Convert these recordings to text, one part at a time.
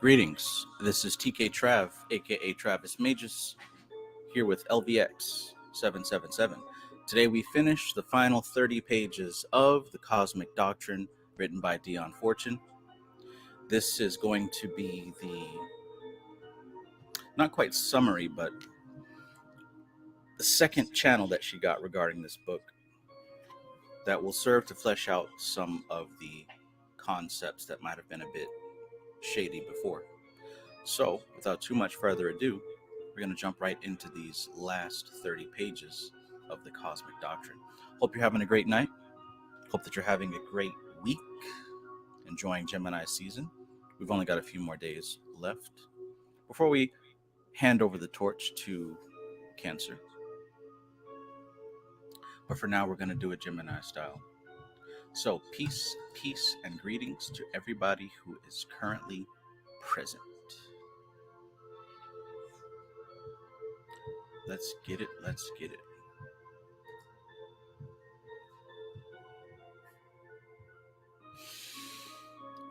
Greetings. This is TK Trav, aka Travis Magus, here with LVX777. Today we finish the final 30 pages of the Cosmic Doctrine written by Dion Fortune. This is going to be the, not quite summary, but the second channel that she got regarding this book that will serve to flesh out some of the concepts that might have been a bit shady before. So, without too much further ado, we're going to jump right into these last 30 pages of the Cosmic Doctrine. Hope you're having a great night. Hope that you're having a great week, enjoying Gemini season. We've only got a few more days left before we hand over the torch to Cancer. But for now, we're going to do it Gemini style. So, peace, and greetings to everybody who is currently present. Let's get it.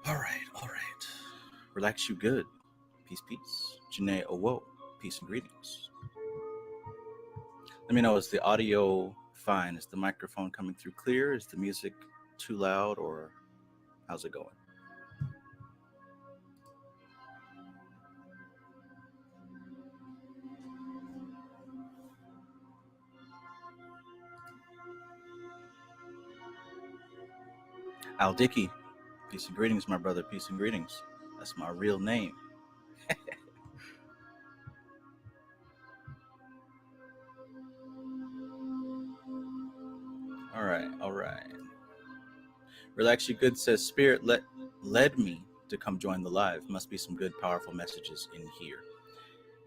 All right. Relax you good. Peace. Janae Owo, peace and greetings. Let me know, is the audio fine? Is the microphone coming through clear? Is the music too loud, or how's it going? Al Dickey, peace and greetings, my brother. Peace and greetings. That's my real name. All right. Relax you good says, Spirit led me to come join the live. Must be some good, powerful messages in here.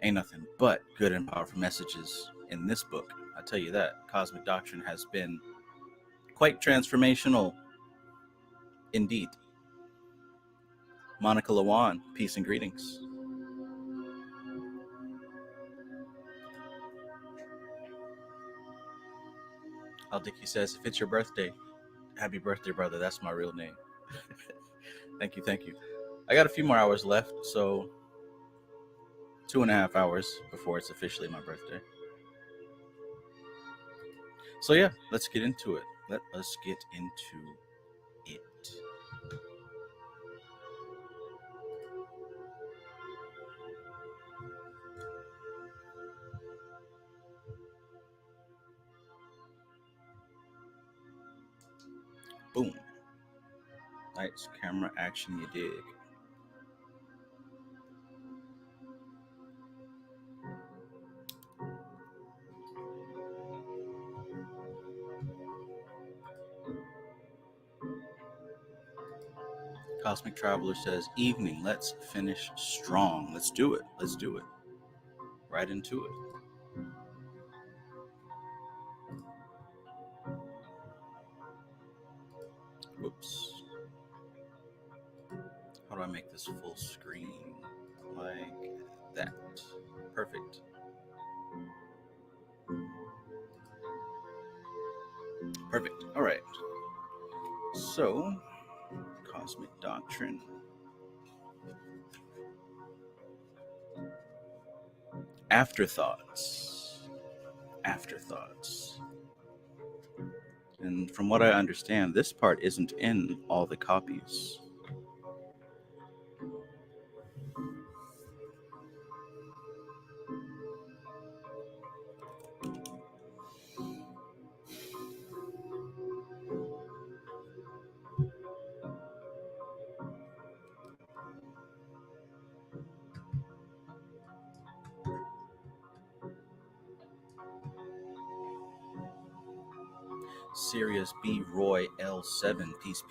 Ain't nothing but good and powerful messages in this book. I tell you that. Cosmic Doctrine has been quite transformational indeed. Monica Lawan, peace and greetings. Al Dickey says, if it's your birthday, happy birthday, brother. That's my real name. Thank you. I got a few more hours left, so 2.5 hours before it's officially my birthday. So yeah, let's get into it. Let us get into it. Boom. Lights, camera, action, you dig. Cosmic Traveler says, evening, let's finish strong. Let's do it. Right into it. Whoops. How do I make this full screen? Like that. Perfect. All right. So, Cosmic Doctrine. Afterthoughts. And from what I understand, this part isn't in all the copies. Sirius B. Roy L7, peace.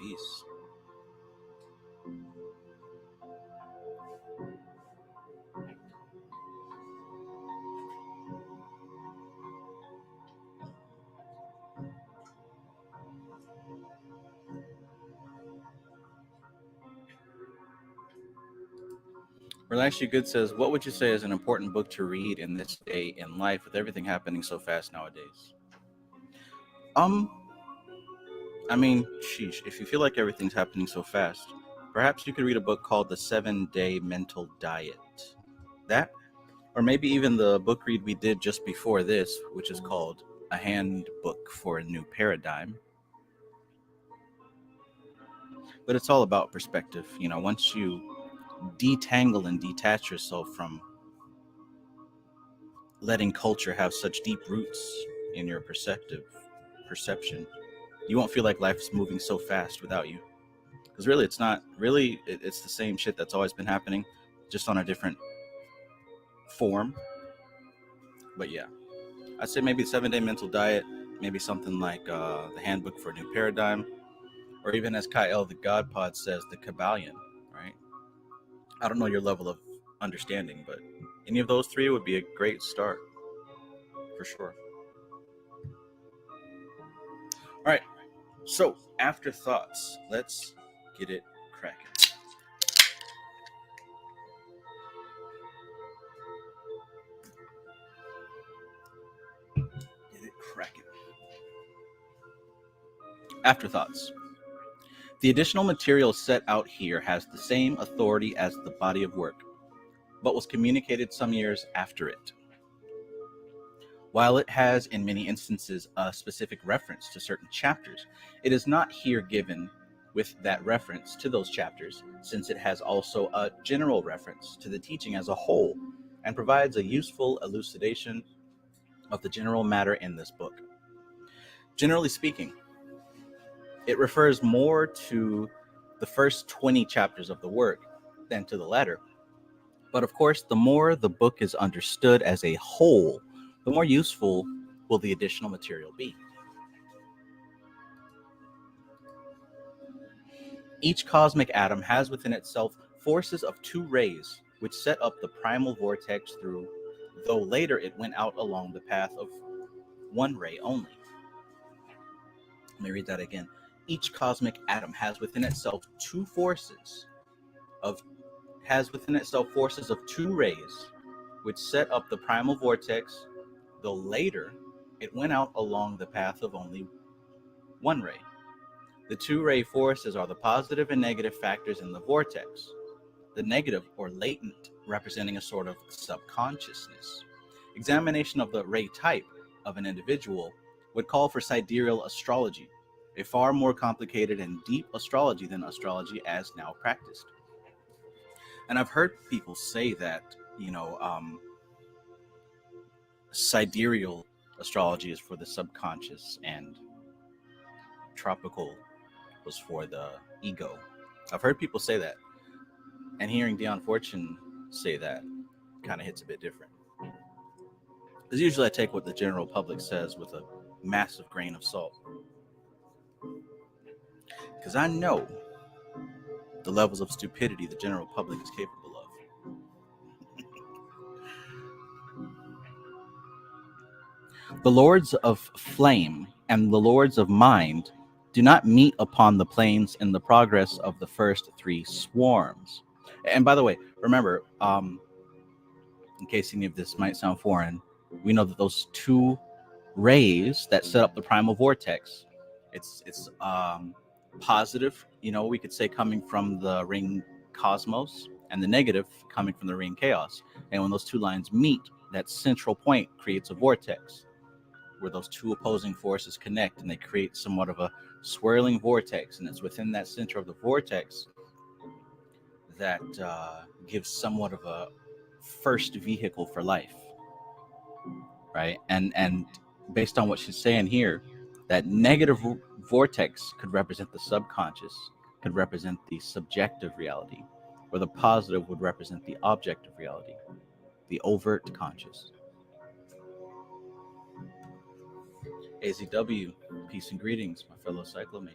Relax You Good says, what would you say is an important book to read in this day in life with everything happening so fast nowadays? I mean, sheesh, if you feel like everything's happening so fast, Perhaps you could read a book called The 7-Day Mental Diet. That, or maybe even the book read we did just before this, which is called A Handbook for a New Paradigm. But it's all about perspective. You know, once you detangle and detach yourself from letting culture have such deep roots in your perception, you won't feel like life is moving so fast without you. Because really, it's not. Really, it's the same shit that's always been happening, just on a different form. But yeah, I'd say maybe the 7-Day Mental Diet, maybe something like the Handbook for a New Paradigm, or even as Kyle the God Pod says, the Kabbalion, right? I don't know your level of understanding, but any of those three would be a great start, for sure. All right, so afterthoughts. Let's get it cracking. Get it cracking. Afterthoughts. The additional material set out here has the same authority as the body of work, but was communicated some years after it. While it has, in many instances, a specific reference to certain chapters, it is not here given with that reference to those chapters, since it has also a general reference to the teaching as a whole and provides a useful elucidation of the general matter in this book. Generally speaking, it refers more to the first 20 chapters of the work than to the latter. But of course, the more the book is understood as a whole, the more useful will the additional material be. Each cosmic atom has within itself forces of two rays, which set up the primal vortex through, though later it went out along the path of one ray only. Let me read that again. Each cosmic atom has within itself forces of two rays, which set up the primal vortex, though later it went out along the path of only one ray. The two ray forces are the positive and negative factors in the vortex, the negative or latent representing a sort of subconsciousness. Examination of the ray type of an individual would call for sidereal astrology, a far more complicated and deep astrology than astrology as now practiced. And I've heard people say that, sidereal astrology is for the subconscious and tropical was for the ego. I've heard people say that. And hearing Dion Fortune say that kind of hits a bit different. Because usually I take what the general public says with a massive grain of salt. Because I know the levels of stupidity the general public is capable of. The lords of flame and the lords of mind do not meet upon the planes in the progress of the first three swarms. And by the way, remember, in case any of this might sound foreign, we know that those two rays that set up the primal vortex, it's positive, we could say coming from the ring cosmos, and the negative coming from the ring chaos. And when those two lines meet, that central point creates a vortex where those two opposing forces connect, and they create somewhat of a swirling vortex. And it's within that center of the vortex that gives somewhat of a first vehicle for life, right? And based on what she's saying here, that negative vortex could represent the subconscious, could represent the subjective reality, or the positive would represent the objective reality, the overt conscious. AZW, peace and greetings, my fellow cyclomate.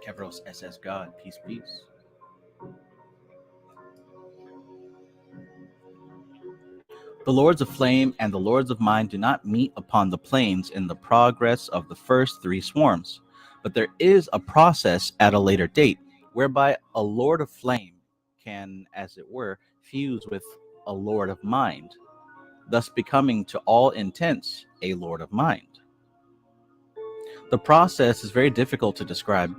Kevros SS God, peace, peace. The lords of flame and the lords of mind do not meet upon the planes in the progress of the first three swarms, but there is a process at a later date whereby a lord of flame can, as it were, fuse with a lord of mind, thus becoming to all intents a lord of mind. The process is very difficult to describe,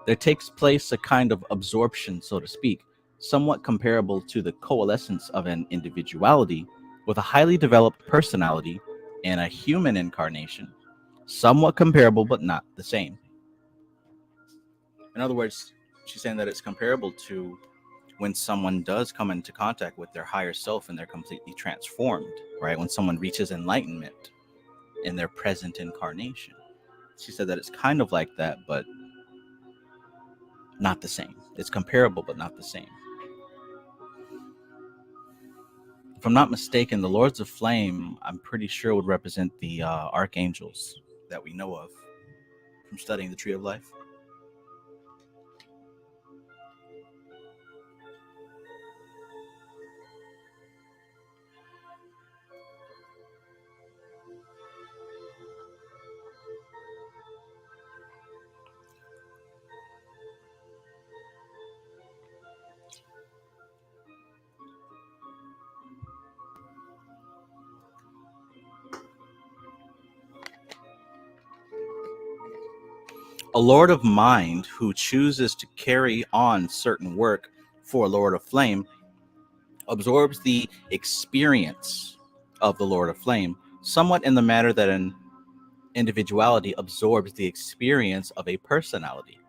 There takes place a kind of absorption, so to speak, somewhat comparable to the coalescence of an individuality with a highly developed personality in a human incarnation, somewhat comparable but not the same. In other words, she's saying that it's comparable to when someone does come into contact with their higher self and they're completely transformed, right? When someone reaches enlightenment in their present incarnation. She said that it's kind of like that, but not the same. It's comparable, but not the same. If I'm not mistaken, the Lords of Flame, I'm pretty sure would represent the archangels that we know of from studying the Tree of Life. A Lord of Mind who chooses to carry on certain work for a Lord of Flame absorbs the experience of the Lord of Flame, somewhat in the manner that an individuality absorbs the experience of a personality.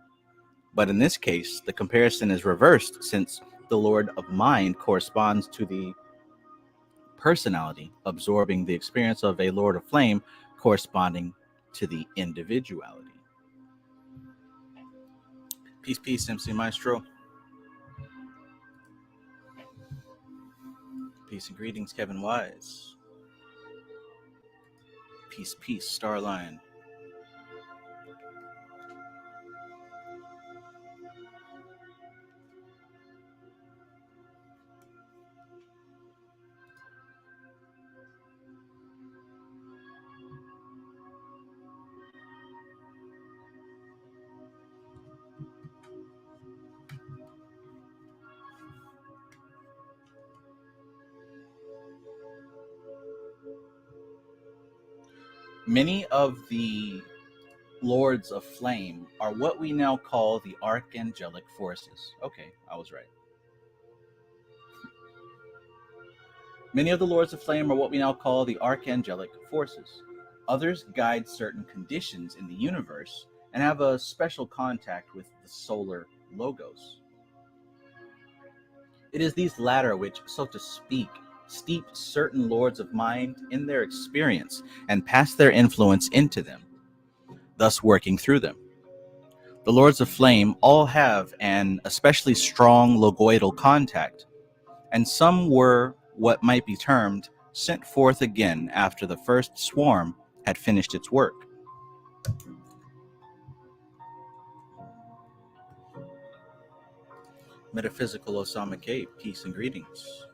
But in this case, the comparison is reversed, since the Lord of Mind corresponds to the personality, absorbing the experience of a Lord of Flame corresponding to the individuality. Peace, peace, MC Maestro. Peace and greetings, Kevin Wise. Peace, peace, Starline. Many of the Lords of Flame are what we now call the archangelic forces. Okay, I was right. Many of the Lords of Flame are what we now call the archangelic forces. Others guide certain conditions in the universe and have a special contact with the solar logos. It is these latter which, so to speak, steep certain Lords of Mind in their experience and pass their influence into them, thus working through them. The Lords of Flame all have an especially strong logoidal contact, and some were what might be termed sent forth again after the first swarm had finished its work. Metaphysical Osama K, peace and greetings.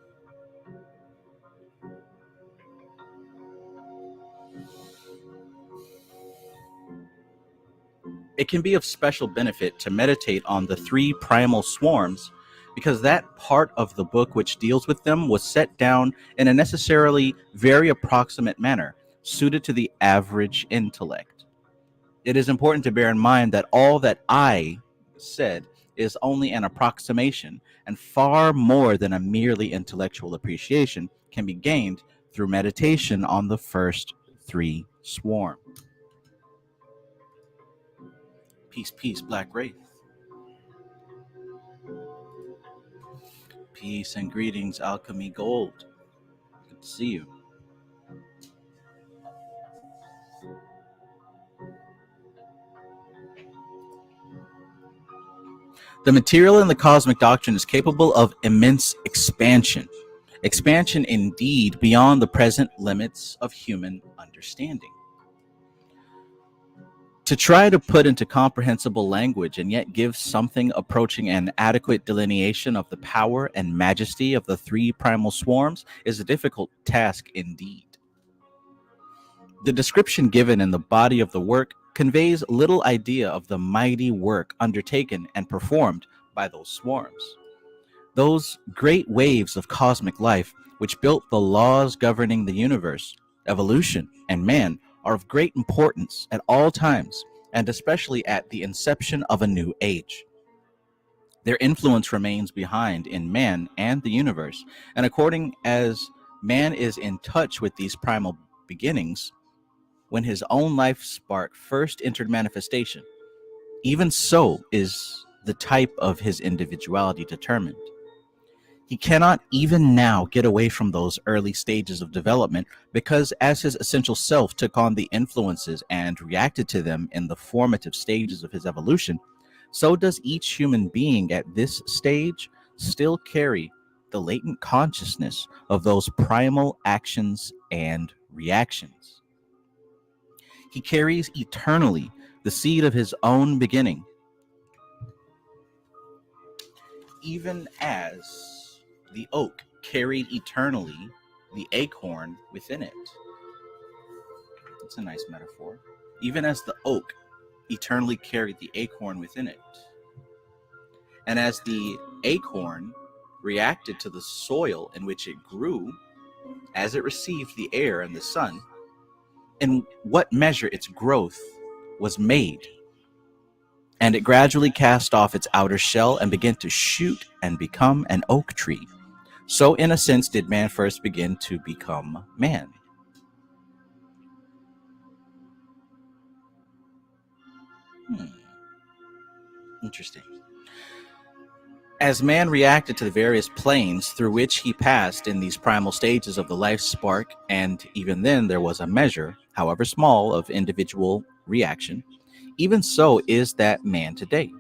It can be of special benefit to meditate on the three primal swarms, because that part of the book which deals with them was set down in a necessarily very approximate manner, suited to the average intellect. It is important to bear in mind that all that I said is only an approximation, and far more than a merely intellectual appreciation can be gained through meditation on the first three swarms. Peace, peace, Black Wraith. Peace and greetings, Alchemy Gold. Good to see you. The material in the cosmic doctrine is capable of immense expansion. Expansion indeed beyond the present limits of human understanding. To try to put into comprehensible language and yet give something approaching an adequate delineation of the power and majesty of the three primal swarms is a difficult task indeed. The description given in the body of the work conveys little idea of the mighty work undertaken and performed by those swarms. Those great waves of cosmic life which built the laws governing the universe, evolution, and man are of great importance at all times and especially at the inception of a new age. Their influence remains behind in man and the universe, and according as man is in touch with these primal beginnings, when his own life spark first entered manifestation, even so is the type of his individuality determined. He cannot even now get away from those early stages of development because, as his essential self took on the influences and reacted to them in the formative stages of his evolution, so does each human being at this stage still carry the latent consciousness of those primal actions and reactions. He carries eternally the seed of his own beginning, even as the oak carried eternally the acorn within it. That's a nice metaphor. Even as the oak eternally carried the acorn within it. And as the acorn reacted to the soil in which it grew, as it received the air and the sun, in what measure its growth was made, and it gradually cast off its outer shell and began to shoot and become an oak tree. So in a sense did man first begin to become man. Interesting. As man reacted to the various planes through which he passed in these primal stages of the life spark, and even then there was a measure, however small, of individual reaction, even so is that man today.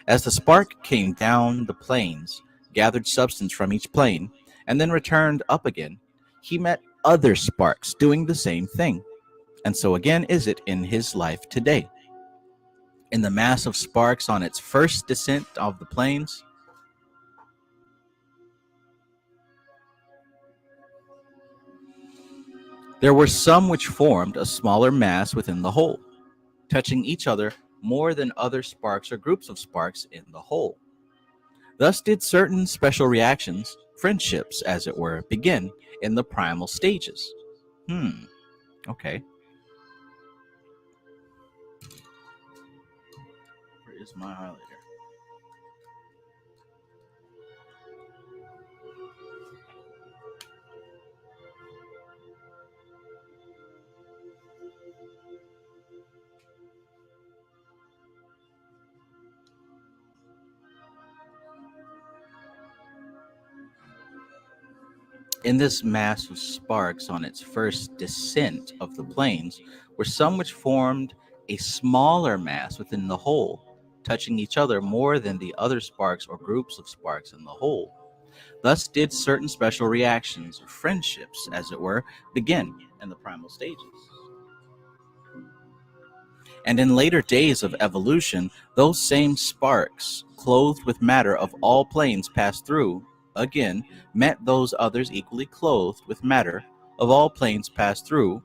As the spark came down the planes, gathered substance from each plane, and then returned up again, he met other sparks doing the same thing. And so again is it in his life today. In the mass of sparks on its first descent of the planes, there were some which formed a smaller mass within the whole, touching each other more than other sparks or groups of sparks in the whole. Thus did certain special reactions, friendships, as it were, begin in the primal stages. Okay. Where is my highlighter? In this mass of sparks on its first descent of the planes were some which formed a smaller mass within the whole, touching each other more than the other sparks or groups of sparks in the whole. Thus did certain special reactions, or friendships, as it were, begin in the primal stages. And in later days of evolution, those same sparks, clothed with matter of all planes passed through, again, met those others equally clothed with matter of all planes passed through,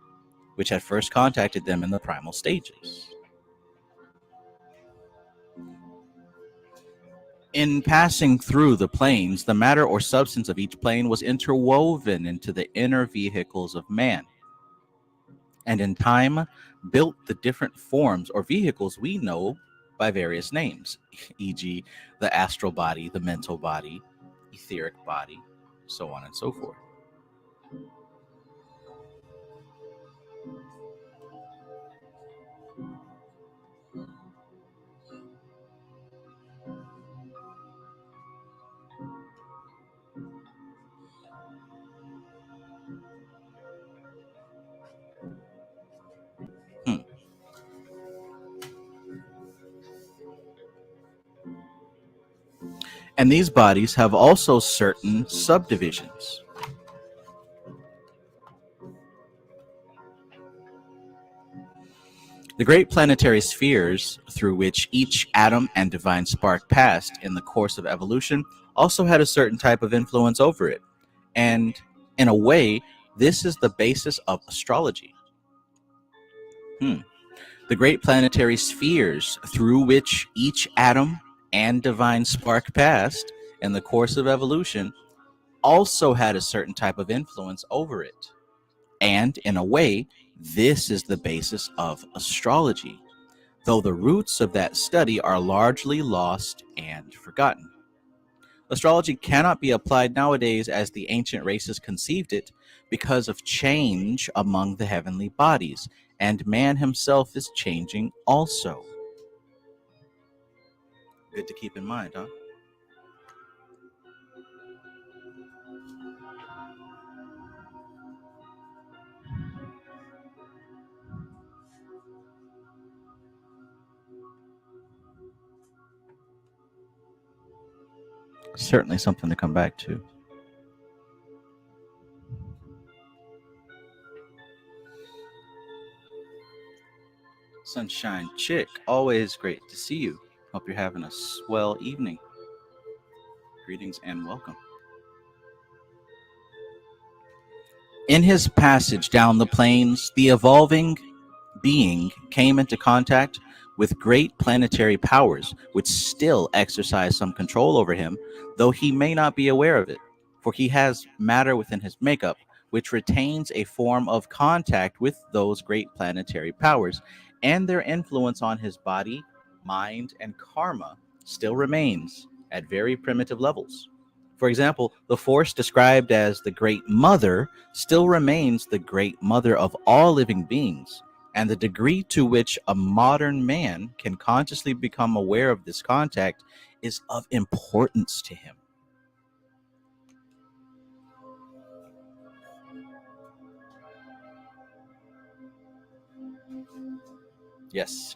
which had first contacted them in the primal stages. In passing through the planes, the matter or substance of each plane was interwoven into the inner vehicles of man, and in time built the different forms or vehicles we know by various names, e.g., the astral body, the mental body, etheric body, so on and so forth. And these bodies have also certain subdivisions. The great planetary spheres through which each atom and divine spark passed in the course of evolution also had a certain type of influence over it. And in a way, this is the basis of astrology. The great planetary spheres through which each atom and divine spark passed in the course of evolution also had a certain type of influence over it. And in a way, this is the basis of astrology. though the roots of that study are largely lost and forgotten. Astrology cannot be applied nowadays as the ancient races conceived it because of change among the heavenly bodies, and man himself is changing also. Good to keep in mind, huh? Certainly something to come back to. Sunshine Chick, always great to see you. Hope you're having a swell evening. Greetings and welcome. In his passage down the plains, the evolving being came into contact with great planetary powers, which still exercise some control over him, though he may not be aware of it, for he has matter within his makeup, which retains a form of contact with those great planetary powers, and their influence on his body, mind, and karma still remains at very primitive levels. For example, the force described as the Great Mother still remains the Great Mother of all living beings, and the degree to which a modern man can consciously become aware of this contact is of importance to him. Yes.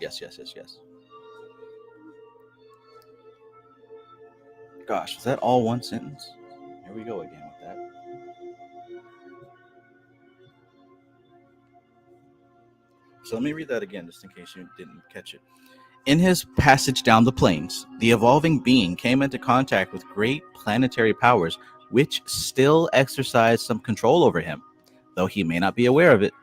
Gosh, is that all one sentence? Here we go again with that. So let me read that again just in case you didn't catch it. In his passage down the plains, the evolving being came into contact with great planetary powers which still exercise some control over him, though he may not be aware of it.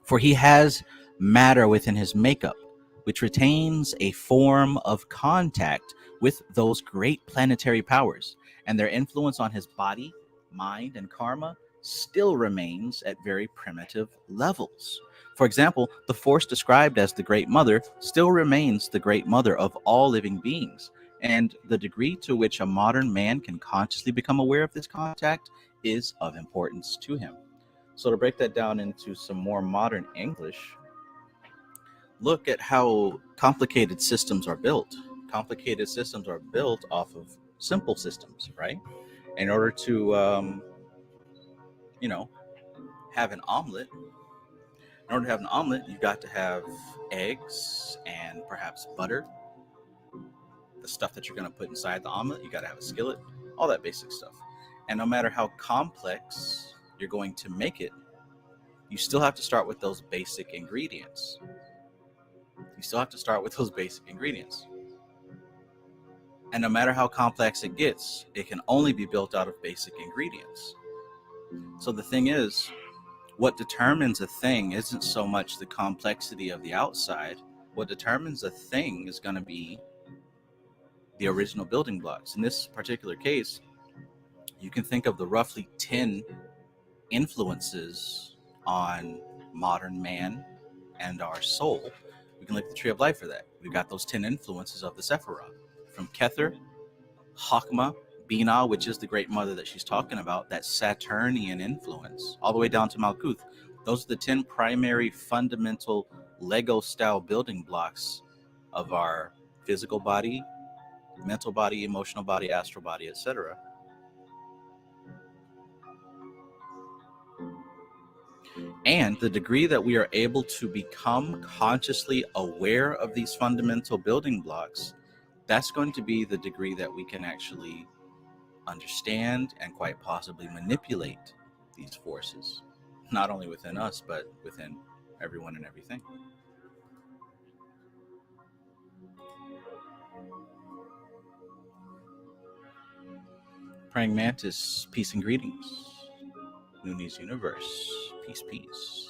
For he has matter within his makeup, which retains a form of contact with those great planetary powers, and their influence on his body, mind, and karma still remains at very primitive levels. For example, the force described as the Great Mother still remains the Great Mother of all living beings, and the degree to which a modern man can consciously become aware of this contact is of importance to him. So to break that down into some more modern English, look at how complicated systems are built. Complicated systems are built off of simple systems, right? In order to, have an omelet, you've got to have eggs and perhaps butter, the stuff that you're going to put inside the omelet. You got to have a skillet, all that basic stuff. And no matter how complex you're going to make it, you still have to start with those basic ingredients. And no matter how complex it gets, it can only be built out of basic ingredients. So the thing is, what determines a thing isn't so much the complexity of the outside. What determines a thing is going to be the original building blocks. In this particular case, you can think of the roughly 10 influences on modern man and our soul. We can look at the Tree of Life for that. We've got those 10 influences of the Sephiroth, from Kether, Chokmah, Binah, which is the Great Mother that she's talking about, that Saturnian influence, all the way down to Malkuth. Those are the 10 primary fundamental Lego-style building blocks of our physical body, mental body, emotional body, astral body, etc. And the degree that we are able to become consciously aware of these fundamental building blocks, that's going to be the degree that we can actually understand and quite possibly manipulate these forces, not only within us, but within everyone and everything. Praying Mantis, peace and greetings. Nooney's Universe, peace, peace.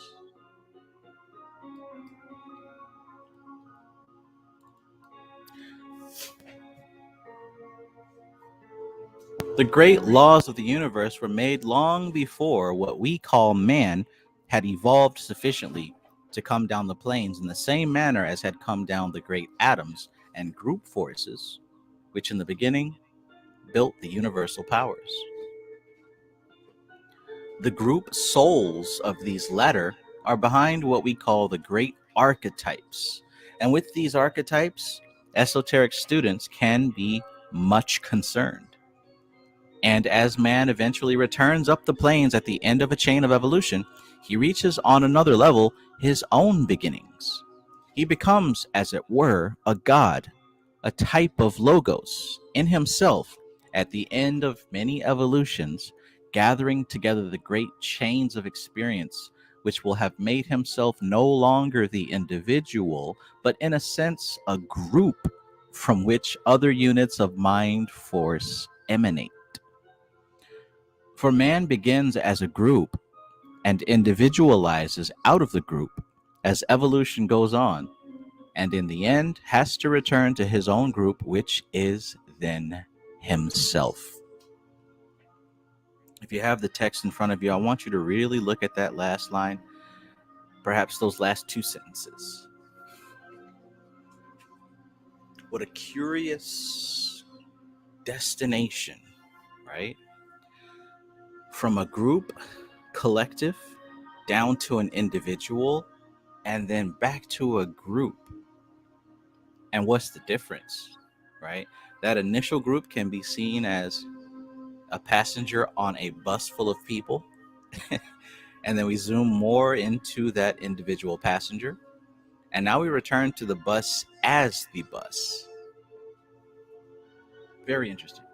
The great laws of the universe were made long before what we call man had evolved sufficiently to come down the planes in the same manner as had come down the great atoms and group forces, which in the beginning built the universal powers. The group souls of these latter are behind what we call the great archetypes. And with these archetypes, esoteric students can be much concerned. And as man eventually returns up the planes at the end of a chain of evolution, he reaches on another level his own beginnings. He becomes, as it were, a god, a type of logos in himself at the end of many evolutions, gathering together the great chains of experience, which will have made himself no longer the individual, but in a sense, a group from which other units of mind force emanate. For man begins as a group and individualizes out of the group as evolution goes on, and in the end has to return to his own group, which is then himself. If you have the text in front of you, I want you to really look at that last line, perhaps those last two sentences. What a curious destination, right? From a group, collective, down to an individual, and then back to a group. And what's the difference, right? That initial group can be seen as a passenger on a bus full of people. And then we zoom more into that individual passenger. And now we return to the bus as the bus. Very interesting.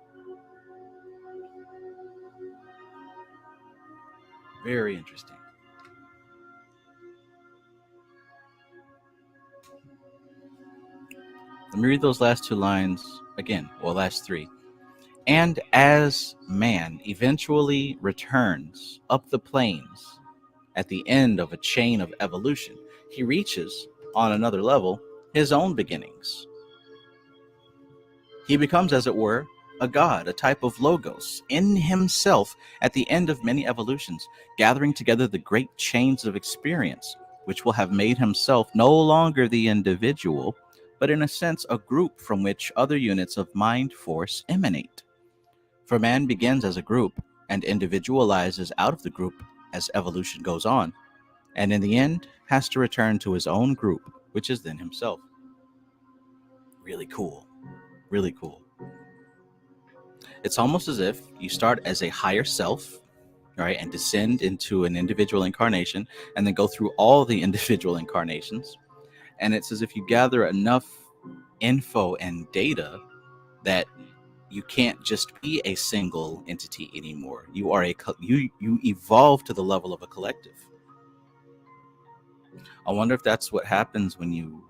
Very interesting. Let me read those last two lines again, or last three. And as man eventually returns up the planes at the end of a chain of evolution, he reaches, on another level, his own beginnings. He becomes, as it were, a god, a type of logos, in himself at the end of many evolutions, gathering together the great chains of experience, which will have made himself no longer the individual, but in a sense a group from which other units of mind force emanate. For man begins as a group and individualizes out of the group as evolution goes on, and in the end has to return to his own group, which is then himself. Really cool. Really cool. It's almost as if you start as a higher self, right, and descend into an individual incarnation, and then go through all the individual incarnations. And it's as if you gather enough info and data that you can't just be a single entity anymore. You are you evolve to the level of a collective. I wonder if that's what happens when you,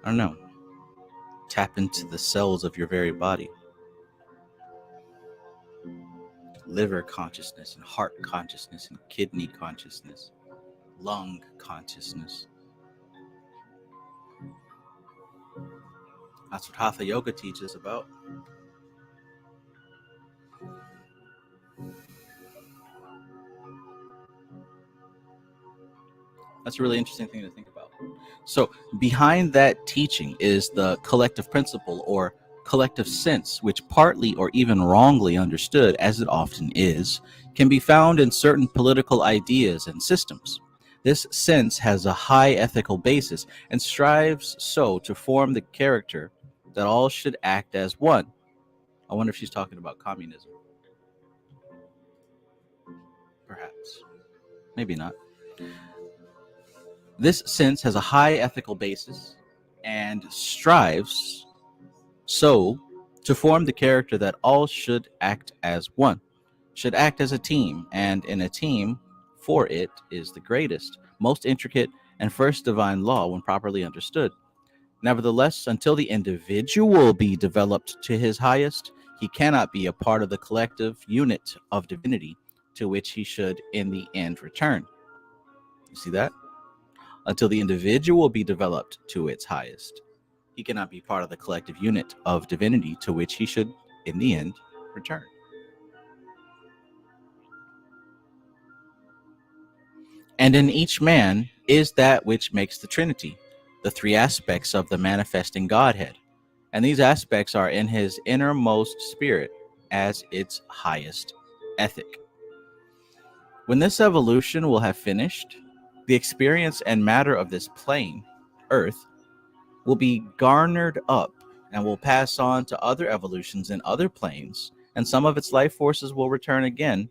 I don't know, tap into the cells of your very body. Liver consciousness and heart consciousness and kidney consciousness, lung consciousness. That's what Hatha Yoga teaches about. That's a really interesting thing to think about. So behind that teaching is the collective principle or collective sense, which partly or even wrongly understood, as it often is, can be found in certain political ideas and systems. This sense has a high ethical basis and strives so to form the character that all should act as one. I wonder if she's talking about communism. Perhaps. Maybe not. This sense has a high ethical basis and strives so to form the character that all should act as one, should act as a team, and in a team, for it is the greatest, most intricate, and first divine law when properly understood. Nevertheless, until the individual be developed to his highest, he cannot be a part of the collective unit of divinity to which he should in the end return. You see that? Until the individual be developed to its highest, he cannot be part of the collective unit of divinity to which he should, in the end, return. And in each man is that which makes the Trinity, the three aspects of the manifesting Godhead. And these aspects are in his innermost spirit as its highest ethic. When this evolution will have finished, the experience and matter of this plane, Earth, will be garnered up and will pass on to other evolutions in other planes, and some of its life forces will return again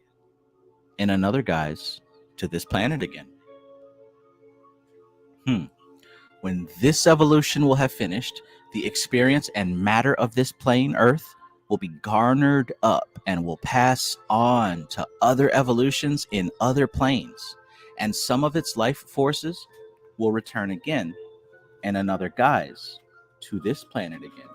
in another guise to this planet again. When this evolution will have finished, the experience and matter of this plane, Earth, will be garnered up and will pass on to other evolutions in other planes, and some of its life forces will return again in another guise to this planet again.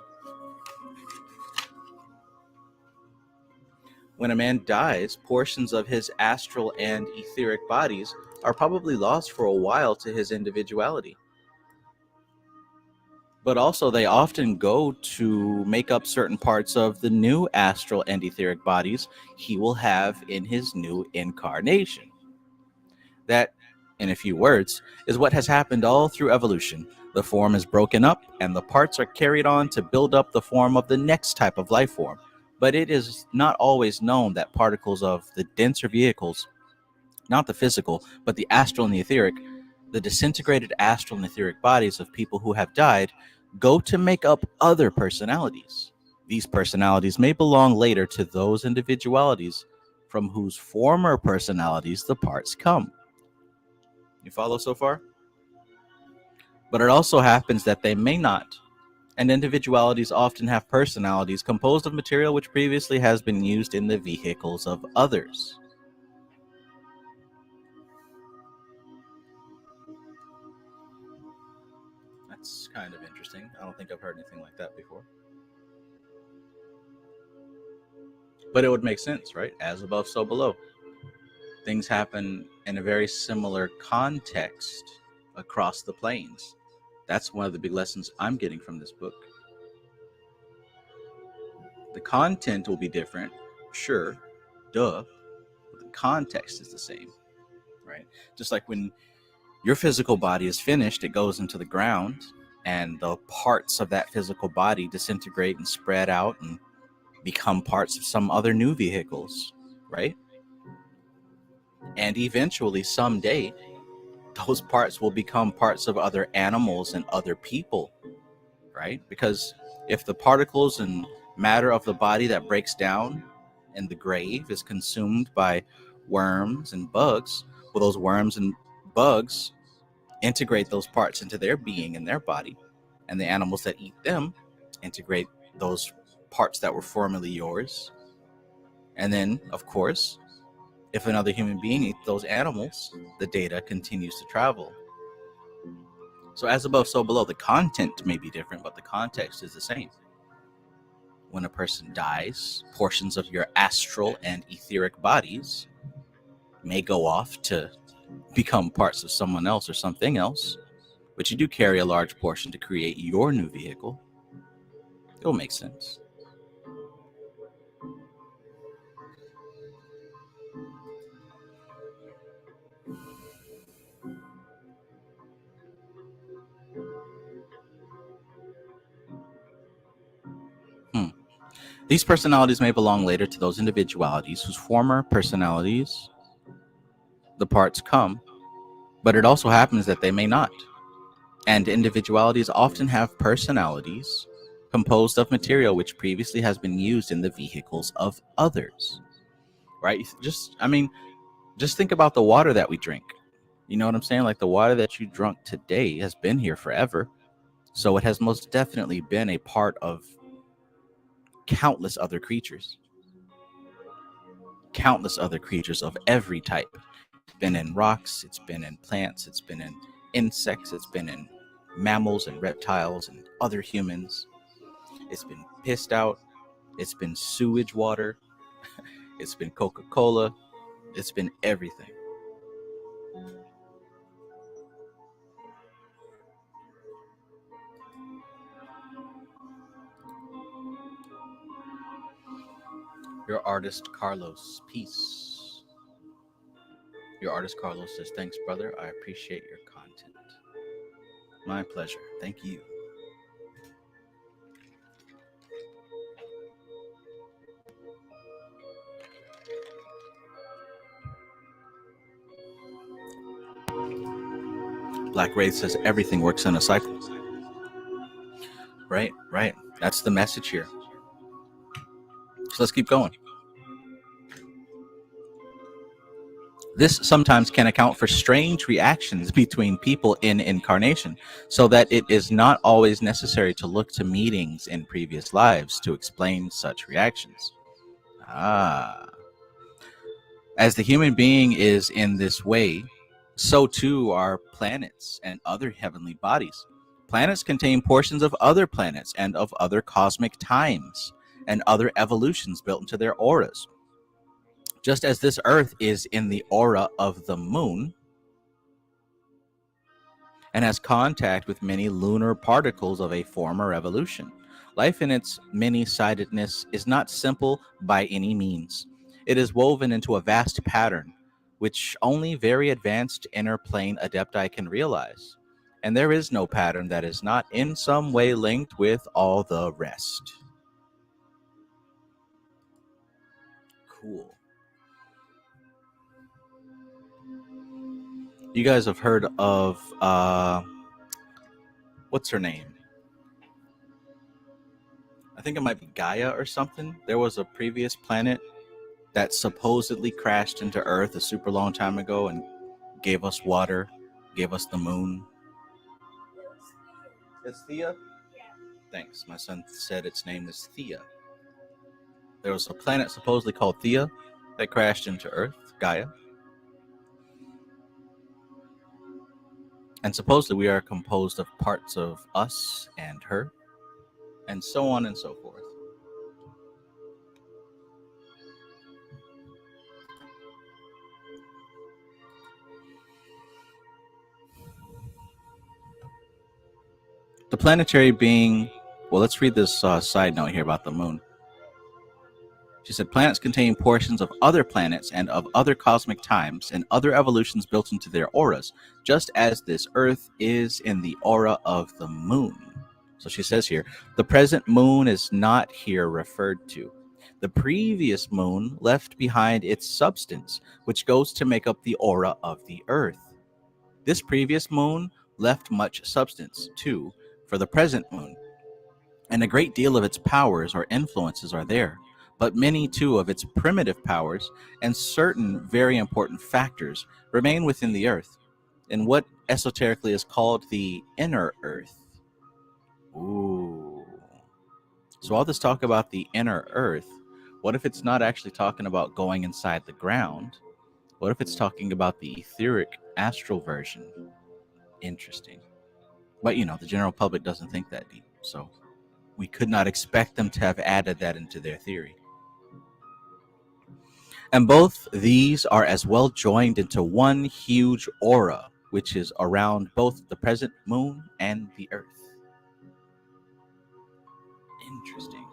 When a man dies, portions of his astral and etheric bodies are probably lost for a while to his individuality. But also, they often go to make up certain parts of the new astral and etheric bodies he will have in his new incarnation. That, in a few words, is what has happened all through evolution. The form is broken up, and the parts are carried on to build up the form of the next type of life form. But it is not always known that particles of the denser vehicles, not the physical, but the astral and the etheric, the disintegrated astral and etheric bodies of people who have died, go to make up other personalities. These personalities may belong later to those individualities from whose former personalities the parts come. You follow so far? But it also happens that they may not. And individualities often have personalities composed of material which previously has been used in the vehicles of others. That's kind of interesting. I don't think I've heard anything like that before. But it would make sense, right? As above, so below. Things happen in a very similar context across the planes. That's one of the big lessons I'm getting from this book. The content will be different, sure, duh, but the context is the same, right? Just like when your physical body is finished, it goes into the ground, and the parts of that physical body disintegrate and spread out and become parts of some other new vehicles, right? And eventually, someday, those parts will become parts of other animals and other people, right? Because if the particles and matter of the body that breaks down in the grave is consumed by worms and bugs, well, those worms and bugs integrate those parts into their being and their body, and the animals that eat them integrate those parts that were formerly yours. And then, of course, if another human being eats those animals, the data continues to travel. So as above, so below. The content may be different, but the context is the same. When a person dies, portions of your astral and etheric bodies may go off to become parts of someone else or something else, but you do carry a large portion to create your new vehicle. It will make sense. Hmm. These personalities may belong later to those individualities whose former personalities the parts come, but it also happens that they may not. And individualities often have personalities composed of material which previously has been used in the vehicles of others. Right? Just think about the water that we drink. You know what I'm saying? Like the water that you drunk today has been here forever. So it has most definitely been a part of countless other creatures. Countless other creatures of every type. It's been in rocks, it's been in plants, it's been in insects, it's been in mammals and reptiles and other humans. It's been pissed out, it's been sewage water, it's been Coca-Cola, it's been everything. Your artist Carlos, peace. Your artist Carlos says, thanks, brother. I appreciate your content. My pleasure. Thank you. Black Wraith says everything works in a cycle. Right, right. That's the message here. So let's keep going. This sometimes can account for strange reactions between people in incarnation, so that it is not always necessary to look to meetings in previous lives to explain such reactions. As the human being is in this way, so too are planets and other heavenly bodies. Planets contain portions of other planets and of other cosmic times and other evolutions built into their auras. Just as this Earth is in the aura of the moon and has contact with many lunar particles of a former evolution, life in its many-sidedness is not simple by any means. It is woven into a vast pattern, which only very advanced inner plane adepti can realize. And there is no pattern that is not in some way linked with all the rest. Cool. You guys have heard of, what's her name? I think it might be Gaia or something. There was a previous planet that supposedly crashed into Earth a super long time ago and gave us water, gave us the moon. It's Thea? Thanks. My son said its name is Thea. There was a planet supposedly called Thea that crashed into Earth, Gaia. And supposedly we are composed of parts of us and her, and so on and so forth. The planetary being, well, let's read this side note here about the moon. She said, planets contain portions of other planets and of other cosmic times and other evolutions built into their auras, just as this Earth is in the aura of the moon. So she says here, the present moon is not here referred to. The previous moon left behind its substance, which goes to make up the aura of the Earth. This previous moon left much substance, too, for the present moon, and a great deal of its powers or influences are there, but many too of its primitive powers and certain very important factors remain within the Earth, in what esoterically is called the inner Earth. Ooh. So all this talk about the inner Earth, what if it's not actually talking about going inside the ground? What if it's talking about the etheric astral version? Interesting. But you know, the general public doesn't think that deep, so we could not expect them to have added that into their theory. And both these are as well joined into one huge aura, which is around both the present moon and the Earth. Interesting.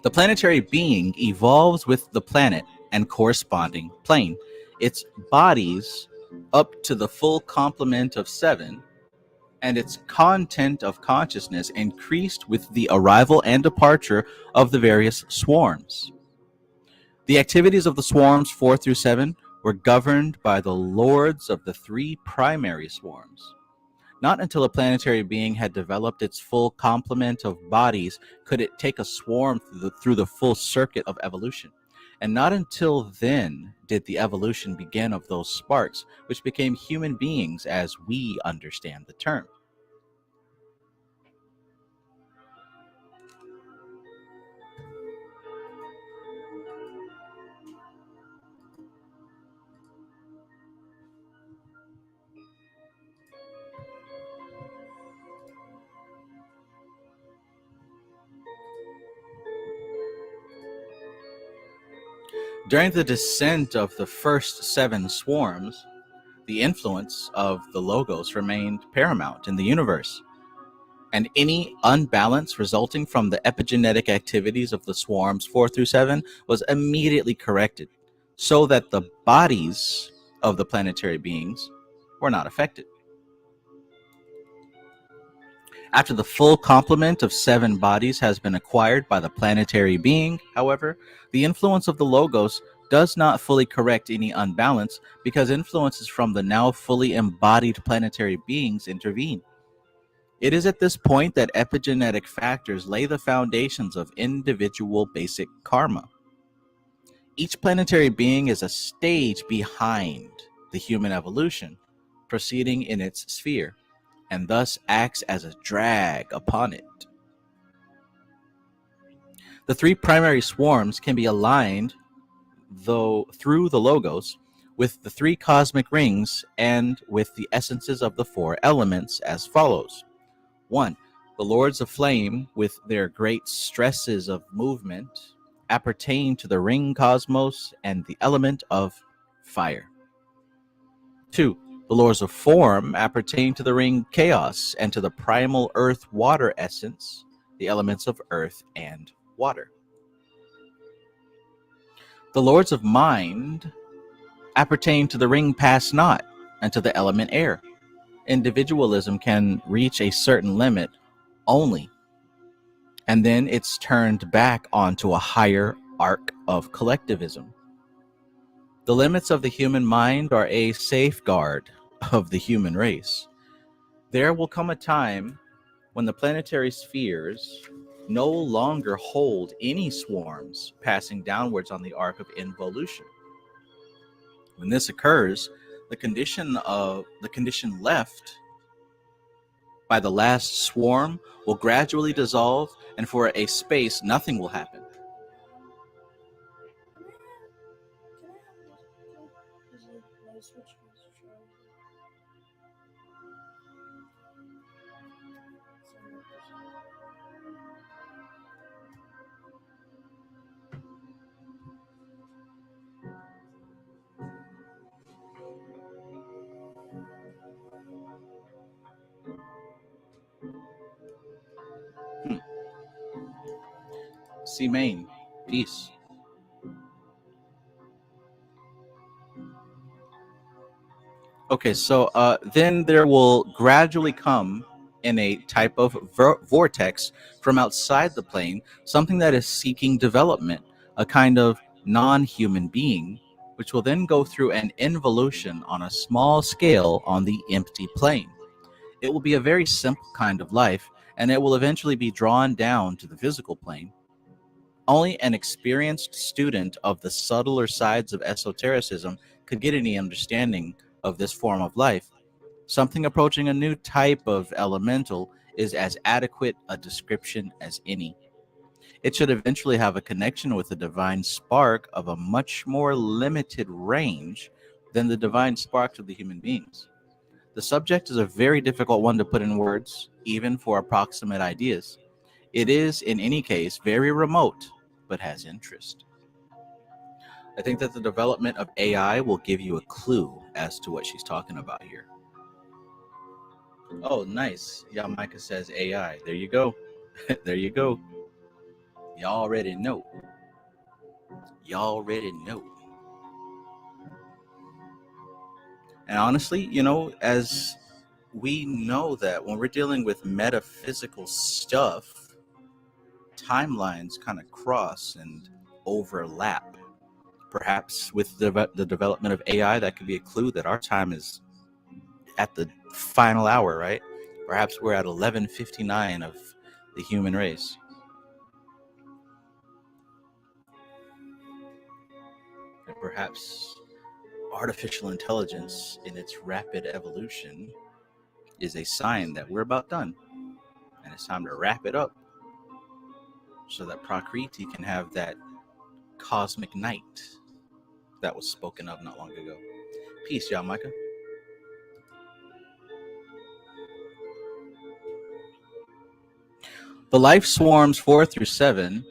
The planetary being evolves with the planet and corresponding plane. Its bodies up to the full complement of 7, and its content of consciousness increased with the arrival and departure of the various swarms. The activities of the swarms 4 through 7 were governed by the lords of the 3 primary swarms. Not until a planetary being had developed its full complement of bodies could it take a swarm through the full circuit of evolution. And not until then did the evolution begin of those sparks, which became human beings as we understand the term. During the descent of the first 7 swarms, the influence of the Logos remained paramount in the universe, and any unbalance resulting from the epigenetic activities of the swarms 4 through 7 was immediately corrected, so that the bodies of the planetary beings were not affected. After the full complement of 7 bodies has been acquired by the planetary being, however, the influence of the Logos does not fully correct any unbalance, because influences from the now fully embodied planetary beings intervene. It is at this point that epigenetic factors lay the foundations of individual basic karma. Each planetary being is a stage behind the human evolution, proceeding in its sphere, and thus acts as a drag upon it. The 3 primary swarms can be aligned, though, through the Logos, with the 3 cosmic rings and with the essences of the 4 elements as follows. 1. The Lords of Flame, with their great stresses of movement, appertain to the ring cosmos and the element of fire. 2. The Lords of Form appertain to the ring chaos and to the primal earth water essence, the elements of earth and water. The Lords of Mind appertain to the ring pass not and to the element air. Individualism can reach a certain limit only, and then it's turned back onto a higher arc of collectivism. The limits of the human mind are a safeguard of the human race. There will come a time when the planetary spheres no longer hold any swarms passing downwards on the arc of involution. When this occurs, the condition left by the last swarm will gradually dissolve, and for a space nothing will happen. C main, peace. Okay, so then there will gradually come in a type of vortex from outside the plane, something that is seeking development, a kind of non-human being, which will then go through an involution on a small scale on the empty plane. It will be a very simple kind of life, and it will eventually be drawn down to the physical plane. Only an experienced student of the subtler sides of esotericism could get any understanding of this form of life. Something approaching a new type of elemental is as adequate a description as any. It should eventually have a connection with the divine spark of a much more limited range than the divine sparks of the human beings. The subject is a very difficult one to put in words, even for approximate ideas. It is, in any case, very remote, but has interest. I think that the development of AI will give you a clue as to what she's talking about here. Oh, nice. Yamaika says AI. There you go. There you go. Y'all already know. Y'all already know. And honestly, as we know that when we're dealing with metaphysical stuff, timelines kind of cross and overlap. Perhaps with the development of AI, that could be a clue that our time is at the final hour, right? Perhaps we're at 11:59 of the human race. And perhaps artificial intelligence in its rapid evolution is a sign that we're about done. And it's time to wrap it up so that Prakriti can have that cosmic night that was spoken of not long ago. Peace, y'all, Micah. The life swarms 4 through 7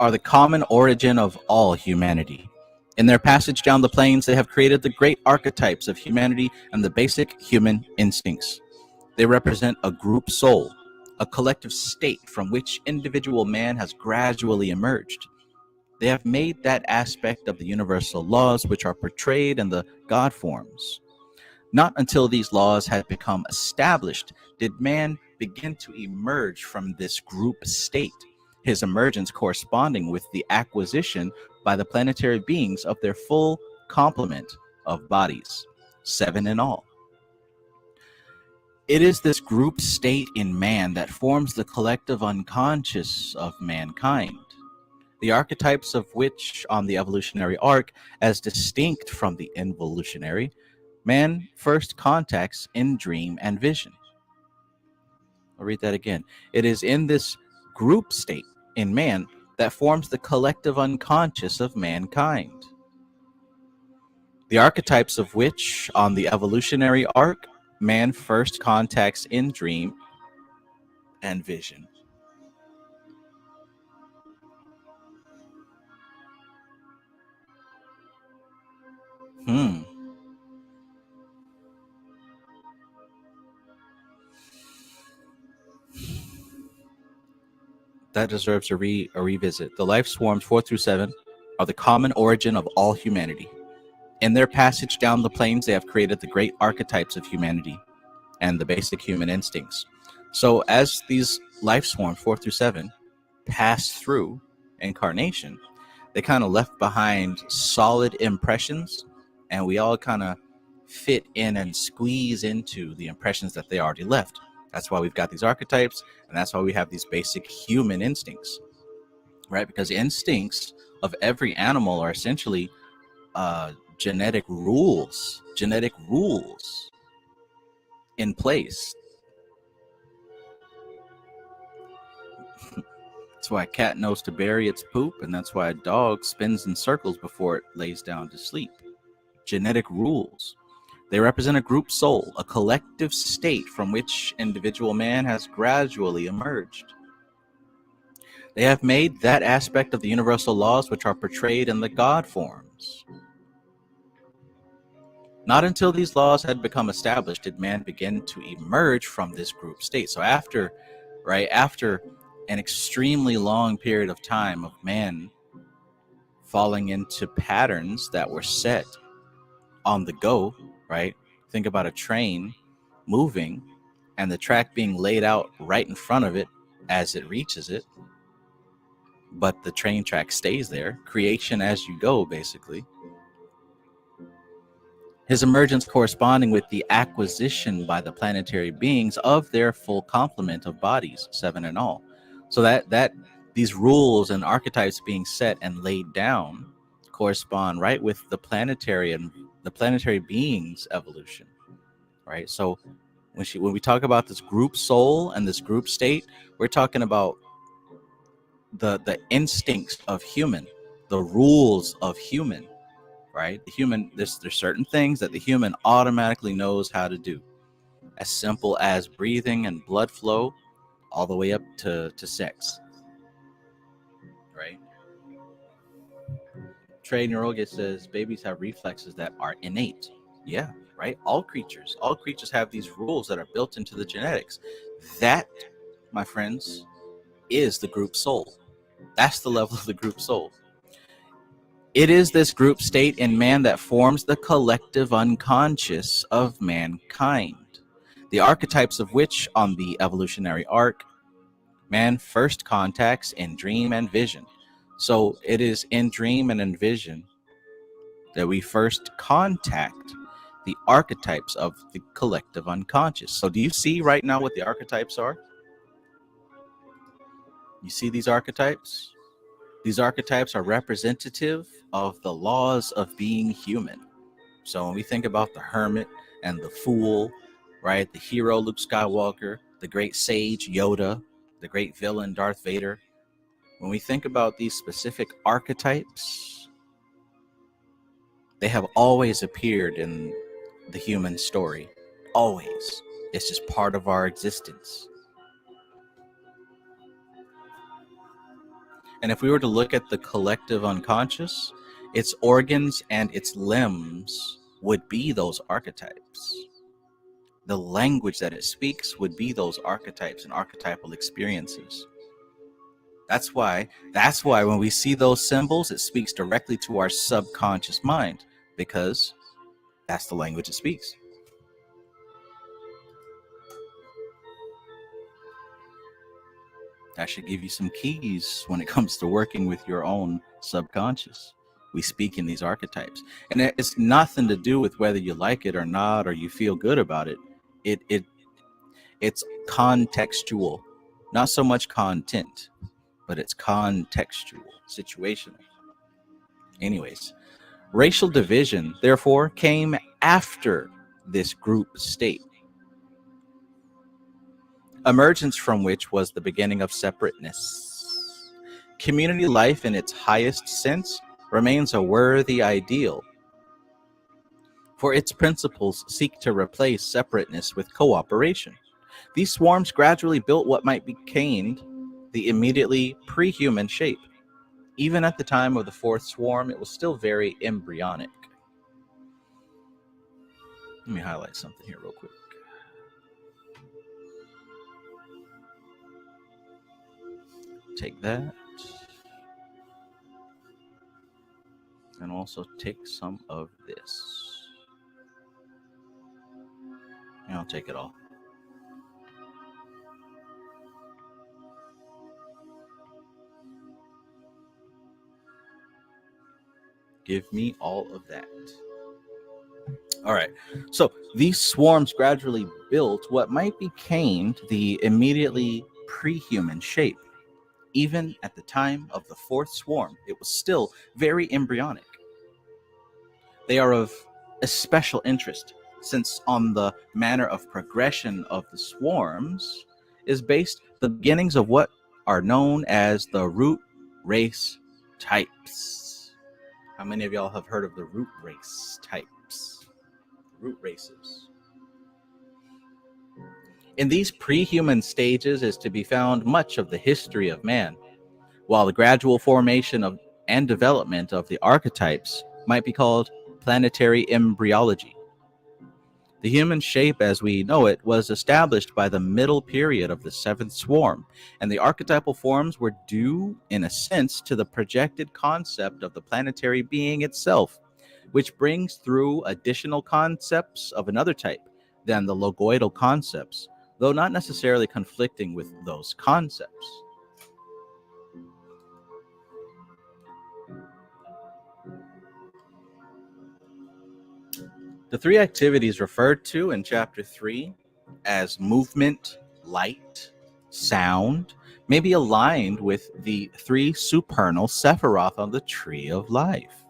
are the common origin of all humanity. In their passage down the planes, they have created the great archetypes of humanity and the basic human instincts. They represent a group soul, a collective state from which individual man has gradually emerged. They have made that aspect of the universal laws which are portrayed in the God forms. Not until these laws had become established did man begin to emerge from this group state, his emergence corresponding with the acquisition by the planetary beings of their full complement of bodies, 7 in all. It is this group state in man that forms the collective unconscious of mankind, the archetypes of which on the evolutionary arc, as distinct from the involutionary, man first contacts in dream and vision. I'll read that again. It is in this group state in man that forms the collective unconscious of mankind, the archetypes of which on the evolutionary arc, man first contacts in dream and vision. That deserves a revisit. The life swarms 4 through 7 are the common origin of all humanity. In their passage down the planes, they have created the great archetypes of humanity and the basic human instincts. So as these life swarms 4 through 7 pass through incarnation, they kind of left behind solid impressions, and we all kind of fit in and squeeze into the impressions that they already left. That's why we've got these archetypes, and that's why we have these basic human instincts, right? Because the instincts of every animal are essentially genetic rules in place. That's why a cat knows to bury its poop, and that's why a dog spins in circles before it lays down to sleep. Genetic rules. They represent a group soul, a collective state from which individual man has gradually emerged. They have made that aspect of the universal laws which are portrayed in the God forms. Not until these laws had become established did man begin to emerge from this group state. So after an extremely long period of time of man falling into patterns that were set on the go, right? Think about a train moving and the track being laid out right in front of it as it reaches it, but the train track stays there. Creation as you go, basically. His emergence corresponding with the acquisition by the planetary beings of their full complement of bodies, 7 in all. So that these rules and archetypes being set and laid down correspond right with the planetary and the planetary beings evolution, right? So when we talk about this group soul and this group state, we're talking about the instincts of human, the rules of human, right? The human, there's certain things that the human automatically knows how to do, as simple as breathing and blood flow, all the way up to sex, right? Trey Neuroga says babies have reflexes that are innate. Yeah, right. All creatures have these rules that are built into the genetics. That, my friends, is the group soul. That's the level of the group soul. It is this group state in man that forms the collective unconscious of mankind, the archetypes of which on the evolutionary arc, man first contacts in dream and vision. So it is in dream and in vision that we first contact the archetypes of the collective unconscious. So do you see right now what the archetypes are? You see these archetypes? These archetypes are representative of the laws of being human. So when we think about the hermit and the fool, right? The hero, Luke Skywalker, the great sage, Yoda, the great villain, Darth Vader. When we think about these specific archetypes, they have always appeared in the human story. Always. It's just part of our existence. And if we were to look at the collective unconscious, Its organs and its limbs would be those archetypes. The language that it speaks would be those archetypes and archetypal experiences. That's why when we see those symbols, it speaks directly to our subconscious mind, because that's the language it speaks. That should give you some keys when it comes to working with your own subconscious. We speak in these archetypes, and it's nothing to do with whether you like it or not, or you feel good about it. It's contextual, not so much content, but it's contextual, situational. Anyways, racial division, therefore, came after this group state, emergence from which was the beginning of separateness. Community life in its highest sense remains a worthy ideal, for its principles seek to replace separateness with cooperation. These swarms gradually built what might be named the immediately pre-human shape. Even at the time of the fourth swarm, it was still very embryonic. Let me highlight something here real quick. Take that. And also take some of this. And I'll take it all. Give me all of that. All right. So these swarms gradually built what might be named the immediately pre-human shape. Even at the time of the fourth swarm, it was still very embryonic. They are of especial interest, since on the manner of progression of the swarms is based the beginnings of what are known as the root race types. How many of y'all have heard of the root race types? Root races. In these pre-human stages is to be found much of the history of man, while the gradual formation of and development of the archetypes might be called planetary embryology. The human shape as we know it was established by the middle period of the seventh swarm, and the archetypal forms were due, in a sense, to the projected concept of the planetary being itself, which brings through additional concepts of another type than the logoidal concepts, though not necessarily conflicting with those concepts. The three activities referred to in Chapter 3 as movement, light, sound may be aligned with the three supernal Sephiroth on the Tree of Life.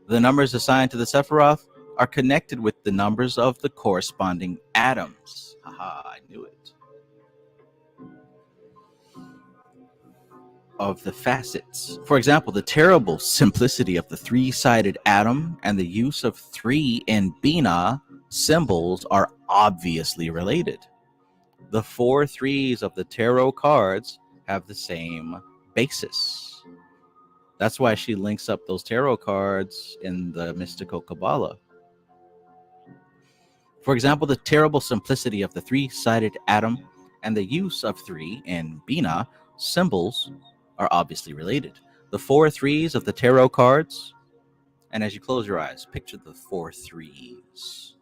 The numbers assigned to the Sephiroth are connected with the numbers of the corresponding atoms. Haha, I knew it. Of the facets. For example, the terrible simplicity of the three-sided atom and the use of 3 in Bina symbols are obviously related. The 4 threes of the tarot cards have the same basis. That's why she links up those tarot cards in the mystical Kabbalah. For example, the terrible simplicity of the three-sided atom and the use of 3 in Bina symbols are obviously related. The 4 threes of the tarot cards, and as you close your eyes, picture the 4 threes.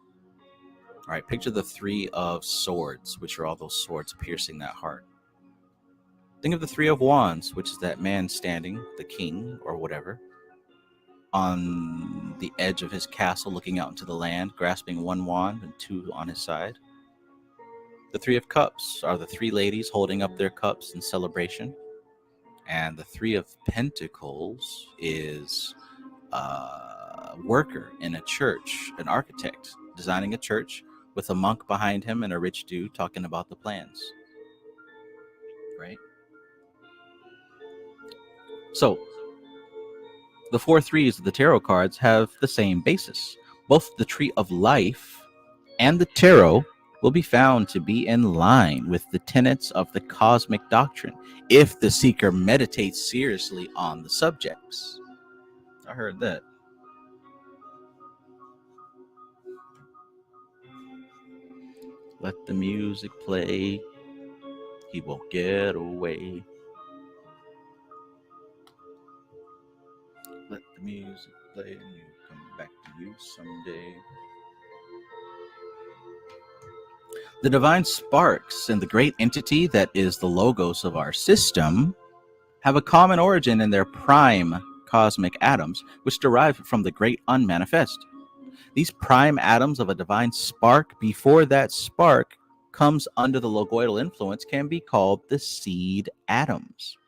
All right, picture the 3 of swords, which are all those swords piercing that heart. Think of the 3 of wands, which is that man standing, the king or whatever, on the edge of his castle looking out into the land, grasping 1 wand and 2 on his side. The 3 of cups are the 3 ladies holding up their cups in celebration. And the 3 of pentacles is a worker in a church, an architect designing a church with a monk behind him and a rich dude talking about the plans. Right? So, the 4 threes of the tarot cards have the same basis. Both the Tree of Life and the tarot will be found to be in line with the tenets of the cosmic doctrine if the seeker meditates seriously on the subjects. All I heard that. Let the music play. He won't get away. Let the music play and he'll come back to you someday. The divine sparks and the great entity that is the logos of our system have a common origin in their prime cosmic atoms, which derive from the great unmanifest. These prime atoms of a divine spark, before that spark comes under the logoidal influence, can be called the seed atoms.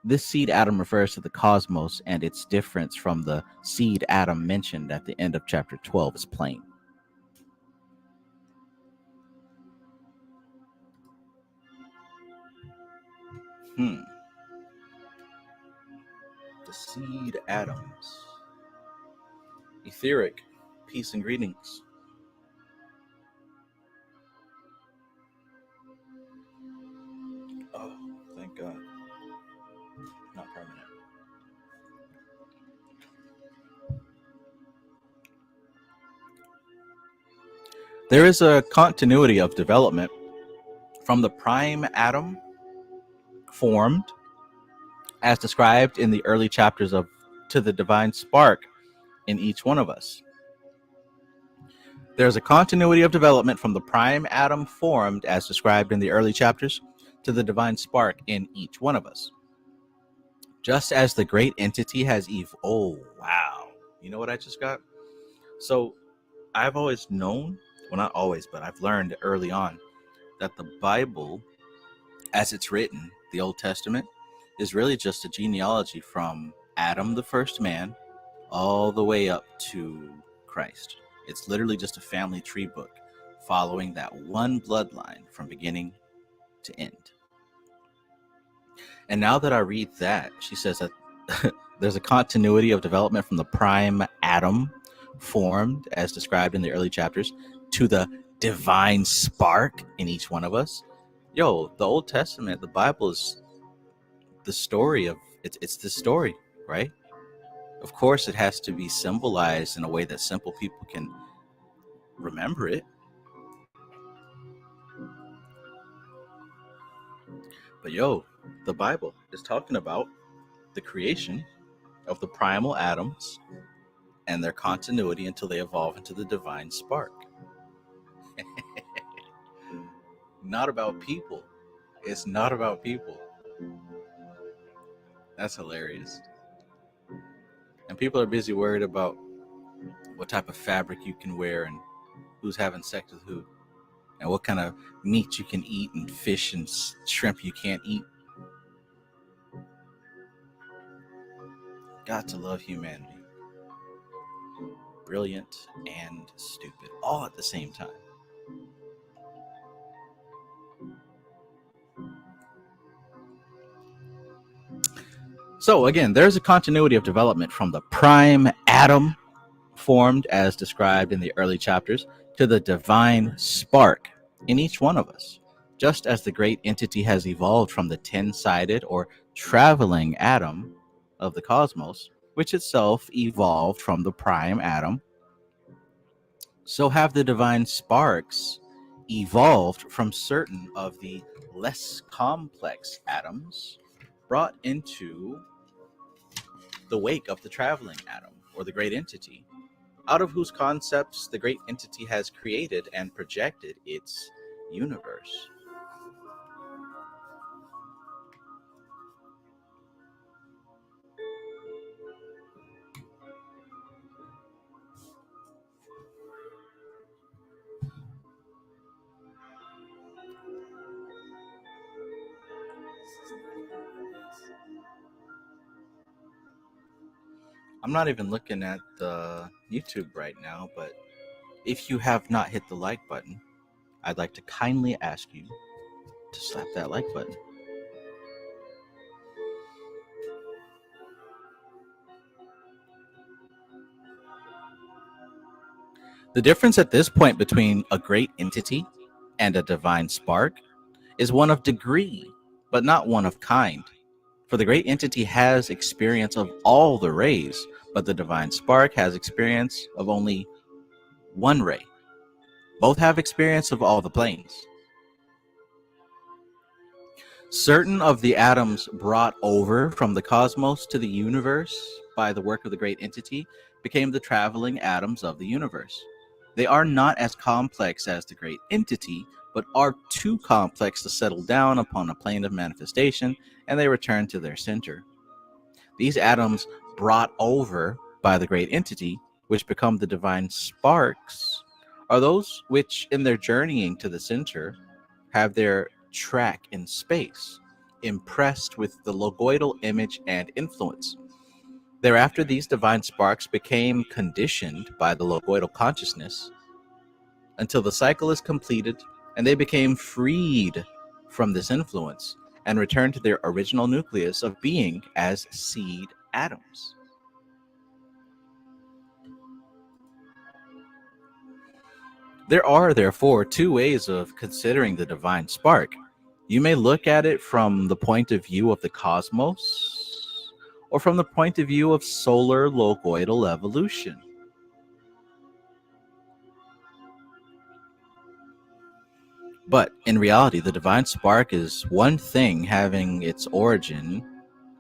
This seed atom refers to the cosmos, and its difference from the seed atom mentioned at the end of chapter 12 is plain. The seed atoms. Etheric, peace and greetings. Oh, thank God. Not permanent. There is a continuity of development from the prime atom formed as described in the early chapters of To the Divine Spark in each one of us. There's a continuity of development from the prime atom formed as described in the early chapters to the divine spark in each one of us. Just as the great entity has oh, wow. You know what I just got? So I've always known, well, not always, but I've learned early on that the Bible, as it's written, the Old Testament, is really just a genealogy from Adam, the first man, all the way up to Christ. It's literally just a family tree book following that one bloodline from beginning to end. And now that I read that, she says that there's a continuity of development from the prime atom formed as described in the early chapters to the divine spark in each one of us. Yo, the Old Testament, the Bible is the story of it's the story, right? Of course, it has to be symbolized in a way that simple people can remember it. But yo, the Bible is talking about the creation of the primal atoms and their continuity until they evolve into the divine spark. Not about people. It's not about people. That's hilarious. And people are busy worried about what type of fabric you can wear and who's having sex with who and what kind of meat you can eat and fish and shrimp you can't eat. Got to love humanity. Brilliant and stupid, all at the same time. So again, there's a continuity of development from the prime atom formed as described in the early chapters to the divine spark in each one of us, just as the great entity has evolved from the 10-sided or traveling atom of the cosmos, which itself evolved from the prime atom. So have the divine sparks evolved from certain of the less complex atoms brought into the wake of the traveling atom or the great entity, out of whose concepts the great entity has created and projected its universe. I'm not even looking at the YouTube right now, but if you have not hit the like button, I'd like to kindly ask you to slap that like button. The difference at this point between a great entity and a divine spark is one of degree, but not one of kind. For the great entity has experience of all the rays, but the divine spark has experience of only one ray. Both have experience of all the planes. Certain of the atoms brought over from the cosmos to the universe by the work of the great entity became the traveling atoms of the universe. They are not as complex as the great entity, but are too complex to settle down upon a plane of manifestation, and they return to their center. These atoms brought over by the great entity, which become the divine sparks, are those which, in their journeying to the center, have their track in space impressed with the logoidal image and influence. Thereafter, these divine sparks became conditioned by the logoidal consciousness until the cycle is completed and they became freed from this influence and returned to their original nucleus of being as seed atoms. There are, therefore, two ways of considering the divine spark. You may look at it from the point of view of the cosmos or from the point of view of solar logoidal evolution. But in reality, the divine spark is one thing having its origin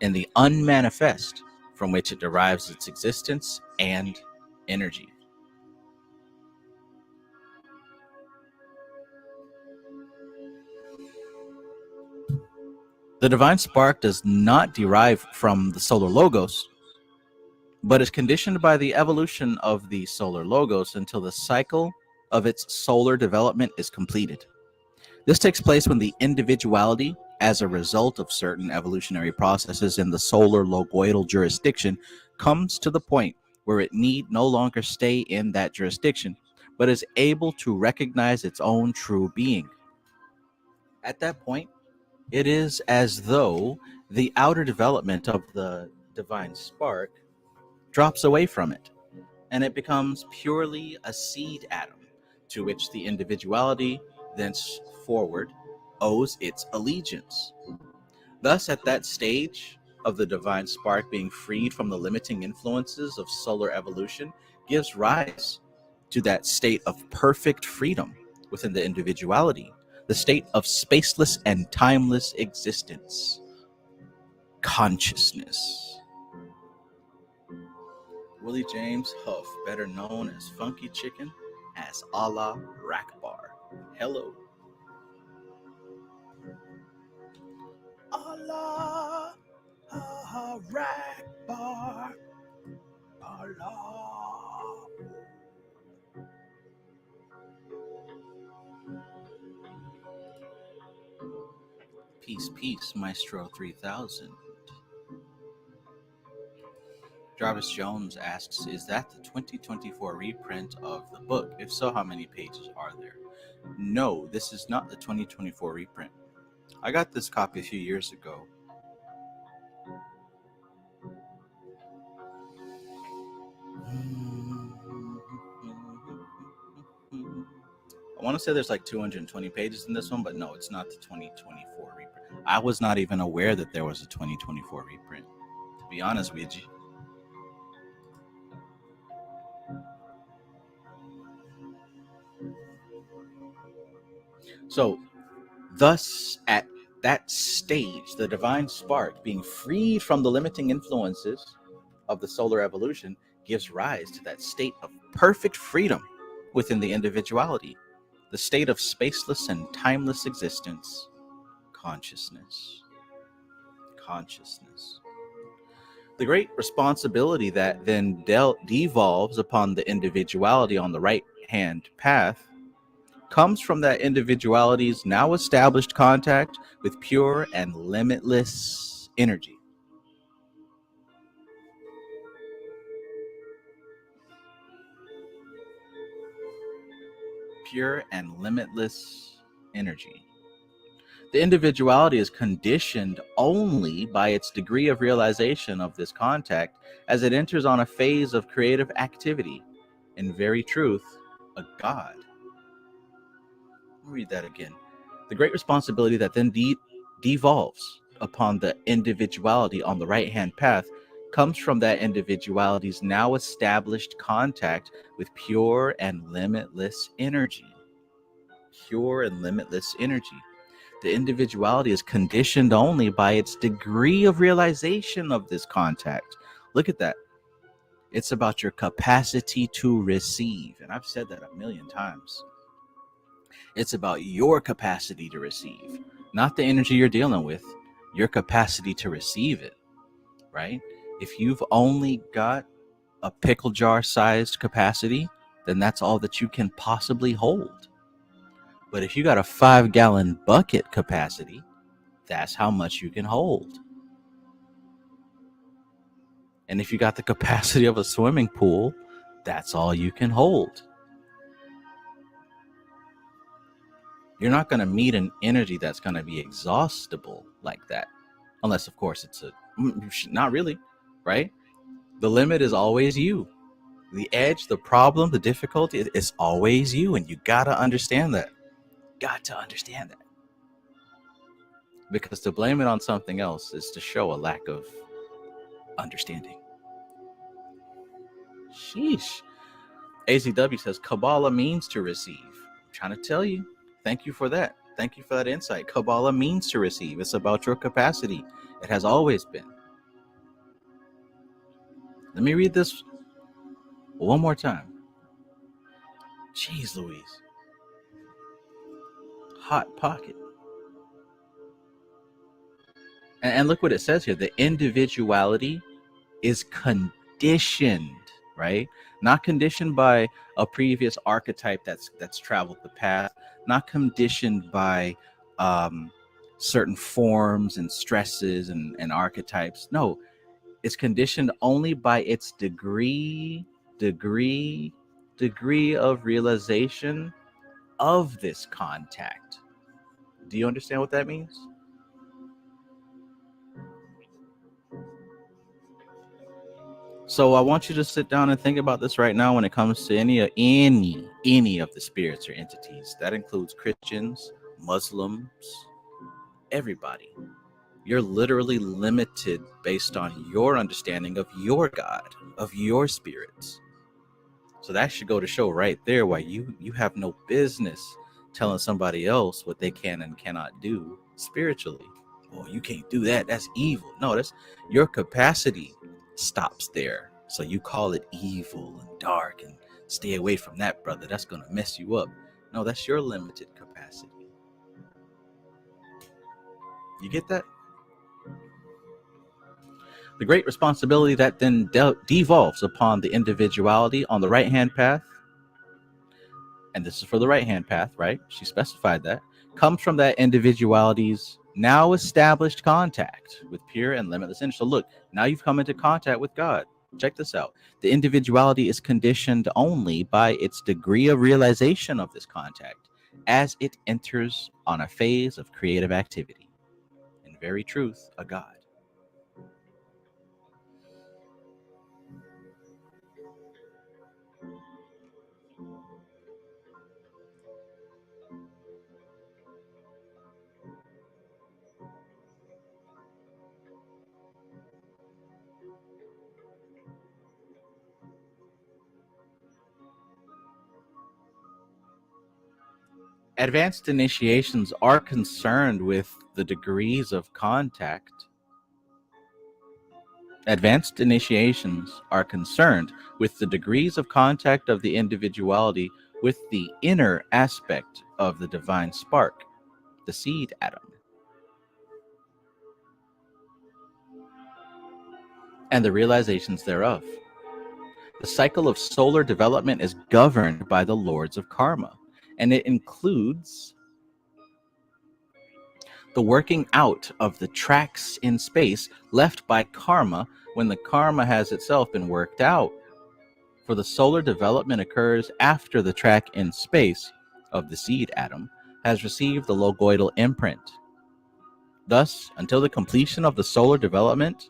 in the unmanifest, from which it derives its existence and energy. The divine spark does not derive from the solar logos, but is conditioned by the evolution of the solar logos until the cycle of its solar development is completed. This takes place when the individuality, as a result of certain evolutionary processes in the solar logoidal jurisdiction, comes to the point where it need no longer stay in that jurisdiction, but is able to recognize its own true being. At that point, it is as though the outer development of the divine spark drops away from it, and it becomes purely a seed atom to which the individuality thenceforward owes its allegiance. Thus, at that stage of the divine spark being freed from the limiting influences of solar evolution gives rise to that state of perfect freedom within the individuality, the state of spaceless and timeless existence, consciousness. Willie James Huff, better known as Funky Chicken, as Allah Rakbar. Hello. Allah Rakbar. Allah. Peace, peace, Maestro 3000. Jarvis Jones asks, is that the 2024 reprint of the book? If so, how many pages are there? No, this is not the 2024 reprint. I got this copy a few years ago. I want to say there's like 220 pages in this one, but no, it's not the 2024 reprint. I was not even aware that there was a 2024 reprint, to be honest with you. So, thus, at that stage, the divine spark, being freed from the limiting influences of the solar evolution, gives rise to that state of perfect freedom within the individuality, the state of spaceless and timeless existence, consciousness. Consciousness. The great responsibility that then devolves upon the individuality on the right-hand path comes from that individuality's now established contact with pure and limitless energy. Pure and limitless energy. The individuality is conditioned only by its degree of realization of this contact as it enters on a phase of creative activity, in very truth, a God. I'll read that again. The great responsibility that then devolves upon the individuality on the right-hand path comes from that individuality's now established contact with pure and limitless energy. Pure and limitless energy. The individuality is conditioned only by its degree of realization of this contact. Look at that. It's about your capacity to receive. And I've said that a million times. It's about your capacity to receive, not the energy you're dealing with, your capacity to receive it, right? If you've only got a pickle jar sized capacity, then that's all that you can possibly hold. But if you got a 5-gallon bucket capacity, that's how much you can hold. And if you got the capacity of a swimming pool, that's all you can hold. You're not going to meet an energy that's going to be exhaustible like that. Unless, of course, it's not really, right? The limit is always you. The edge, the problem, the difficulty, it's always you. And you got to understand that. Got to understand that. Because to blame it on something else is to show a lack of understanding. Sheesh. AZW says Kabbalah means to receive. I'm trying to tell you. Thank you for that. Thank you for that insight. Kabbalah means to receive. It's about your capacity. It has always been. Let me read this one more time. Jeez Louise. Hot pocket. And look what it says here. The individuality is conditioned, right? Not conditioned by a previous archetype that's traveled the path, not conditioned by certain forms and stresses and archetypes. No, it's conditioned only by its degree of realization of this contact. Do you understand what that means? So I want you to sit down and think about this right now when it comes to any of the spirits or entities. That includes Christians, Muslims, everybody. You're literally limited based on your understanding of your God, of your spirits. So that should go to show right there why you have no business telling somebody else what they can and cannot do spiritually. Oh, you can't do that. That's evil. No, that's your capacity stops there. So you call it evil and dark and stay away from that, brother. That's going to mess you up. No, that's your limited capacity. You get that? The great responsibility that then devolves upon the individuality on the right-hand path, and this is for the right-hand path, right? She specified that, comes from that individuality's now established contact with pure and limitless energy. So look, now you've come into contact with God. Check this out. The individuality is conditioned only by its degree of realization of this contact as it enters on a phase of creative activity. In very truth, a God. Advanced initiations are concerned with the degrees of contact. Advanced initiations are concerned with the degrees of contact of the individuality with the inner aspect of the divine spark, the seed atom, and the realizations thereof. The cycle of solar development is governed by the lords of karma, and it includes the working out of the tracks in space left by karma when the karma has itself been worked out. For the solar development occurs after the track in space of the seed atom has received the logoidal imprint. Thus, until the completion of the solar development,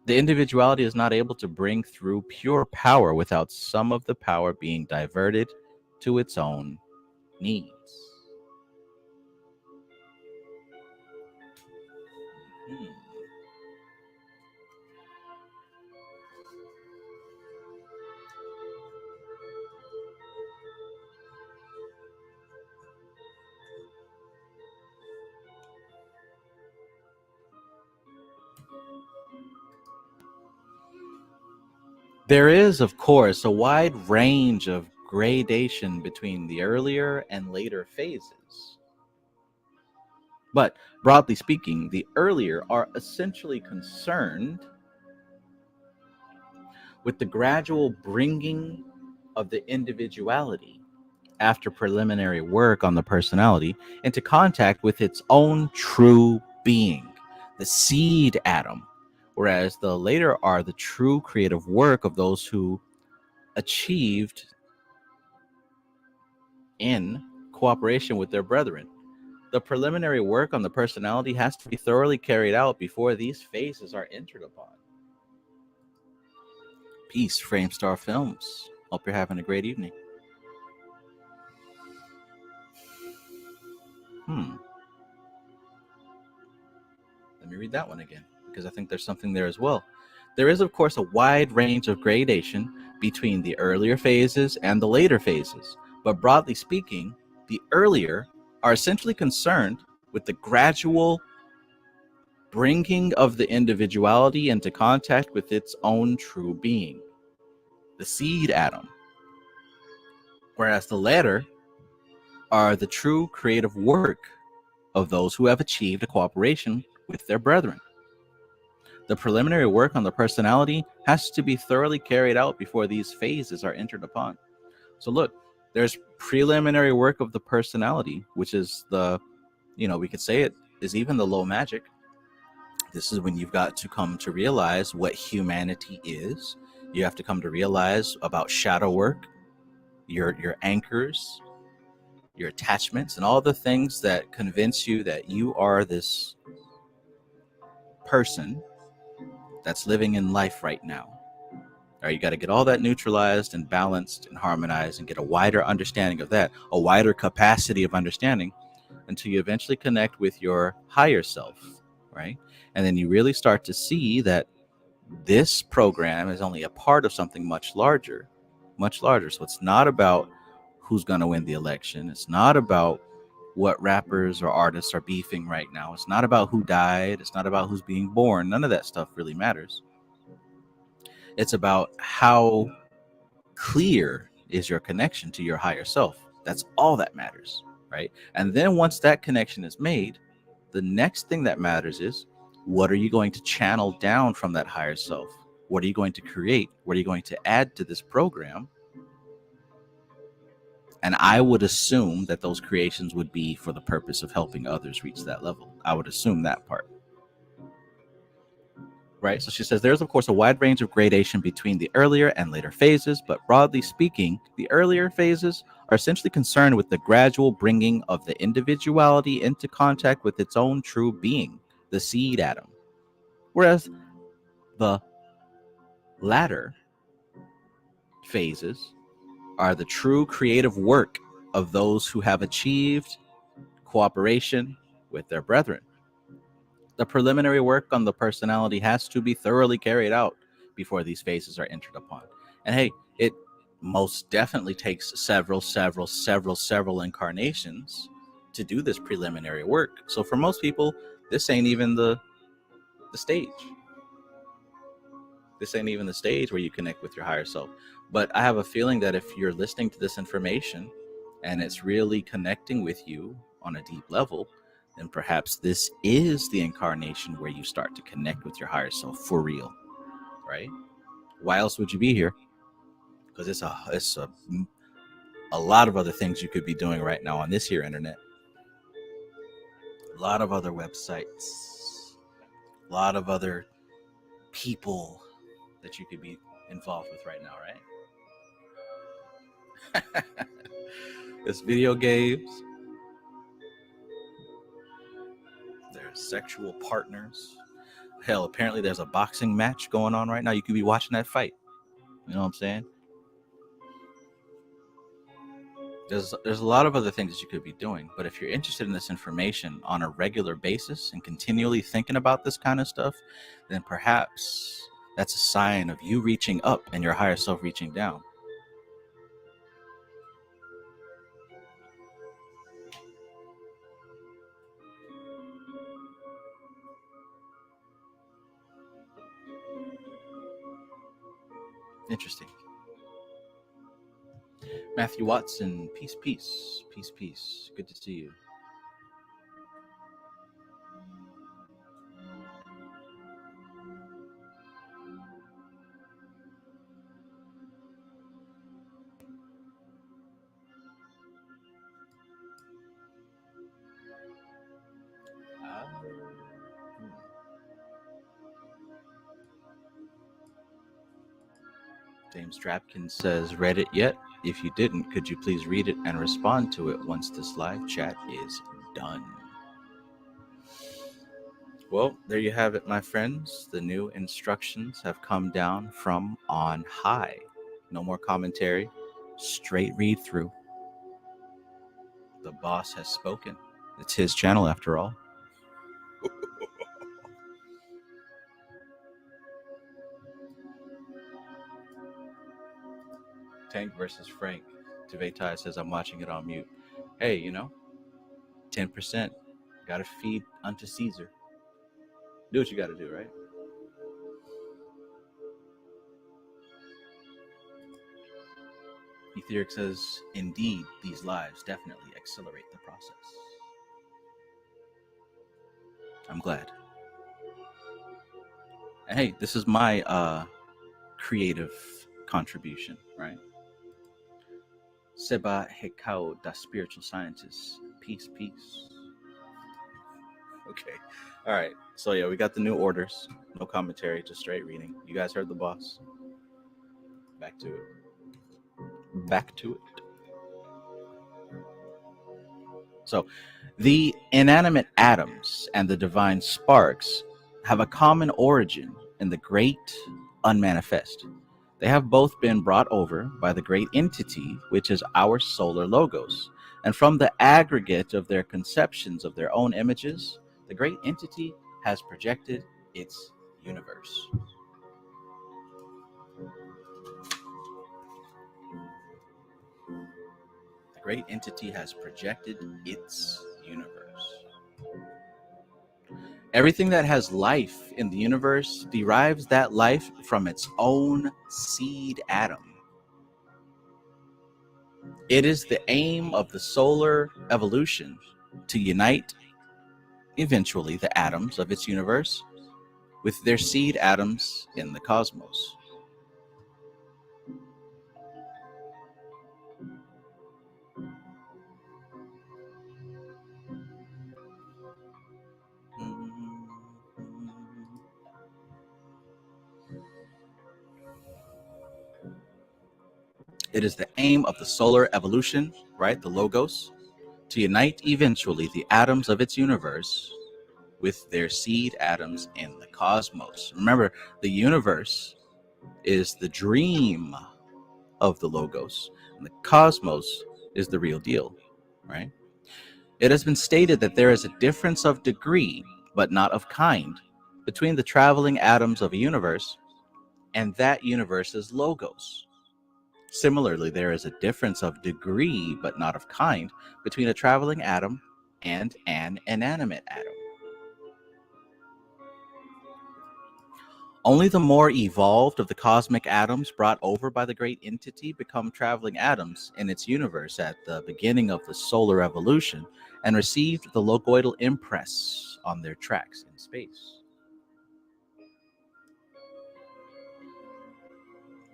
the individuality is not able to bring through pure power without some of the power being diverted to its own needs. There is, of course, a wide range of gradation between the earlier and later phases. But broadly speaking, the earlier are essentially concerned with the gradual bringing of the individuality after preliminary work on the personality into contact with its own true being, the seed atom, whereas the later are the true creative work of those who achieved in cooperation with their brethren. The preliminary work on the personality has to be thoroughly carried out before these phases are entered upon. Peace, Framestar Films. Hope you're having a great evening. Let me read that one again, because I think there's something there as well. There is, of course, a wide range of gradation between the earlier phases and the later phases, but broadly speaking, the earlier are essentially concerned with the gradual bringing of the individuality into contact with its own true being, the seed atom, whereas the latter are the true creative work of those who have achieved a cooperation with their brethren. The preliminary work on the personality has to be thoroughly carried out before these phases are entered upon. So look, there's preliminary work of the personality, which is the, we could say it is even the low magic. This is when you've got to come to realize what humanity is. You have to come to realize about shadow work, your anchors, your attachments, and all the things that convince you that you are this person that's living in life right now. All right, you got to get all that neutralized and balanced and harmonized and get a wider understanding of that, a wider capacity of understanding, until you eventually connect with your higher self, right? And then you really start to see that this program is only a part of something much larger, much larger. So it's not about who's going to win the election. It's not about what rappers or artists are beefing right now. It's not about who died. It's not about who's being born. None of that stuff really matters. It's about how clear is your connection to your higher self. That's all that matters, right? And then once that connection is made, the next thing that matters is, what are you going to channel down from that higher self? What are you going to create? What are you going to add to this program? And I would assume that those creations would be for the purpose of helping others reach that level. I would assume that part. Right? So she says there's, of course, a wide range of gradation between the earlier and later phases, but broadly speaking, the earlier phases are essentially concerned with the gradual bringing of the individuality into contact with its own true being, the seed atom. Whereas the latter phases are the true creative work of those who have achieved cooperation with their brethren. The preliminary work on the personality has to be thoroughly carried out before these phases are entered upon. And hey, it most definitely takes several incarnations to do this preliminary work. So for most people, this ain't even the stage. This ain't even the stage where you connect with your higher self. But I have a feeling that if you're listening to this information and it's really connecting with you on a deep level, then perhaps this is the incarnation where you start to connect with your higher self for real, right? Why else would you be here? Because it's a lot of other things you could be doing right now on this here internet. A lot of other websites, a lot of other people that you could be involved with right now, right? There's video games, there's sexual partners. Hell, apparently there's a boxing match going on right now. You could be watching that fight. You know what I'm saying? There's a lot of other things that you could be doing, but if you're interested in this information on a regular basis and continually thinking about this kind of stuff, then perhaps that's a sign of you reaching up and your higher self reaching down. Interesting. Matthew Watson, peace, peace, peace, peace. Good to see you. James Drapkin says, read it yet? If you didn't, could you please read it and respond to it once this live chat is done? Well, there you have it, my friends. The new instructions have come down from on high. No more commentary, straight read through. The boss has spoken. It's his channel after all. Tank versus Frank. Tuvetai says, I'm watching it on mute. Hey, 10%. Got to feed unto Caesar. Do what you got to do, right? Etheric says, indeed, these lives definitely accelerate the process. I'm glad. And hey, this is my creative contribution, right? Seba Hekao, the spiritual scientist. Peace, peace. Okay. All right. So, yeah, we got the new orders. No commentary, just straight reading. You guys heard the boss. Back to it. Back to it. So, the inanimate atoms and the divine sparks have a common origin in the great unmanifest. They have both been brought over by the great entity, which is our solar logos. And from the aggregate of their conceptions of their own images, the great entity has projected its universe. The great entity has projected its universe. Everything that has life in the universe derives that life from its own seed atom. It is the aim of the solar evolution to unite eventually the atoms of its universe with their seed atoms in the cosmos. It is the aim of the solar evolution, right, the logos, to unite eventually the atoms of its universe with their seed atoms in the cosmos. Remember, the universe is the dream of the logos, and the cosmos is the real deal, right? It has been stated that there is a difference of degree, but not of kind, between the traveling atoms of a universe and that universe's logos. Similarly, there is a difference of degree, but not of kind, between a traveling atom and an inanimate atom. Only the more evolved of the cosmic atoms brought over by the great entity become traveling atoms in its universe at the beginning of the solar evolution and received the logoidal impress on their tracks in space.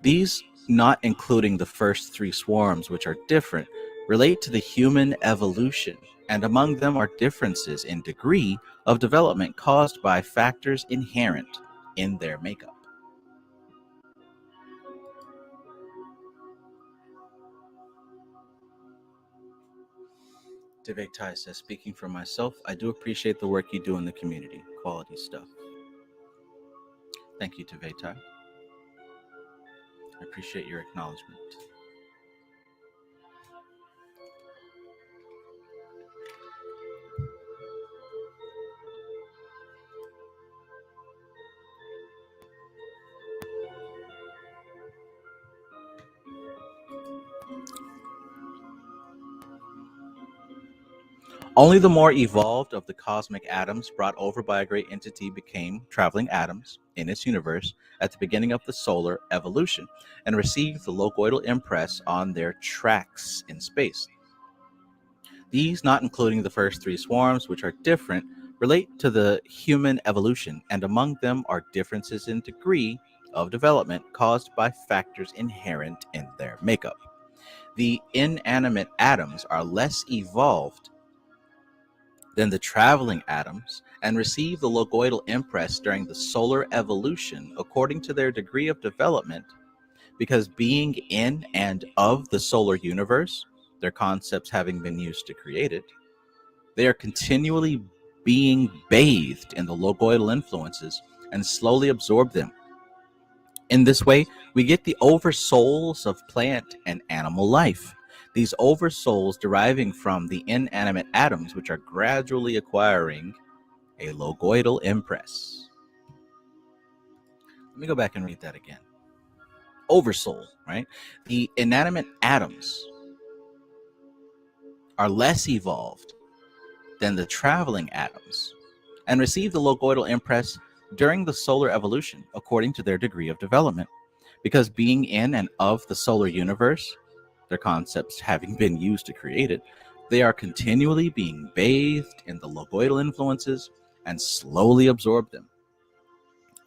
These, not including the first three swarms, which are different, relate to the human evolution, and among them are differences in degree of development caused by factors inherent in their makeup. Devektai says, speaking for myself, I do appreciate the work you do in the community. Quality stuff. Thank you, Devektai. I appreciate your acknowledgement. Only the more evolved of the cosmic atoms brought over by a great entity became traveling atoms in its universe at the beginning of the solar evolution and received the logoidal impress on their tracks in space. These, not including the first three swarms, which are different, relate to the human evolution, and among them are differences in degree of development caused by factors inherent in their makeup. The inanimate atoms are less evolved than the traveling atoms and receive the logoidal impress during the solar evolution according to their degree of development, because being in and of the solar universe, their concepts having been used to create it, they are continually being bathed in the logoidal influences and slowly absorb them. In this way, we get the oversouls of plant and animal life. These oversouls deriving from the inanimate atoms, which are gradually acquiring a logoidal impress. Let me go back and read that again. Oversoul, right? The inanimate atoms are less evolved than the traveling atoms and receive the logoidal impress during the solar evolution according to their degree of development. Because being in and of the solar universe, their concepts having been used to create it, they are continually being bathed in the logoidal influences and slowly absorb them.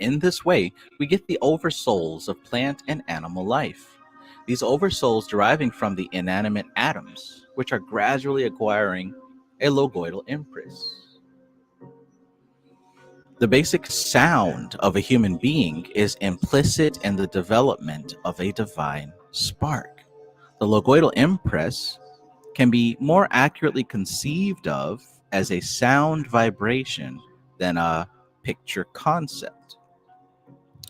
In this way, we get the oversouls of plant and animal life. These oversouls deriving from the inanimate atoms, which are gradually acquiring a logoidal impress. The basic sound of a human being is implicit in the development of a divine spark. The logoidal impress can be more accurately conceived of as a sound vibration than a picture concept.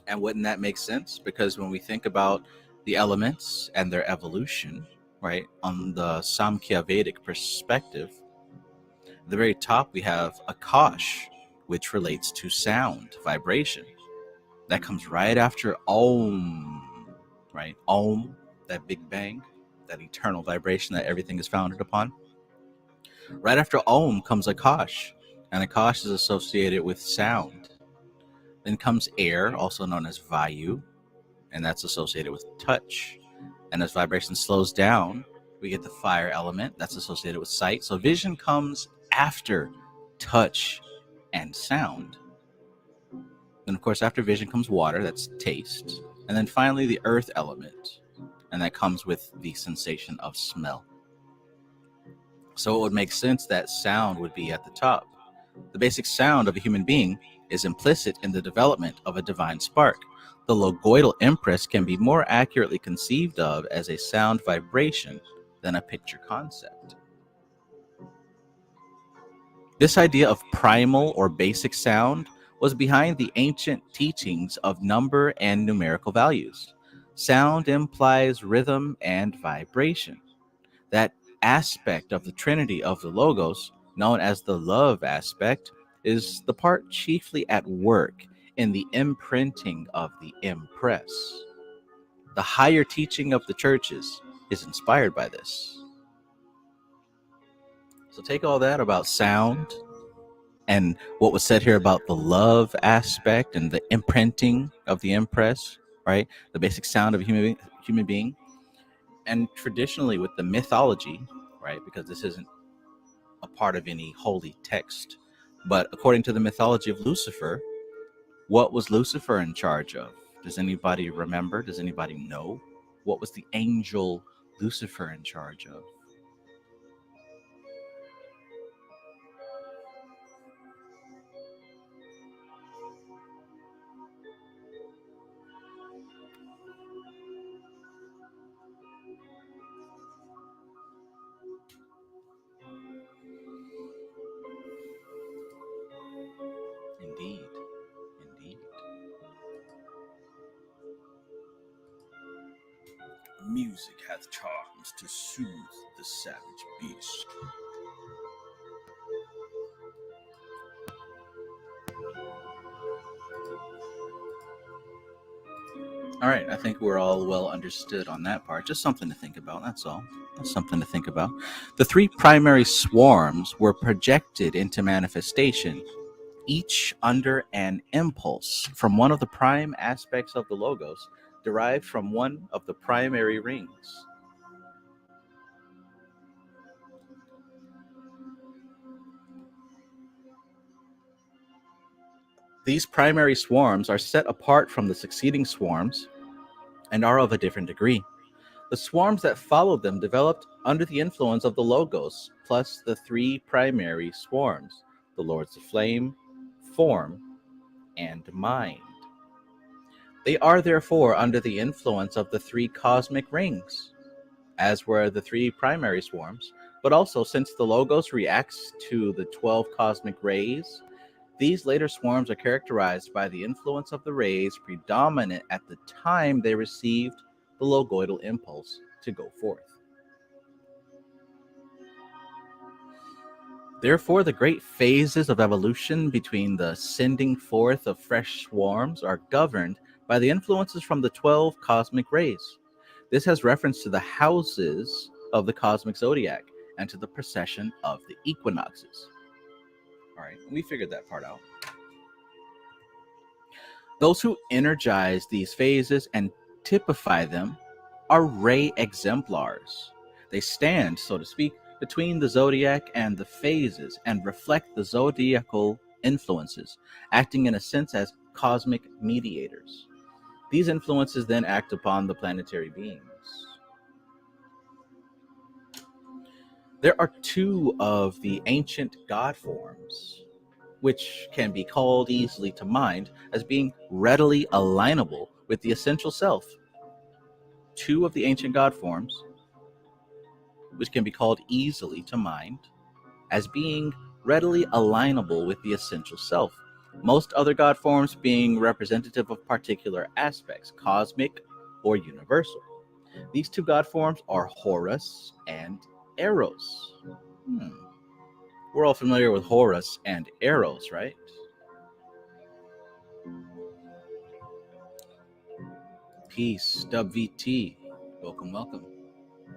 And wouldn't that make sense? Because when we think about the elements and their evolution, right, on the Samkhya Vedic perspective, at the very top we have Akash, which relates to sound, vibration. That comes right after Om, right? Om, that big bang, that eternal vibration that everything is founded upon. Right after Om comes Akash, and Akash is associated with sound. Then comes air, also known as Vayu, and that's associated with touch. And as vibration slows down, we get the fire element that's associated with sight. So vision comes after touch and sound. Then, of course, after vision comes water, that's taste. And then finally, the earth element, and that comes with the sensation of smell. So it would make sense that sound would be at the top. The basic sound of a human being is implicit in the development of a divine spark. The logoidal impress can be more accurately conceived of as a sound vibration than a picture concept. This idea of primal or basic sound was behind the ancient teachings of number and numerical values. Sound implies rhythm and vibration. That aspect of the trinity of the logos, known as the love aspect, is the part chiefly at work in the imprinting of the impress. The higher teaching of the churches is inspired by this. So take all that about sound and what was said here about the love aspect and the imprinting of the impress, right? The basic sound of a human being. And traditionally with the mythology, right? Because this isn't a part of any holy text, but according to the mythology of Lucifer, what was Lucifer in charge of? Does anybody remember? Does anybody know? What was the angel Lucifer in charge of? Indeed, indeed. Music hath charms to soothe the savage beast. All right, I think we're all well understood on that part. Just something to think about, that's all. That's something to think about. The three primary swarms were projected into manifestation, each under an impulse from one of the prime aspects of the logos, derived from one of the primary rings. These primary swarms are set apart from the succeeding swarms and are of a different degree. The swarms that followed them developed under the influence of the logos, plus the three primary swarms, the Lords of Flame, Form, and Mind. They are therefore under the influence of the three cosmic rings, as were the three primary swarms, but also since the logos reacts to the 12 cosmic rays, these later swarms are characterized by the influence of the rays predominant at the time they received the logoidal impulse to go forth. Therefore, the great phases of evolution between the sending forth of fresh swarms are governed by the influences from the 12 cosmic rays. This has reference to the houses of the cosmic zodiac and to the precession of the equinoxes. All right, we figured that part out. Those who energize these phases and typify them are ray exemplars. They stand, so to speak, between the zodiac and the phases and reflect the zodiacal influences, acting in a sense as cosmic mediators. These influences then act upon the planetary beings. There are two of the ancient god forms, which can be called easily to mind as being readily alignable with the essential self. Two of the ancient god forms, which can be called easily to mind as being readily alignable with the essential self. Most other god forms being representative of particular aspects, cosmic or universal. These two god forms are Horus and Eros. We're all familiar with Horus and Eros, right? Peace, WVT. Welcome, welcome.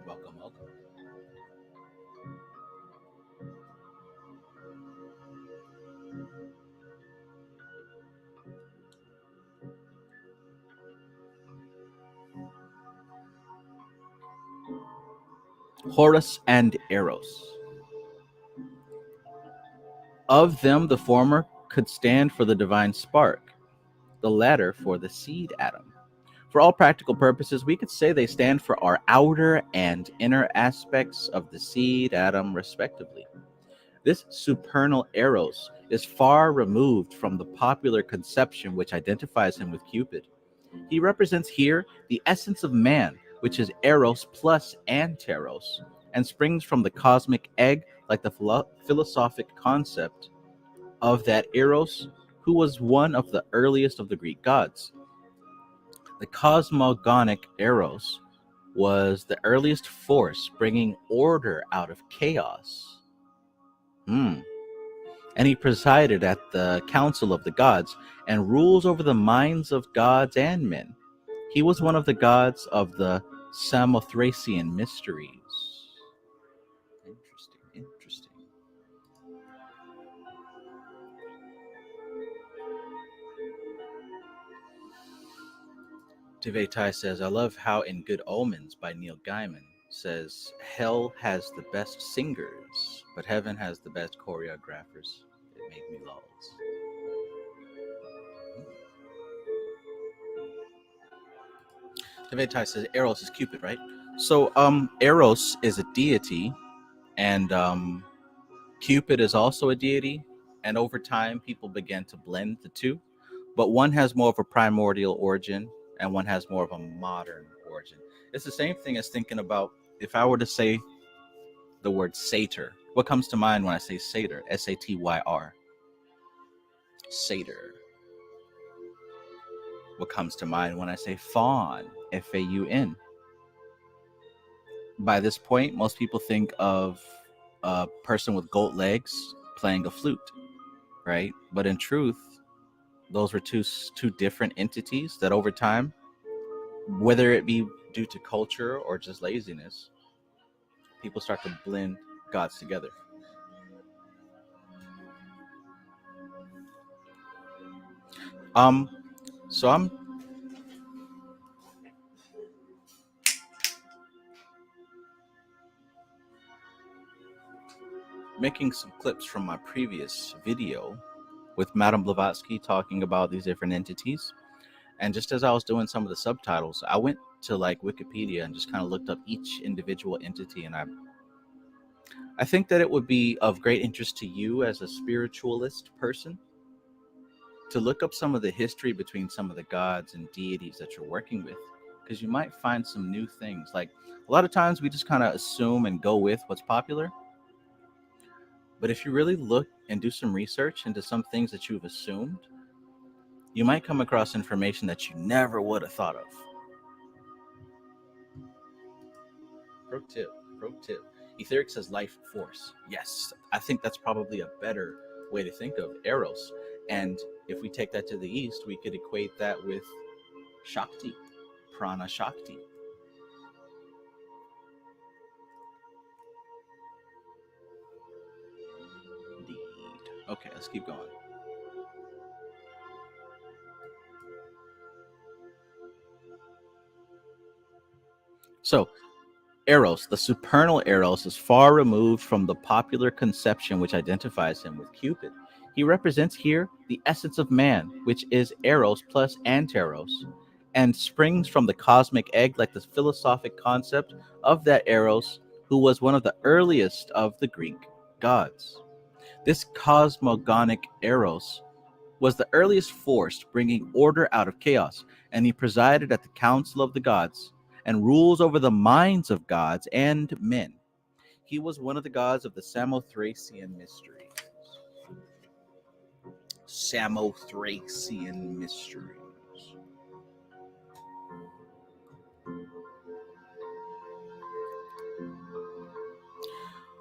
Welcome, welcome. Horus and Eros. Of them, the former could stand for the divine spark, the latter for the seed atom. For all practical purposes, we could say they stand for our outer and inner aspects of the seed atom, respectively. This supernal Eros is far removed from the popular conception which identifies him with Cupid. He represents here the essence of man, which is Eros plus Anteros, and springs from the cosmic egg like the philosophic concept of that Eros, who was one of the earliest of the Greek gods. The cosmogonic Eros was the earliest force bringing order out of chaos. And he presided at the council of the gods and rules over the minds of gods and men. He was one of the gods of the Samothracian mysteries. Interesting. Tivetai says, I love how in Good Omens by Neil Gaiman says, hell has the best singers, but heaven has the best choreographers. It made me lols. Tivetai says, Eros is Cupid, right? So, Eros is a deity, and Cupid is also a deity, and over time, people began to blend the two, but one has more of a primordial origin, and one has more of a modern origin. It's the same thing as thinking about if I were to say the word satyr. What comes to mind when I say satyr? Satyr. Satyr. What comes to mind when I say faun? Faun. By this point, most people think of a person with goat legs playing a flute, right? But in truth, those were two different entities that over time, whether it be due to culture or just laziness, people start to blend gods together. So I'm making some clips from my previous video with Madame Blavatsky talking about these different entities. And just as I was doing some of the subtitles, I went to like Wikipedia and just kind of looked up each individual entity. And I think that it would be of great interest to you as a spiritualist person to look up some of the history between some of the gods and deities that you're working with, because you might find some new things. Like a lot of times we just kind of assume and go with what's popular. But if you really look and do some research into some things that you've assumed, you might come across information that you never would have thought of. Pro tip, pro tip. Etheric says life force. Yes, I think that's probably a better way to think of Eros. And if we take that to the east, we could equate that with Shakti, Prana Shakti. Indeed. Okay, let's keep going. So, Eros, the supernal Eros, is far removed from the popular conception which identifies him with Cupid. He represents here the essence of man, which is Eros plus Anteros, and springs from the cosmic egg like the philosophic concept of that Eros, who was one of the earliest of the Greek gods. This cosmogonic Eros was the earliest force bringing order out of chaos, and he presided at the council of the gods and rules over the minds of gods and men. He was one of the gods of the Samothracian mystery. Samothracian mysteries.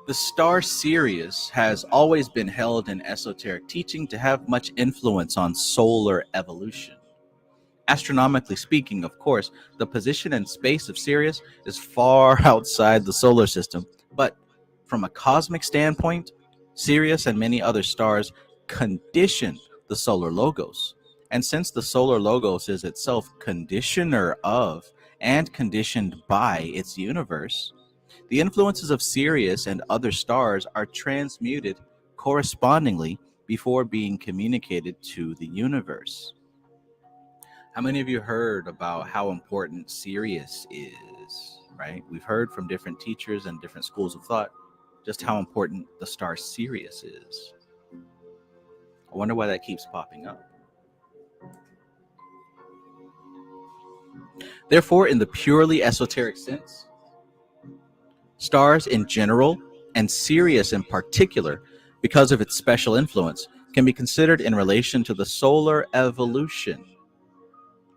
The star Sirius has always been held in esoteric teaching to have much influence on solar evolution. Astronomically speaking, of course, the position and space of Sirius is far outside the solar system, but from a cosmic standpoint, Sirius and many other stars condition the solar logos. And since the solar logos is itself conditioner of and conditioned by its universe, the influences of Sirius and other stars are transmuted correspondingly before being communicated to the universe. How many of you heard about how important Sirius is, right? We've heard from different teachers and different schools of thought just how important the star Sirius is. I wonder why that keeps popping up. Therefore, in the purely esoteric sense, stars in general and Sirius in particular, because of its special influence, can be considered in relation to the solar evolution,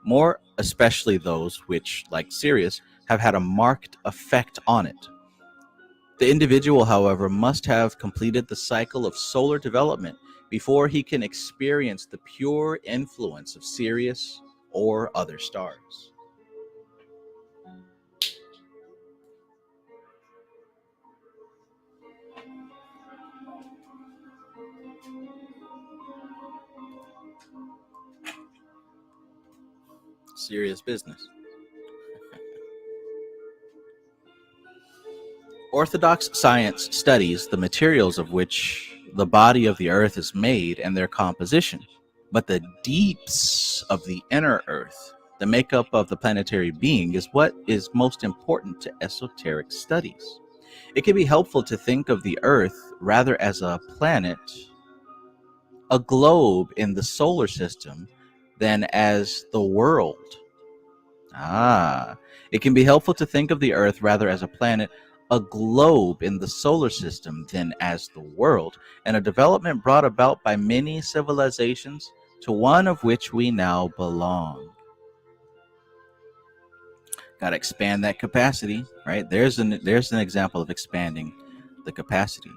more especially those which, like Sirius, have had a marked effect on it. The individual, however, must have completed the cycle of solar development before he can experience the pure influence of Sirius or other stars. Serious business. Orthodox science studies the materials of which the body of the earth is made and their composition. But the deeps of the inner earth, the makeup of the planetary being, is what is most important to esoteric studies. It can be helpful to think of the earth rather as a planet, a globe in the solar system, than as the world. It can be helpful to think of the earth rather as a planet, a globe in the solar system, than as the world, and a development brought about by many civilizations, to one of which we now belong. Got to expand that capacity, right? There's an example of expanding the capacity.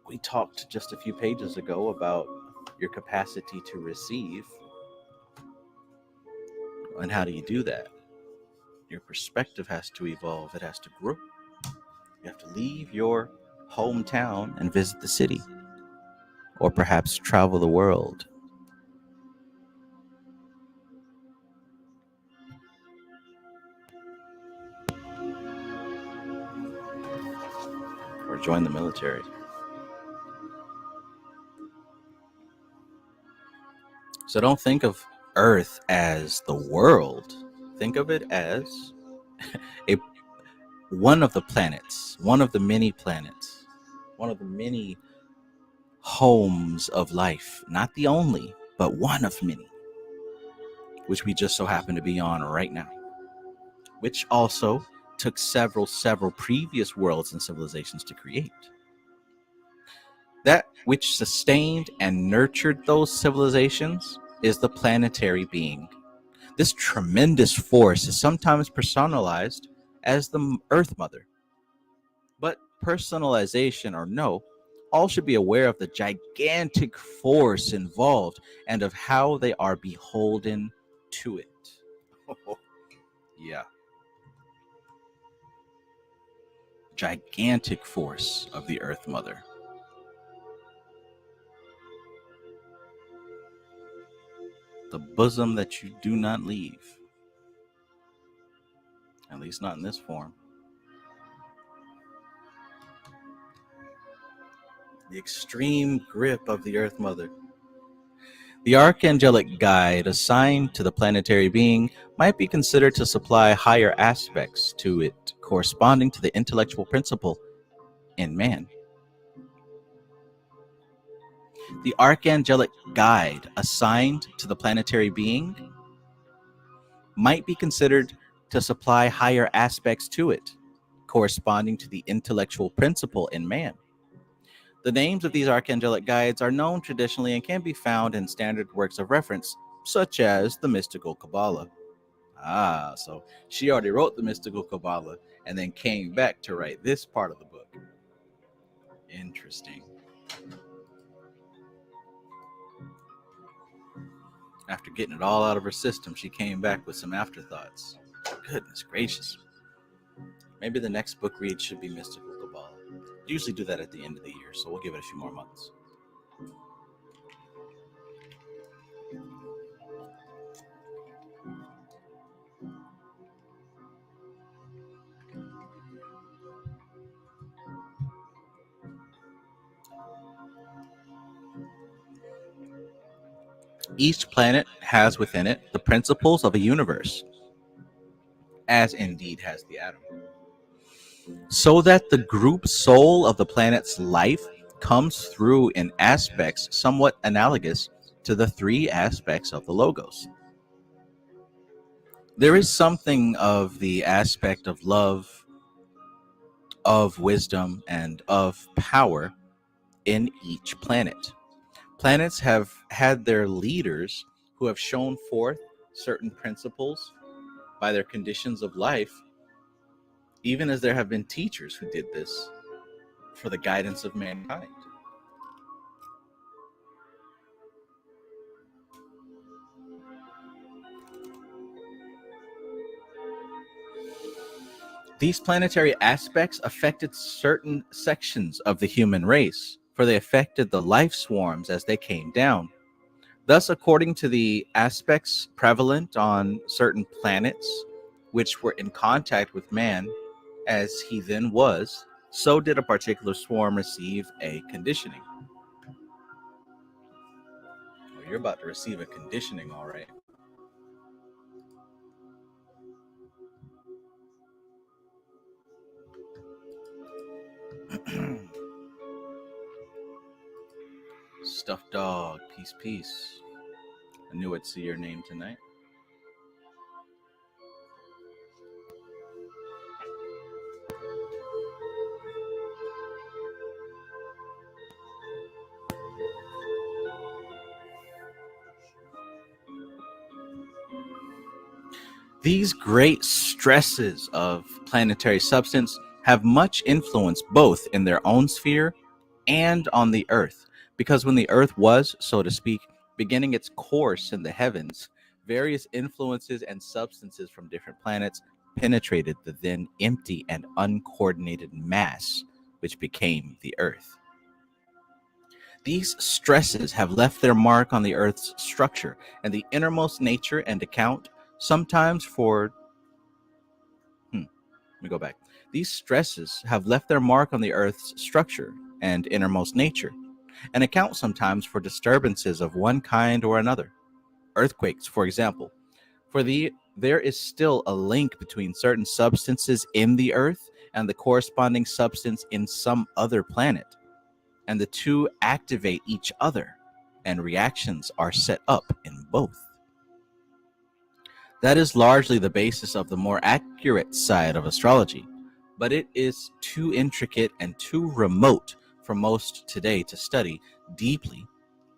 We talked just a few pages ago about your capacity to receive. And how do you do that? Your perspective has to evolve. It has to grow. You have to leave your hometown and visit the city, or perhaps travel the world. Or join the military. So don't think of Earth as the world. Think of it as a one of the planets, one of the many planets, one of the many homes of life. Not the only, but one of many, which we just so happen to be on right now. Which also took several previous worlds and civilizations to create. That which sustained and nurtured those civilizations is the planetary being. This tremendous force is sometimes personalized as the Earth Mother. But personalization or no, all should be aware of the gigantic force involved and of how they are beholden to it. Yeah. Gigantic force of the Earth Mother. The bosom that you do not leave. At least not in this form. The extreme grip of the Earth Mother. The archangelic guide assigned to the planetary being might be considered to supply higher aspects to it, corresponding to the intellectual principle in man. The archangelic guide assigned to the planetary being might be considered to supply higher aspects to it, corresponding to the intellectual principle in man. The names of these archangelic guides are known traditionally and can be found in standard works of reference, such as the mystical Kabbalah. So she already wrote the mystical Kabbalah and then came back to write this part of the book. Interesting. After getting it all out of her system, she came back with some afterthoughts. Goodness gracious. Maybe the next book read should be mystical Kabbalah. Usually do that at the end of the year, so we'll give it a few more months. Each planet has within it the principles of a universe, as indeed has the atom, so that the group soul of the planet's life comes through in aspects somewhat analogous to the three aspects of the logos. There is something of the aspect of love, of wisdom, and of power in each planet. Planets have had their leaders who have shown forth certain principles by their conditions of life, even as there have been teachers who did this for the guidance of mankind. These planetary aspects affected certain sections of the human race, for they affected the life swarms as they came down. Thus, according to the aspects prevalent on certain planets, which were in contact with man as he then was, so did a particular swarm receive a conditioning. Well, you're about to receive a conditioning, all right. Stuffed dog, peace, peace. I knew I'd see your name tonight. These great stresses of planetary substance have much influence both in their own sphere and on the Earth, because when the Earth was, so to speak, beginning its course in the heavens, various influences and substances from different planets penetrated the then empty and uncoordinated mass which became the Earth. These stresses have left their mark on the Earth's structure and the innermost nature and account sometimes for let me go back. These stresses have left their mark on the Earth's structure and innermost nature, and account sometimes for disturbances of one kind or another. Earthquakes, for example. There is still a link between certain substances in the Earth and the corresponding substance in some other planet, and the two activate each other, and reactions are set up in both. That is largely the basis of the more accurate side of astrology, but it is too intricate and too remote for most today to study deeply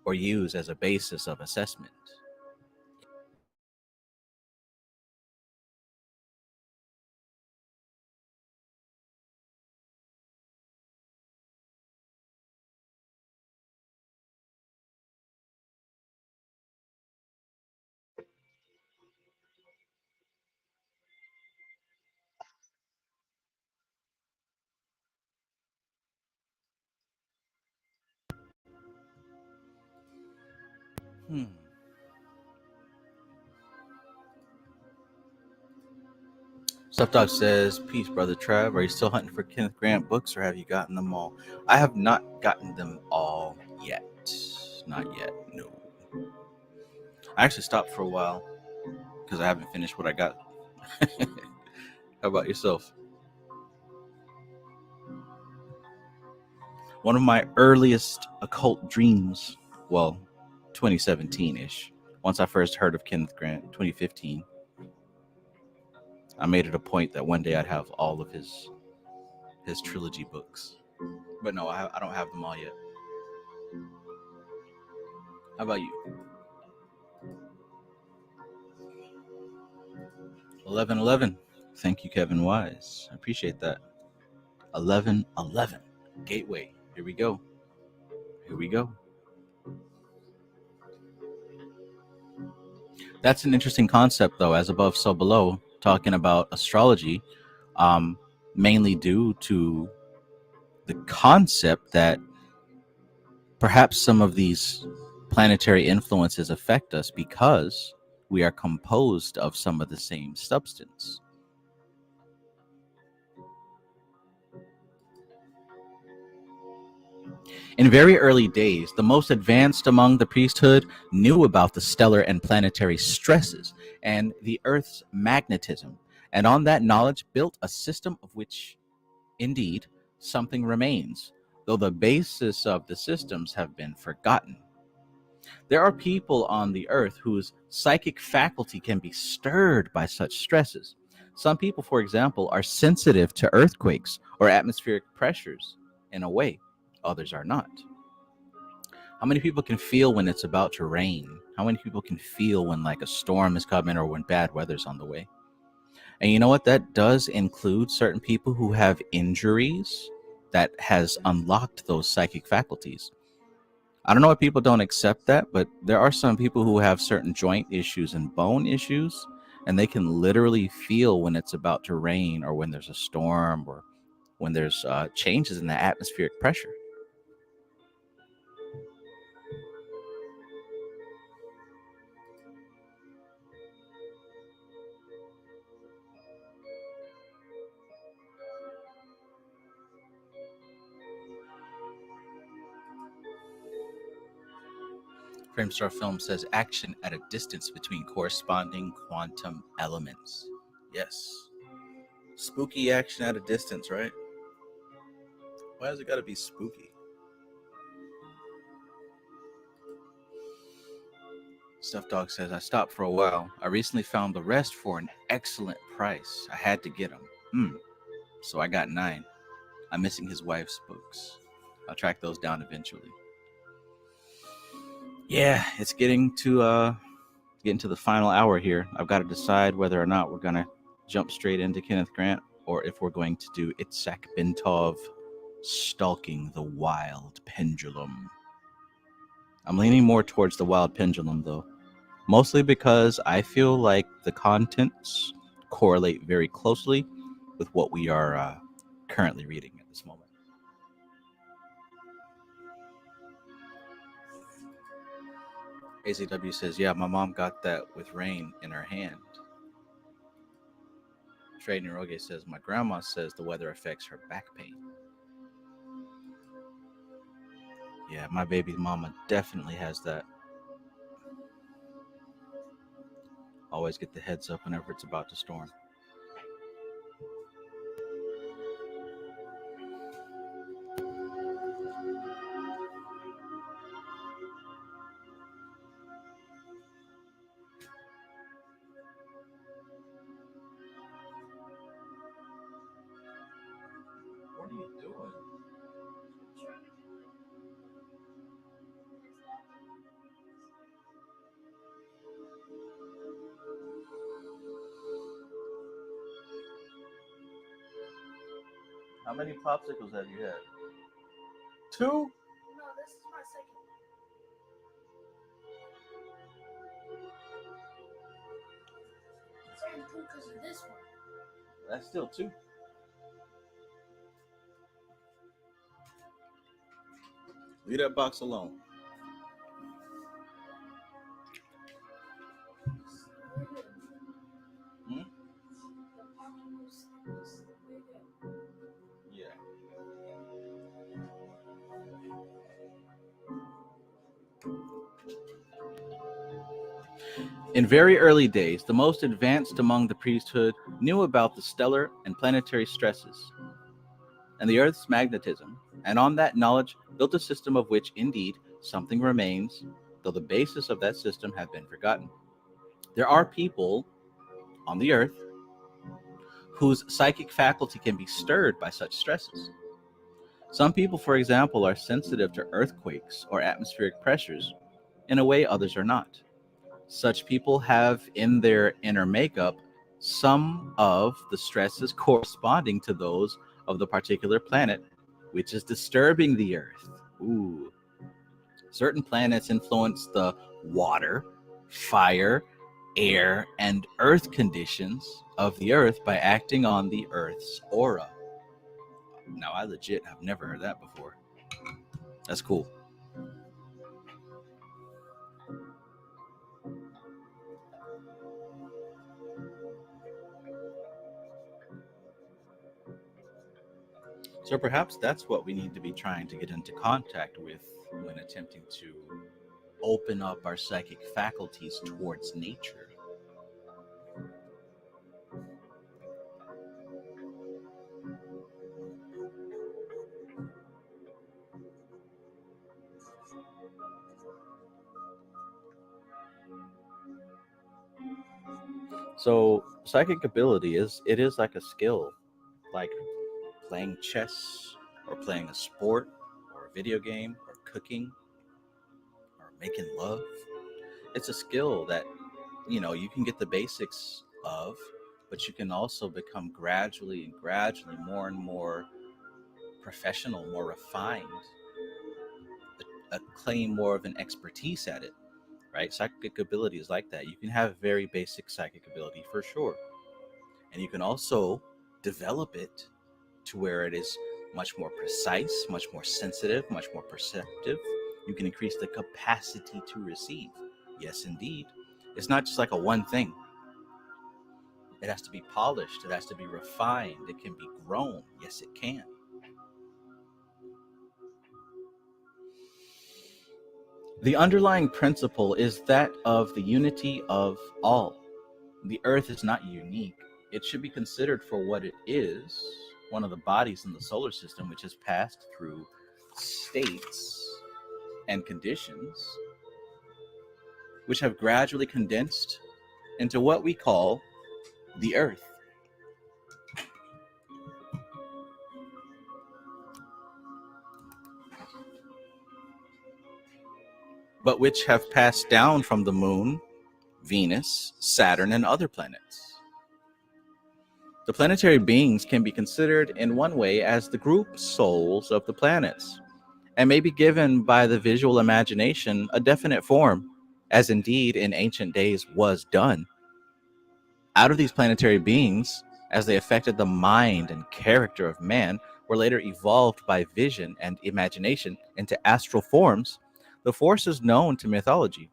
or use as a basis of assessment. Hmm. Stuff Dog says, "Peace, brother Trav. Are you still hunting for Kenneth Grant books, or have you gotten them all?" I have not gotten them all yet. Not yet. No. I actually stopped for a while because I haven't finished what I got. How about yourself? One of my earliest occult dreams, well, 2017-ish, once I first heard of Kenneth Grant, 2015, I made it a point that one day I'd have all of his trilogy books. But no, I don't have them all yet. How about you? 1111. Thank you, Kevin Wise. I appreciate that. 1111. Gateway. Here we go. Here we go. That's an interesting concept, though, as above, so below, talking about astrology, mainly due to the concept that perhaps some of these planetary influences affect us because we are composed of some of the same substance. In very early days, the most advanced among the priesthood knew about the stellar and planetary stresses and the Earth's magnetism, and on that knowledge built a system of which, indeed, something remains, though the basis of the systems have been forgotten. There are people on the Earth whose psychic faculty can be stirred by such stresses. Some people, for example, are sensitive to earthquakes or atmospheric pressures in a way. Others are not. How many people can feel when it's about to rain? How many people can feel when like a storm is coming or when bad weather's on the way? And you know what? That does include certain people who have injuries that has unlocked those psychic faculties. I don't know if people don't accept that, but there are some people who have certain joint issues and bone issues, and they can literally feel when it's about to rain or when there's a storm or when there's changes in the atmospheric pressure. Framestar Film says action at a distance between corresponding quantum elements. Yes. Spooky action at a distance, right? Why has it got to be spooky? Stuff Dog says, I stopped for a while. I recently found the rest for an excellent price. I had to get them. So I got 9. I'm missing his wife's books. I'll track those down eventually. Yeah, it's getting to the final hour here. I've got to decide whether or not we're gonna jump straight into Kenneth Grant or if we're going to do Itzhak Bentov, Stalking the Wild Pendulum. I'm leaning more towards the Wild Pendulum, though, mostly because I feel like the contents correlate very closely with what we are currently reading at this moment. AZW says, yeah, my mom got that with rain in her hand. Trey Niroge says, my grandma says the weather affects her back pain. Yeah, my baby mama definitely has that. Always get the heads up whenever it's about to storm. What are you doing? How many popsicles have you had? 2? No, this is my second. Second two because of this one. That's still 2. Leave that box alone. Hmm? Yeah. In very early days, the most advanced among the priesthood knew about the stellar and planetary stresses and the Earth's magnetism, and on that knowledge built a system of which indeed something remains, though the basis of that system have been forgotten. There are people on the Earth whose psychic faculty can be stirred by such stresses. Some people, for example, are sensitive to earthquakes or atmospheric pressures in a way others are not. Such people have in their inner makeup some of the stresses corresponding to those of the particular planet which is disturbing the Earth. Ooh. Certain planets influence the water, fire, air, and earth conditions of the Earth by acting on the Earth's aura. Now, I legit have never heard that before. That's cool. So perhaps that's what we need to be trying to get into contact with when attempting to open up our psychic faculties towards nature. So psychic ability is like a skill, like playing chess or playing a sport or a video game or cooking or making love. It's a skill that you can get the basics of, but you can also become gradually more and more professional, more refined, claim more of an expertise at it, right? Psychic ability is like that. You can have very basic psychic ability for sure, and you can also develop it to where it is much more precise, much more sensitive, much more perceptive. You can increase the capacity to receive. Yes, indeed. It's not just like a one thing. It has to be polished. It has to be refined. It can be grown. Yes, it can. The underlying principle is that of the unity of all. The Earth is not unique. It should be considered for what it is, one of the bodies in the solar system which has passed through states and conditions which have gradually condensed into what we call the Earth. But which have passed down from the Moon, Venus, Saturn, and other planets. The planetary beings can be considered in one way as the group souls of the planets, and may be given by the visual imagination a definite form, as indeed in ancient days was done. Out of these planetary beings, as they affected the mind and character of man, were later evolved by vision and imagination into astral forms, the forces known to mythology.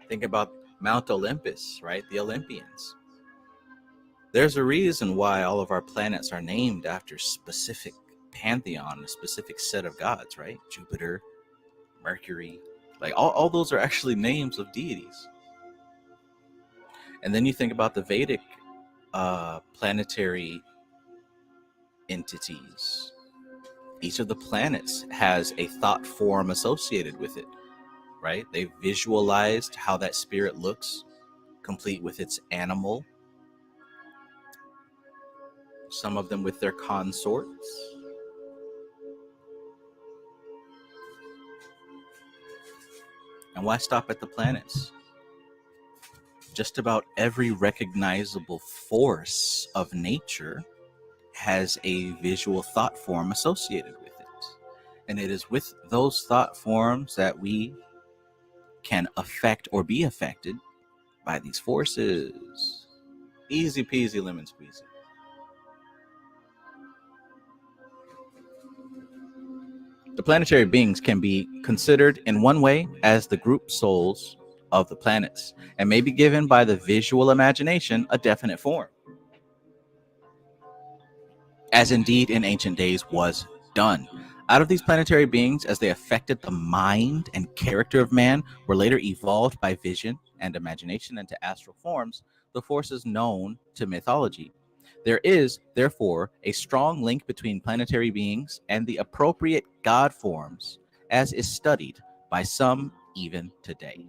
Think about Mount Olympus, right? The Olympians. There's a reason why all of our planets are named after specific pantheon, a specific set of gods, right? Jupiter, Mercury, like all those are actually names of deities. And then you think about the Vedic planetary entities. Each of the planets has a thought form associated with it, right? They visualized how that spirit looks, complete with its animal, some of them with their consorts. And why stop at the planets? Just about every recognizable force of nature has a visual thought form associated with it. And it is with those thought forms that we can affect or be affected by these forces. Easy peasy lemon squeezy. The planetary beings can be considered in one way as the group souls of the planets and may be given by the visual imagination a definite form, as indeed in ancient days was done. Out of these planetary beings, as they affected the mind and character of man, were later evolved by vision and imagination into astral forms, the forces known to mythology. There is, therefore, a strong link between planetary beings and the appropriate god forms, as is studied by some even today.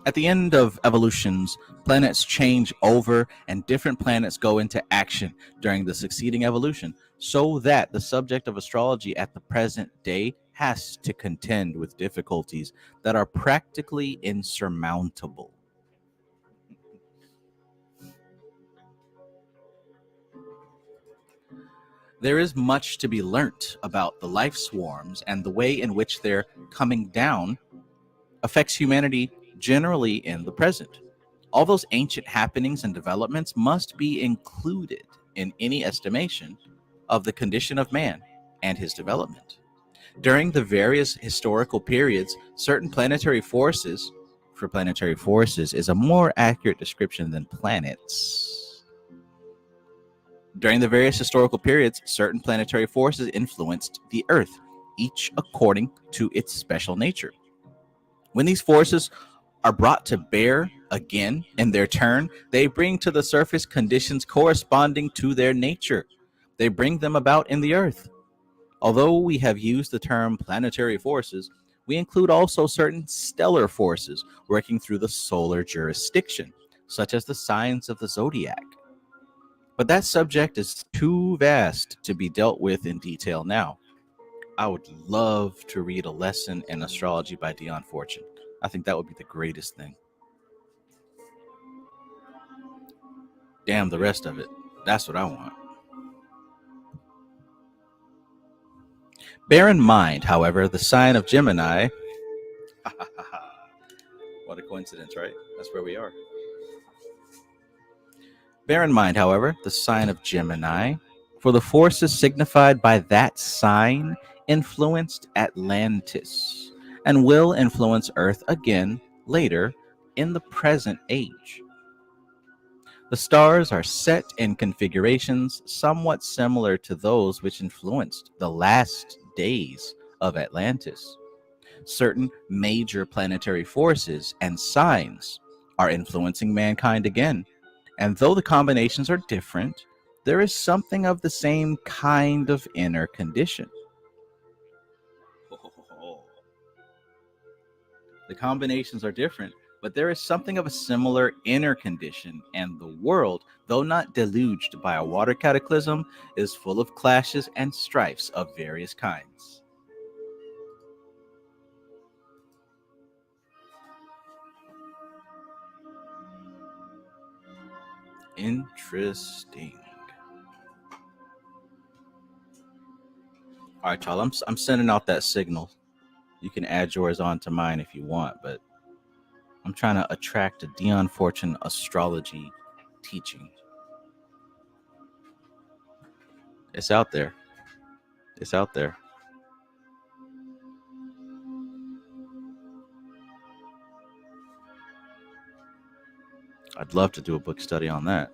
At the end of evolutions, planets change over and different planets go into action during the succeeding evolution, so that the subject of astrology at the present day has to contend with difficulties that are practically insurmountable. There is much to be learnt about the life swarms and the way in which their coming down affects humanity generally in the present. All those ancient happenings and developments must be included in any estimation of the condition of man and his development. During the various historical periods, certain planetary forces, for planetary forces is a more accurate description than planets. During the various historical periods, certain planetary forces influenced the Earth, each according to its special nature. When these forces are brought to bear again in their turn, they bring to the surface conditions corresponding to their nature. They bring them about in the Earth. Although we have used the term planetary forces, we include also certain stellar forces working through the solar jurisdiction, such as the signs of the Zodiac. But that subject is too vast to be dealt with in detail now. I would love to read a lesson in astrology by Dion Fortune. I think that would be the greatest thing. Damn the rest of it. That's what I want. Bear in mind, however, the sign of Gemini. What a coincidence, right? That's where we are. Bear in mind, however, the sign of Gemini, for the forces signified by that sign influenced Atlantis and will influence Earth again later in the present age. The stars are set in configurations somewhat similar to those which influenced the last days of Atlantis. Certain major planetary forces and signs are influencing mankind again, and though the combinations are different, there is something of the same kind of inner condition. The combinations are different, but there is something of a similar inner condition, and the world, though not deluged by a water cataclysm, is full of clashes and strifes of various kinds. Interesting. All right, y'all. I'm sending out that signal. You can add yours onto mine if you want, but I'm trying to attract a Dion Fortune astrology teaching. It's out there. It's out there. I'd love to do a book study on that.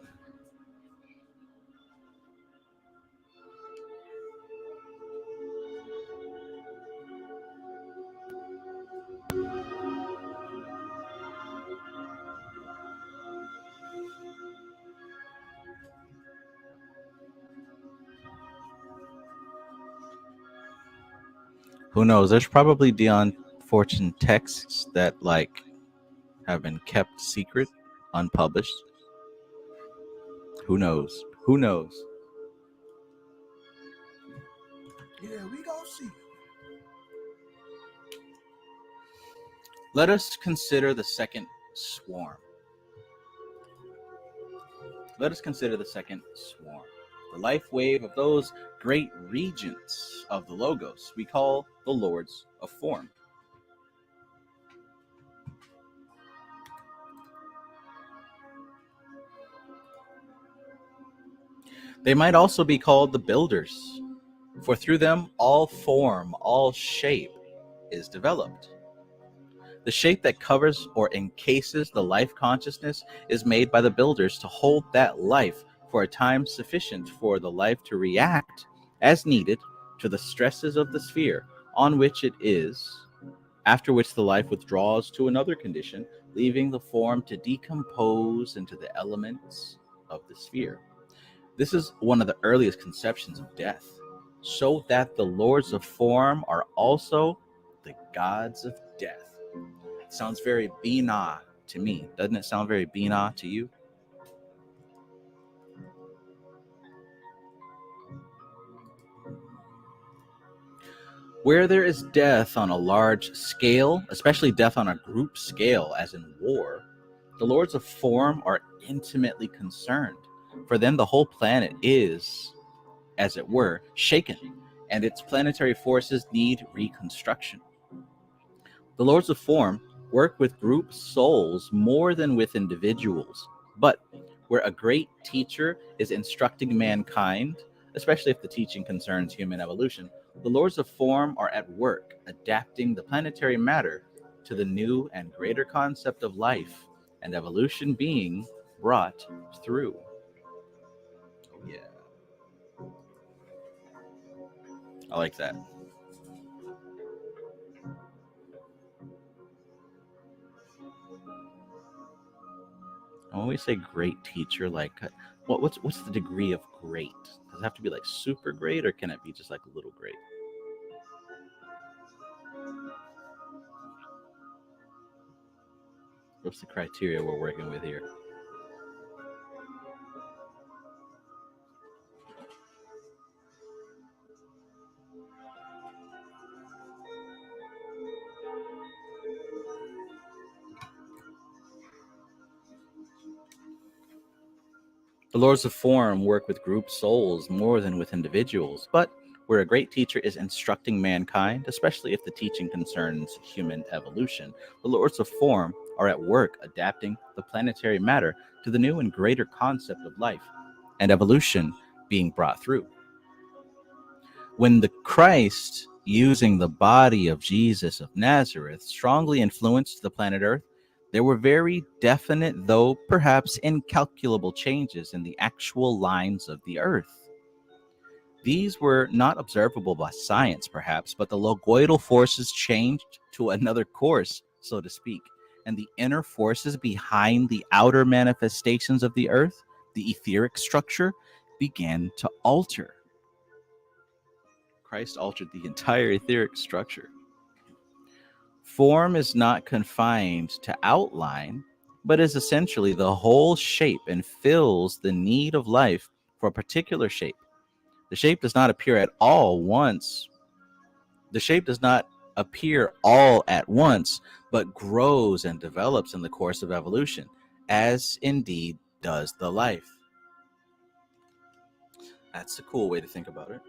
Who knows? There's probably Dion Fortune texts that like have been kept secret, unpublished. Who knows? Who knows? Yeah, we gonna see. Let us consider the second swarm. Let us consider the second swarm. The life wave of those great regents of the Logos we call the Lords of Form. They might also be called the builders, for through them all form, all shape is developed. The shape that covers or encases the life consciousness is made by the builders to hold that life for a time sufficient for the life to react as needed to the stresses of the sphere on which it is, after which the life withdraws to another condition, leaving the form to decompose into the elements of the sphere. This is one of the earliest conceptions of death, so that the lords of form are also the gods of death. It sounds very Binah to me. Doesn't it sound very Binah to you? Where there is death on a large scale, especially death on a group scale, as in war, the lords of form are intimately concerned, for then the whole planet is, as it were, shaken, and its planetary forces need reconstruction. The lords of form work with group souls more than with individuals, but where a great teacher is instructing mankind, especially if the teaching concerns human evolution, the lords of form are at work adapting the planetary matter to the new and greater concept of life and evolution being brought through. Oh, yeah. I like that. When we say great teacher, like what's the degree of great? Does it have to be like super great, or can it be just like a little great? What's the criteria we're working with here? The lords of form work with group souls more than with individuals, but where a great teacher is instructing mankind, especially if the teaching concerns human evolution, the lords of form are at work adapting the planetary matter to the new and greater concept of life and evolution being brought through. When the Christ, using the body of Jesus of Nazareth, strongly influenced the planet Earth, there were very definite, though perhaps incalculable, changes in the actual lines of the Earth. These were not observable by science, perhaps, but the logoidal forces changed to another course, so to speak, and the inner forces behind the outer manifestations of the Earth, the etheric structure, began to alter. Christ altered the entire etheric structure. Form is not confined to outline, but is essentially the whole shape and fills the need of life for a particular shape. The shape does not appear at all once. The shape does not appear all at once, but grows and develops in the course of evolution, as indeed does the life. That's a cool way to think about it.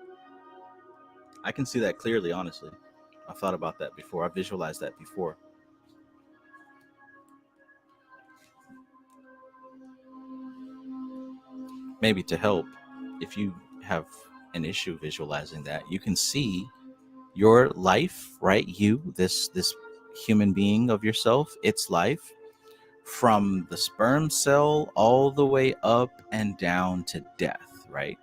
I can see that clearly, honestly. I've thought about that before. I visualized that before. maybe to help, if you have an issue visualizing that, you can see your life, right? You, this human being of yourself, its life, from the sperm cell all the way up and down to death, right?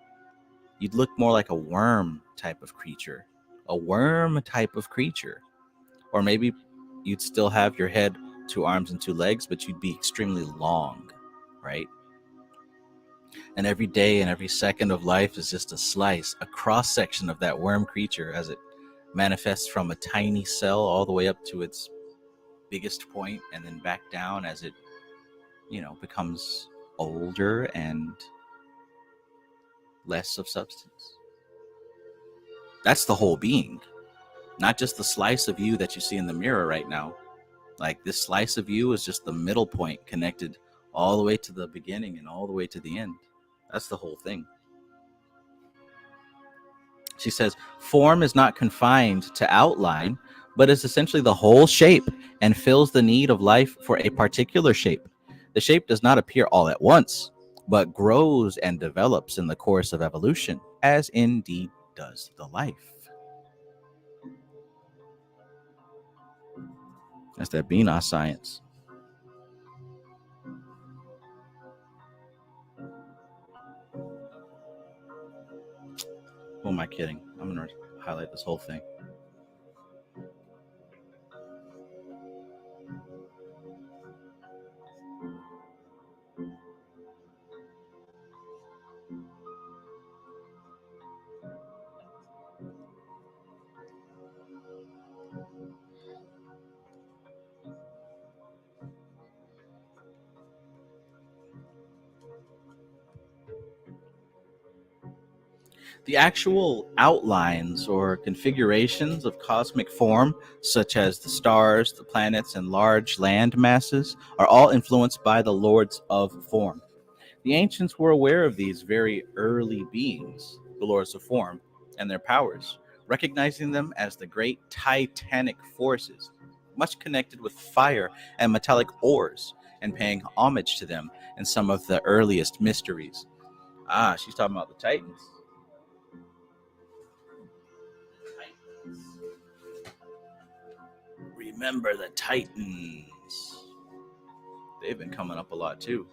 You'd look more like a worm type of creature, a worm type of creature. Or maybe you'd still have your head, 2 arms, and 2 legs, but you'd be extremely long, right? And every day and every second of life is just a slice, a cross section of that worm creature as it manifests from a tiny cell all the way up to its biggest point and then back down as it, becomes older and less of substance. That's the whole being, not just the slice of you that you see in the mirror right now. Like, this slice of you is just the middle point connected all the way to the beginning and all the way to the end. That's the whole thing. She says, form is not confined to outline, but is essentially the whole shape and fills the need of life for a particular shape. The shape does not appear all at once, but grows and develops in the course of evolution, as indeed does the life. That's that Bina science. Who am I kidding? I'm going to highlight this whole thing. The actual outlines or configurations of cosmic form, such as the stars, the planets, and large land masses, are all influenced by the lords of form. The ancients were aware of these very early beings, the lords of form, and their powers, recognizing them as the great titanic forces, much connected with fire and metallic ores, and paying homage to them in some of the earliest mysteries. Ah, she's talking about the Titans. Remember the Titans. They've been coming up a lot too.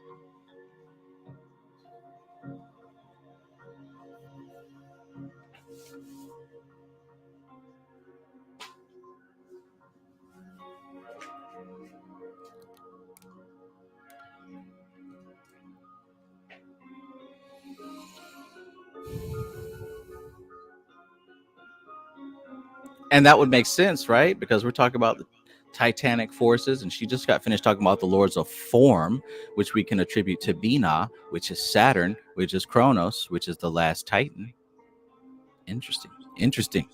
And that would make sense, right? Because we're talking about the titanic forces, and she just got finished talking about the lords of form, which we can attribute to Bina, which is Saturn, which is Kronos, which is the last Titan. Interesting.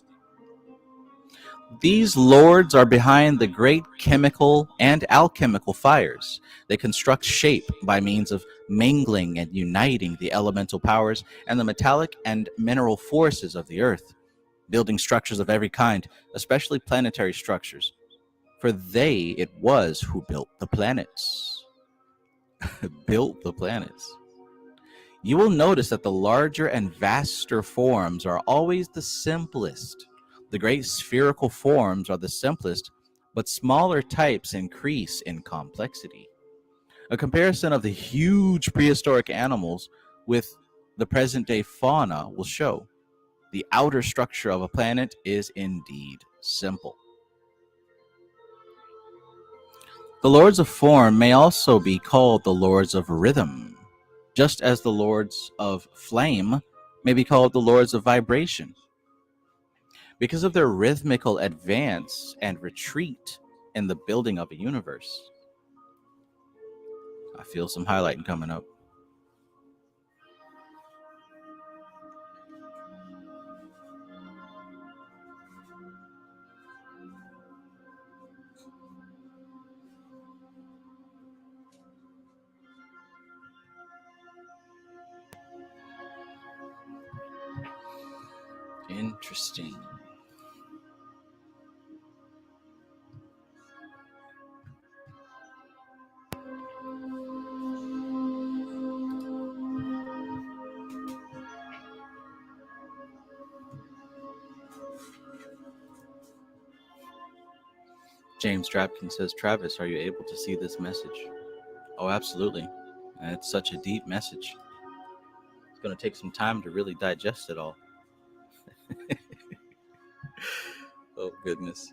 These lords are behind the great chemical and alchemical fires. They construct shape by means of mingling and uniting the elemental powers and the metallic and mineral forces of the earth, building structures of every kind, especially planetary structures. For they it was who built the planets. Built the planets. You will notice that the larger and vaster forms are always the simplest. The great spherical forms are the simplest, but smaller types increase in complexity. A comparison of the huge prehistoric animals with the present day fauna will show the outer structure of a planet is indeed simple. The lords of form may also be called the lords of rhythm, just as the lords of flame may be called the lords of vibration. Because of their rhythmical advance and retreat in the building of a universe. I feel some highlighting coming up. Interesting. James Drapkin says, Travis, are you able to see this message? Oh, absolutely. And it's such a deep message. It's going to take some time to really digest it all. Oh, goodness.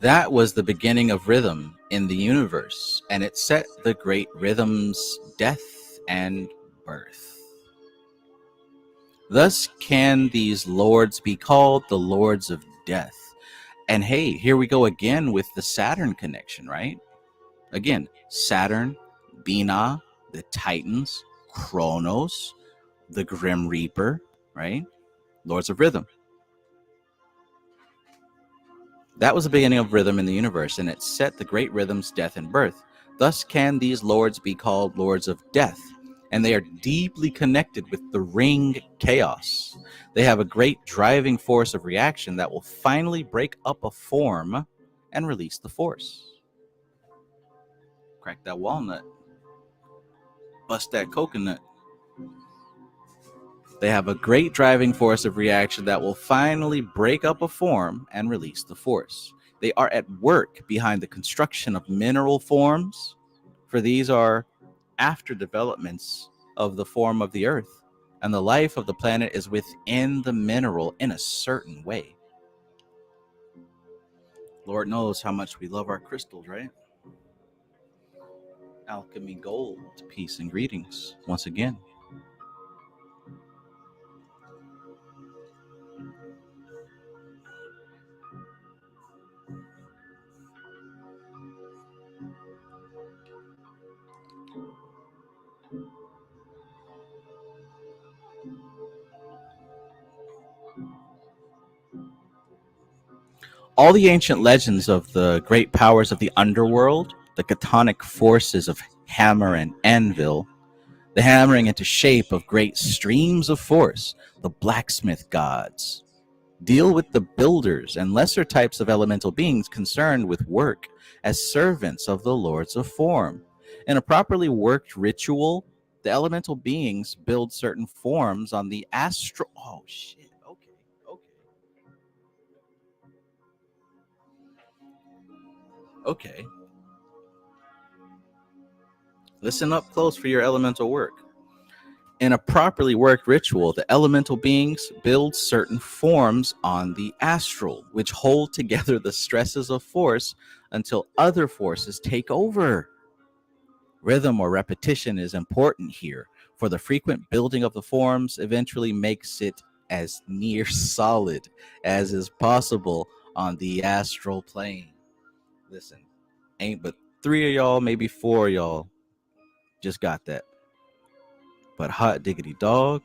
That was the beginning of rhythm in the universe, and it set the great rhythms, death and birth. Thus can these lords be called the lords of death. And hey, here we go again with the Saturn connection, right? Again, Saturn, Bina, the Titans, Kronos, the Grim Reaper, right? Lords of Rhythm. That was the beginning of rhythm in the universe, and it set the great rhythms, death and birth. Thus can these lords be called lords of death, and they are deeply connected with the ring chaos. They have a great driving force of reaction that will finally break up a form and release the force. Crack that walnut. Bust that coconut. They have a great driving force of reaction that will finally break up a form and release the force. They are at work behind the construction of mineral forms, for these are after developments of the form of the earth, and the life of the planet is within the mineral in a certain way. Lord knows how much we love our crystals, right? Alchemy Gold, peace and greetings once again. All the ancient legends of the great powers of the underworld, the chthonic forces of hammer and anvil, the hammering into shape of great streams of force, the blacksmith gods, deal with the builders and lesser types of elemental beings concerned with work as servants of the lords of form. In a properly worked ritual, the elemental beings build certain forms on the astral. Oh, shit. Okay. Okay. Listen up close for your elemental work. In a properly worked ritual, the elemental beings build certain forms on the astral, which hold together the stresses of force until other forces take over. Rhythm or repetition is important here, for the frequent building of the forms eventually makes it as near solid as is possible on the astral plane. Listen, ain't but 3 of y'all, maybe 4 of y'all just got that. But hot diggity dog,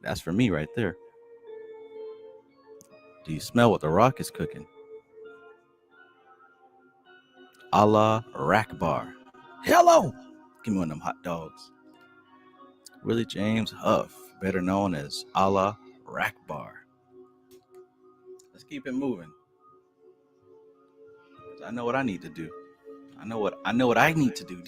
that's for me right there. Do you smell what the rock is cooking? Allah Rakbar. Hello! Give me one of them hot dogs. Willie James Huff, better known as Allah Rakbar. Let's keep it moving. I know what I need to do. I know what I need to do.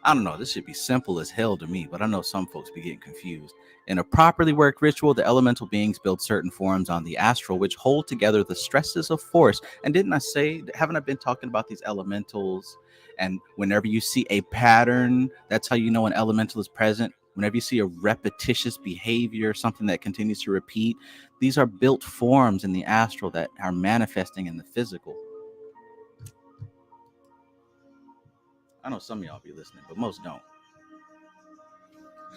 I don't know. This should be simple as hell to me, but I know some folks be getting confused. In a properly worked ritual, the elemental beings build certain forms on the astral, which hold together the stresses of force. And didn't I say, haven't I been talking about these elementals? And whenever you see a pattern, that's how you know an elemental is present. Whenever you see a repetitious behavior, something that continues to repeat, these are built forms in the astral that are manifesting in the physical. I know some of y'all be listening, but most don't.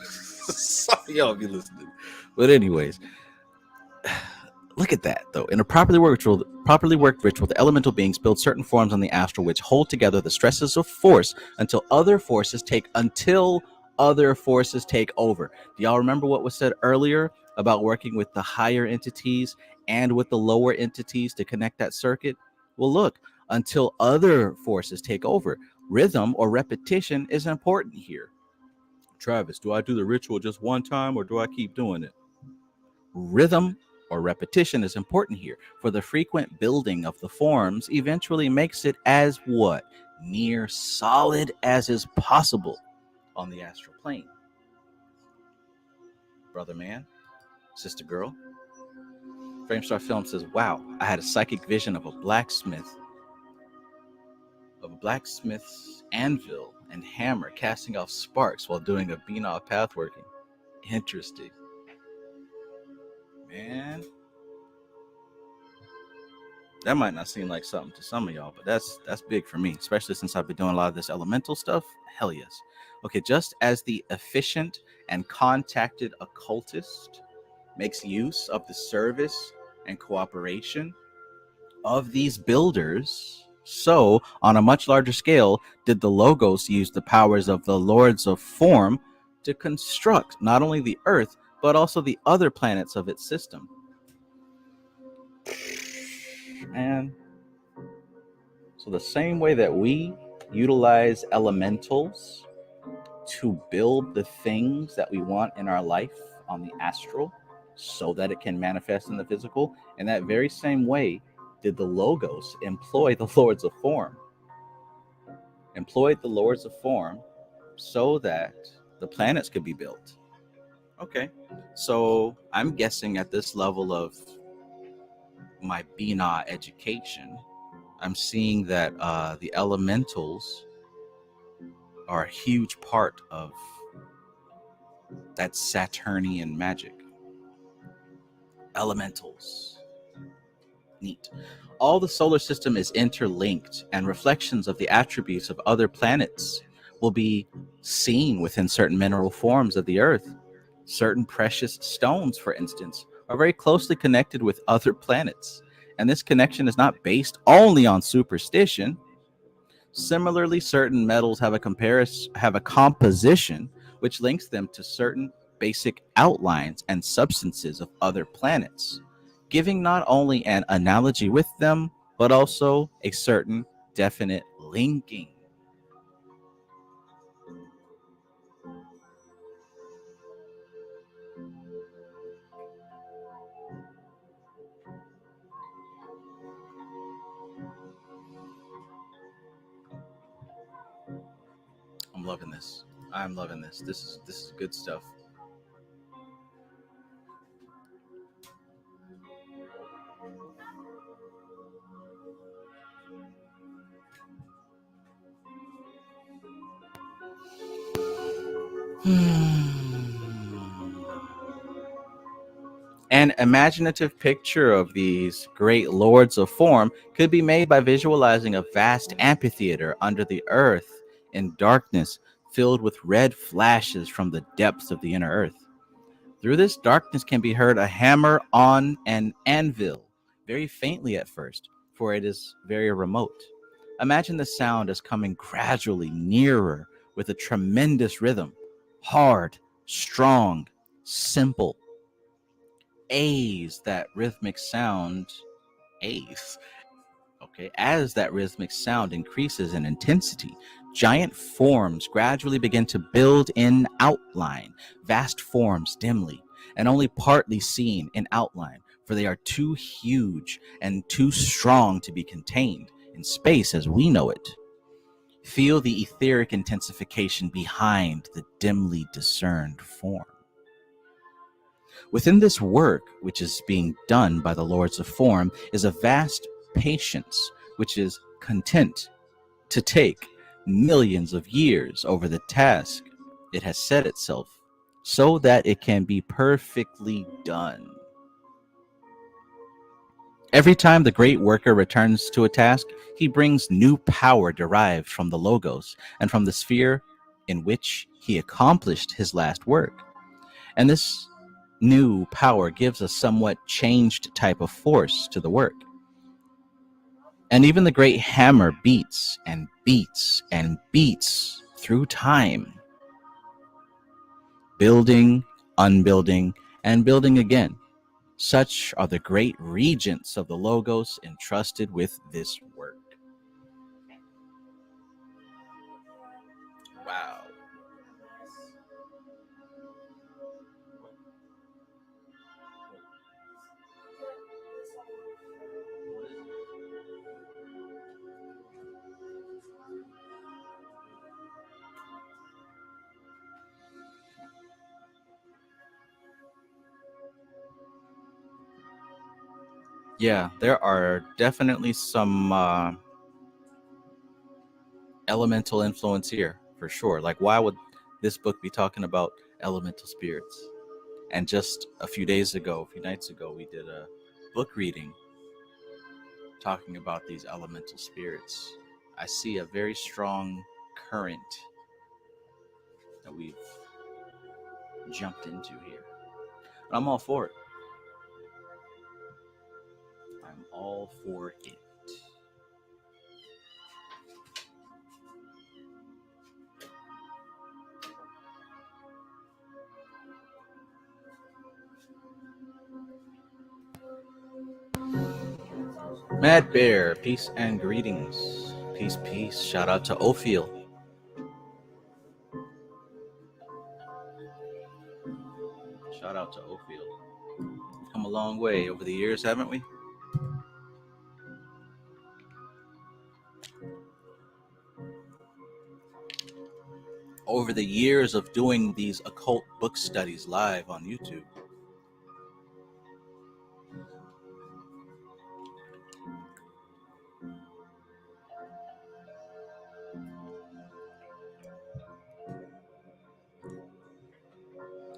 Some of y'all be listening. But anyways, look at that, though. In a properly worked ritual, the elemental beings build certain forms on the astral which hold together the stresses of force until other forces take over. Do y'all remember what was said earlier about working with the higher entities and with the lower entities to connect that circuit? Well, look, until other forces take over. Rhythm or repetition is important here. Travis, do I do the ritual just one time or do I keep doing it? Rhythm or repetition is important here, for the frequent building of the forms eventually makes it as what? Near solid as is possible. on the astral plane. Brother man, sister girl. Framestar Film says, wow, I had a psychic vision of a blacksmith's anvil and hammer casting off sparks while doing a Binah path working. Interesting. Man, that might not seem like something to some of y'all, but that's big for me, especially since I've been doing a lot of this elemental stuff. Hell yes. Okay, just as the efficient and contacted occultist makes use of the service and cooperation of these builders, so on a much larger scale did the Logos use the powers of the Lords of Form to construct not only the Earth, but also the other planets of its system. And so the same way that we utilize elementals to build the things that we want in our life on the astral so that it can manifest in the physical, in that very same way did the Logos employ the Lords of Form. Employed the Lords of Form so that the planets could be built. Okay, so I'm guessing at this level of my Binah education, I'm seeing that the elementals are a huge part of that Saturnian magic. Elementals. Neat. All the solar system is interlinked, and reflections of the attributes of other planets will be seen within certain mineral forms of the Earth. Certain precious stones, for instance, are very closely connected with other planets, and this connection is not based only on superstition. Similarly, certain metals have a composition which links them to certain basic outlines and substances of other planets, giving not only an analogy with them, but also a certain definite linking. I'm loving this. I'm loving this. This is good stuff. An imaginative picture of these great lords of form could be made by visualizing a vast amphitheater under the earth in darkness, filled with red flashes from the depths of the inner earth. Through this darkness can be heard a hammer on an anvil, very faintly at first, for it is very remote. Imagine the sound as coming gradually nearer with a tremendous rhythm, hard, strong, simple. A's that rhythmic sound, A's. Okay, as that rhythmic sound increases in intensity, giant forms gradually begin to build in outline, vast forms dimly, and only partly seen in outline, for they are too huge and too strong to be contained in space as we know it. Feel the etheric intensification behind the dimly discerned form. Within this work, which is being done by the Lords of Form, is a vast patience, which is content to take millions of years over the task it has set itself, so that it can be perfectly done. Every time the great worker returns to a task, he brings new power derived from the Logos and from the sphere in which he accomplished his last work. And this new power gives a somewhat changed type of force to the work. And even the great hammer beats and beats and beats through time, building, unbuilding, and building again. Such are the great regents of the Logos entrusted with this work. Wow. Yeah, there are definitely some elemental influence here for sure. Like, why would this book be talking about elemental spirits? And just a few nights ago, we did a book reading talking about these elemental spirits. I see a very strong current that we've jumped into here. I'm all for it. I'm all for it. Mad Bear, peace and greetings. Peace, peace. Shout out to Ophiel. Shout out to Ophiel. We've come a long way over the years, haven't we? Over the years of doing these occult book studies live on YouTube.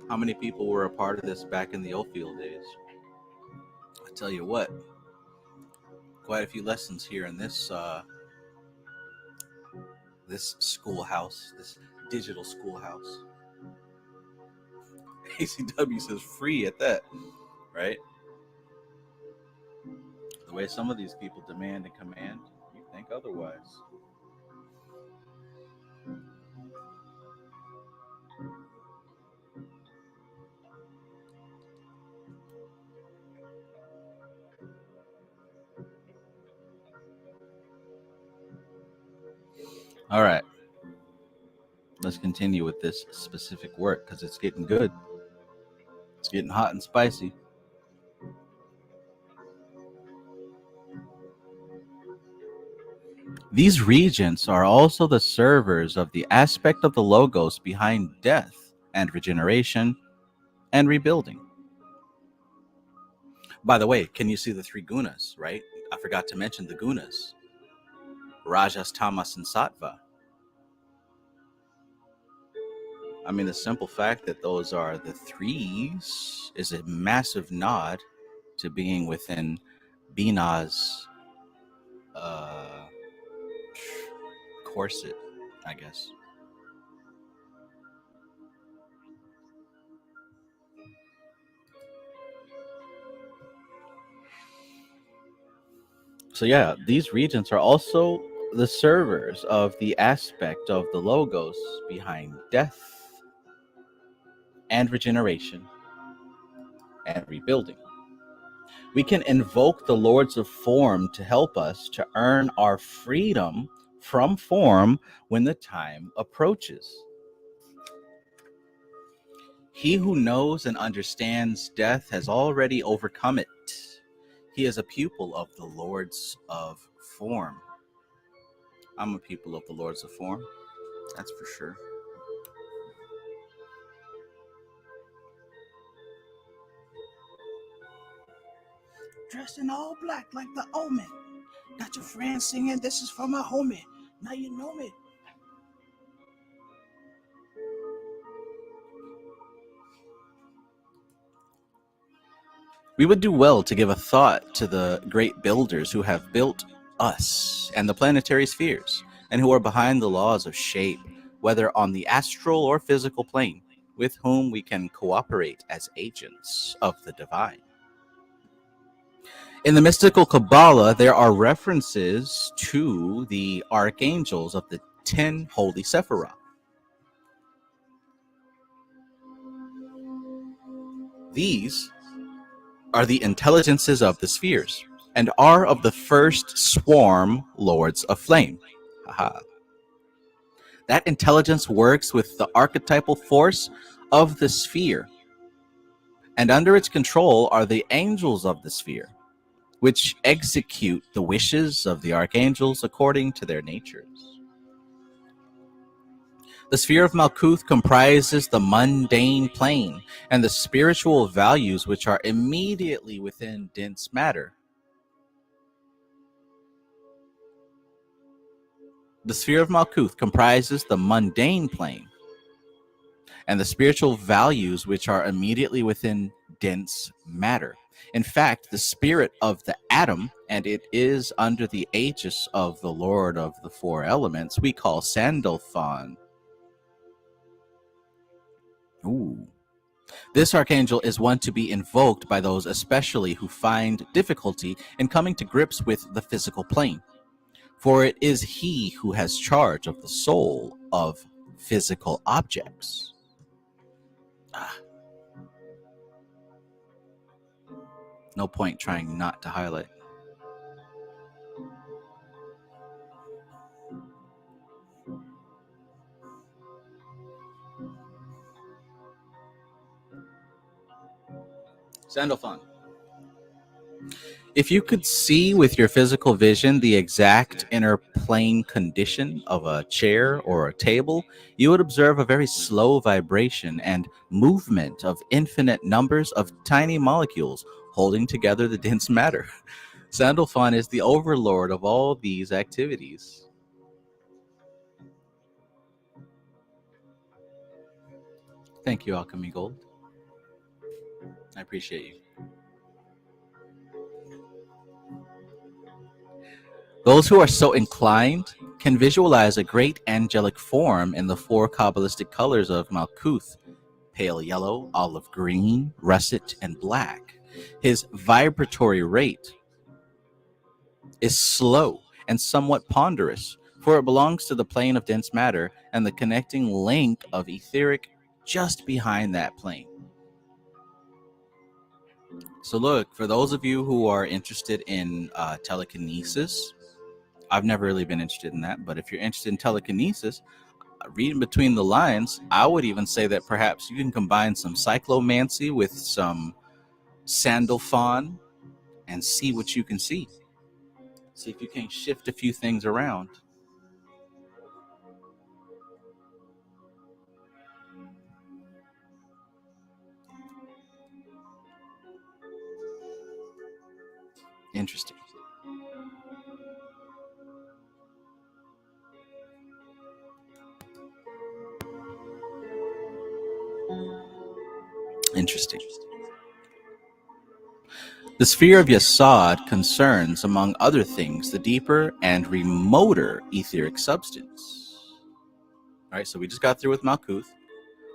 How many people were a part of this back in the Oldfield days? I tell you what, quite a few lessons here in this this schoolhouse, this digital schoolhouse. ACW says free at that, right? The way some of these people demand and command, you think otherwise. All right. Let's continue with this specific work because it's getting good. It's getting hot and spicy. These regents are also the servers of the aspect of the logos behind death and regeneration and rebuilding. By the way, can you see the three gunas, right? I forgot to mention the gunas. Rajas, Tamas, and Sattva. I mean, the simple fact that those are the threes is a massive nod to being within Bina's corset, I guess. So yeah, these regents are also the servers of the aspect of the logos behind death and regeneration and rebuilding. We can invoke the lords of form to help us to earn our freedom from form when the time approaches. He who knows and understands death has already overcome it. He is a pupil of the lords of form. I'm a pupil of the lords of form, that's for sure. Dressed in all black like the omen. Got your friends singing, this is for my homie. Now you know me. We would do well to give a thought to the great builders who have built us and the planetary spheres, and who are behind the laws of shape, whether on the astral or physical plane, with whom we can cooperate as agents of the divine. In the mystical Kabbalah, there are references to the archangels of the 10 holy Sephirah. These are the intelligences of the spheres and are of the first swarm lords of flame. Haha. That intelligence works with the archetypal force of the sphere, and under its control are the angels of the sphere, which execute the wishes of the archangels according to their natures. The sphere of Malkuth comprises the mundane plane and the spiritual values which are immediately within dense matter, The sphere of Malkuth comprises the mundane plane and the spiritual values which are immediately within dense matter. In fact, the spirit of the atom, and it is under the aegis of the Lord of the Four Elements, we call Sandalphon. Ooh. This archangel is one to be invoked by those especially who find difficulty in coming to grips with the physical plane, for it is he who has charge of the soul of physical objects. No point trying not to highlight. Sandalphon. If you could see with your physical vision the exact inner plane condition of a chair or a table, you would observe a very slow vibration and movement of infinite numbers of tiny molecules holding together the dense matter. Sandalphon is the overlord of all these activities. Thank you, Alchemy Gold. I appreciate you. Those who are so inclined can visualize a great angelic form in the four Cabalistic colors of Malkuth: pale yellow, olive green, russet, and black. His vibratory rate is slow and somewhat ponderous, for it belongs to the plane of dense matter and the connecting link of etheric just behind that plane. So look, for those of you who are interested in telekinesis, I've never really been interested in that, but if you're interested in telekinesis, reading between the lines, I would even say that perhaps you can combine some cyclomancy with some Sandalphon and see what you can see. See if you can shift a few things around. Interesting. Interesting. The sphere of Yesod concerns, among other things, the deeper and remoter etheric substance. All right, so we just got through with Malkuth.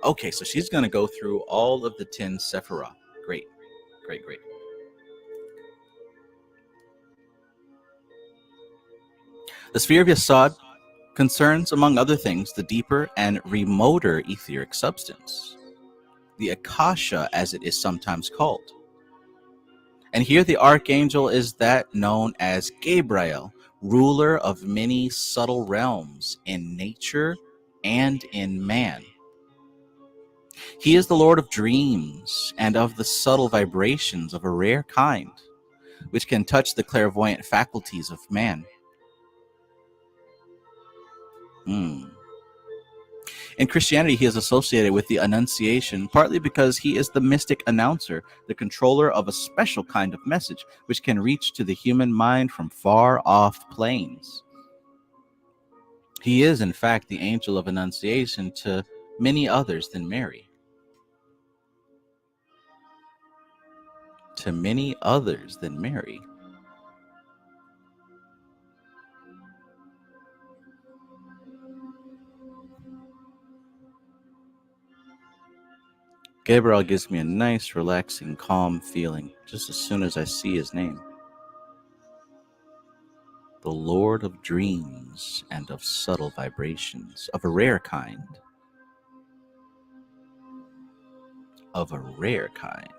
Okay, so she's going to go through all of the 10 Sephirah. Great, great, great. The sphere of Yesod concerns, among other things, the deeper and remoter etheric substance, the Akasha, as it is sometimes called. And here the archangel is that known as Gabriel, ruler of many subtle realms in nature and in man. He is the Lord of dreams and of the subtle vibrations of a rare kind, which can touch the clairvoyant faculties of man. In Christianity, he is associated with the Annunciation, partly because he is the mystic announcer, the controller of a special kind of message, which can reach to the human mind from far off planes. He is, in fact, the angel of Annunciation to many others than Mary. To many others than Mary. Gabriel gives me a nice, relaxing, calm feeling just as soon as I see his name. The Lord of dreams and of subtle vibrations, of a rare kind. Of a rare kind.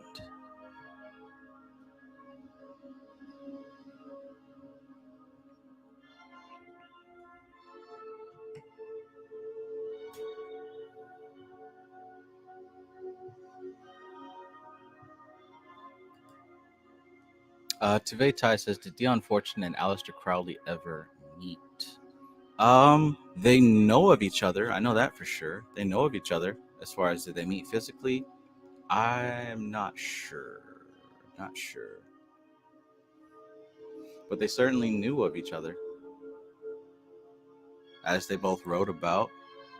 Tveitai says, did Dion Fortune and Aleister Crowley ever meet? They know of each other. I know that for sure. They know of each other. As far as did they meet physically, I'm not sure. Not sure. But they certainly knew of each other. as they both wrote about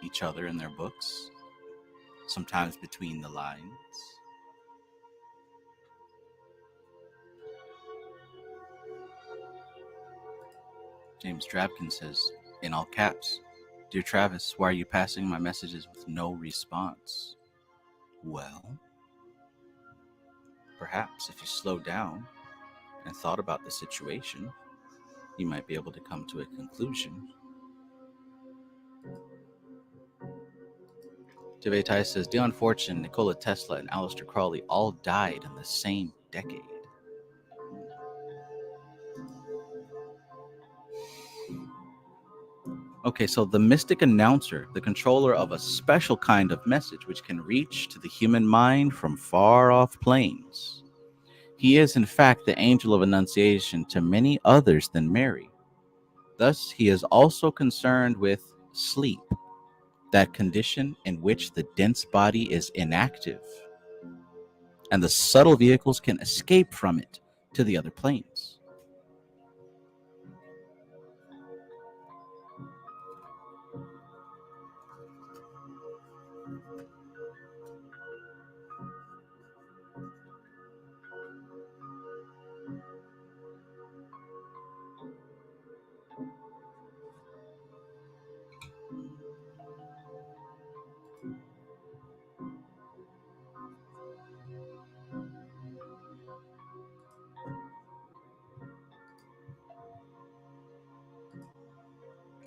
each other in their books, sometimes between the lines. James Drabkin says, in all caps, "Dear Travis, why are you passing my messages with no response?" Well, perhaps if you slow down and thought about the situation, you might be able to come to a conclusion. Tibetai says, Dion Fortune, Nikola Tesla, and Aleister Crowley all died in the same decade. Okay, so the mystic announcer, the controller of a special kind of message which can reach to the human mind from far off planes. He is, in fact, the angel of annunciation to many others than Mary. Thus, he is also concerned with sleep, that condition in which the dense body is inactive, and the subtle vehicles can escape from it to the other planes.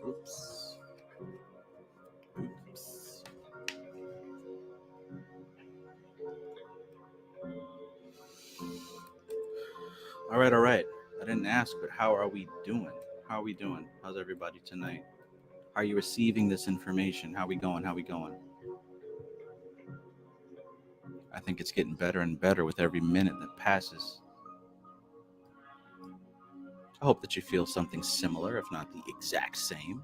Oops. All right. I didn't ask, but how are we doing? How's everybody tonight? How are you receiving this information? How we going? I think it's getting better and better with every minute that passes. I hope that you feel something similar, if not the exact same.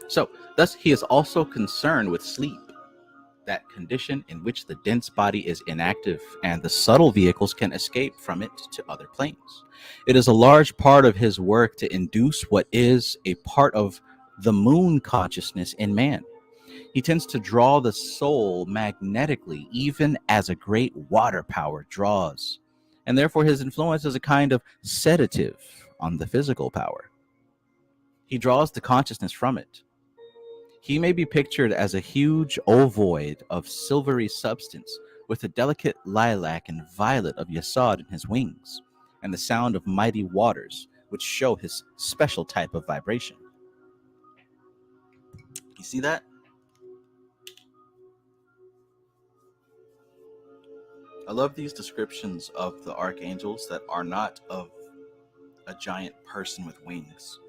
So, thus, he is also concerned with sleep, that condition in which the dense body is inactive and the subtle vehicles can escape from it to other planes. It is a large part of his work to induce what is a part of the moon consciousness in man. He tends to draw the soul magnetically, even as a great water power draws. And therefore, his influence is a kind of sedative on the physical power. He draws the consciousness from it. He may be pictured as a huge ovoid of silvery substance with a delicate lilac and violet of yasod in his wings, and the sound of mighty waters, which show his special type of vibration. You see that? I love these descriptions of the archangels that are not of a giant person with wings.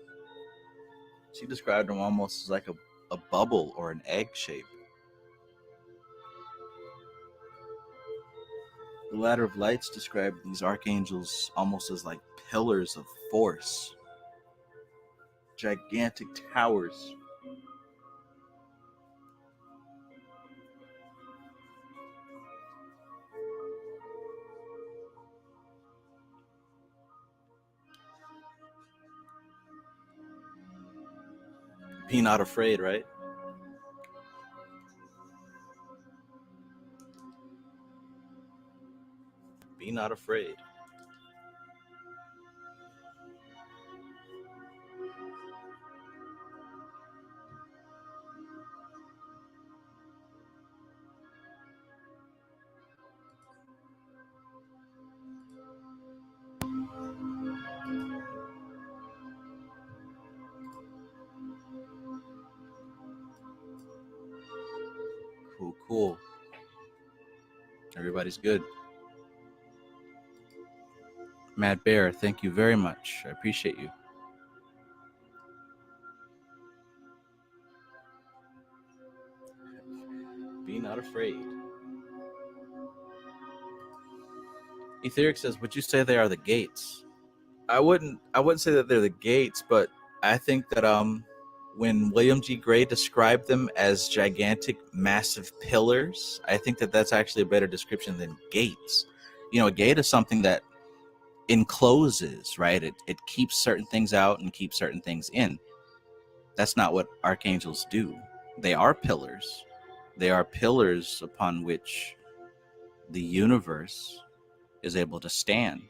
She described them almost as like a bubble or an egg shape. The Ladder of Lights described these archangels almost as like pillars of force, gigantic towers. Be not afraid, right? Be not afraid. Cool. Everybody's good. Mad Bear, thank you very much. I appreciate you. Be not afraid. Etheric says, would you say they are the gates? I wouldn't say that they're the gates, but I think that when William G. Gray described them as gigantic, massive pillars, I think that that's actually a better description than gates. You know, a gate is something that encloses, right? It keeps certain things out and keeps certain things in. That's not what archangels do. They are pillars. They are pillars upon which the universe is able to stand,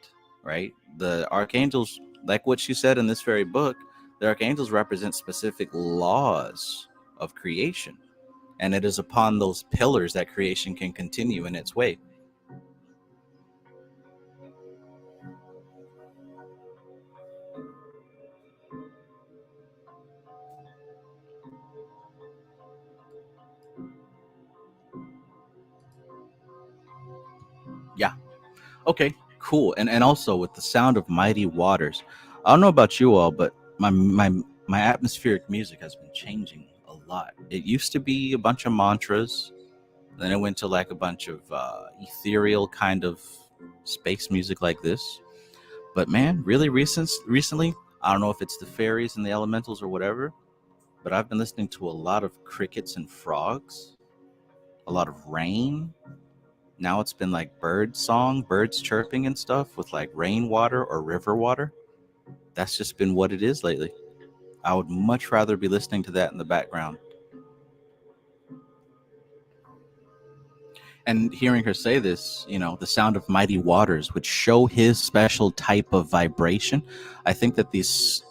right? The archangels, like what she said in this very book, the archangels represent specific laws of creation. And it is upon those pillars that creation can continue in its way. Yeah. Okay, cool. And also with the sound of mighty waters. I don't know about you all, but my atmospheric music has been changing a lot. It used to be a bunch of mantras, then it went to like a bunch of ethereal kind of space music like this. But man, really recently, I don't know if it's the fairies and the elementals or whatever, but I've been listening to a lot of crickets and frogs, a lot of rain. Now it's been like bird song, birds chirping and stuff with like rainwater or river water. That's just been what it is lately. I would much rather be listening to that in the background. And hearing her say this, the sound of mighty waters would show his special type of vibration. I think that these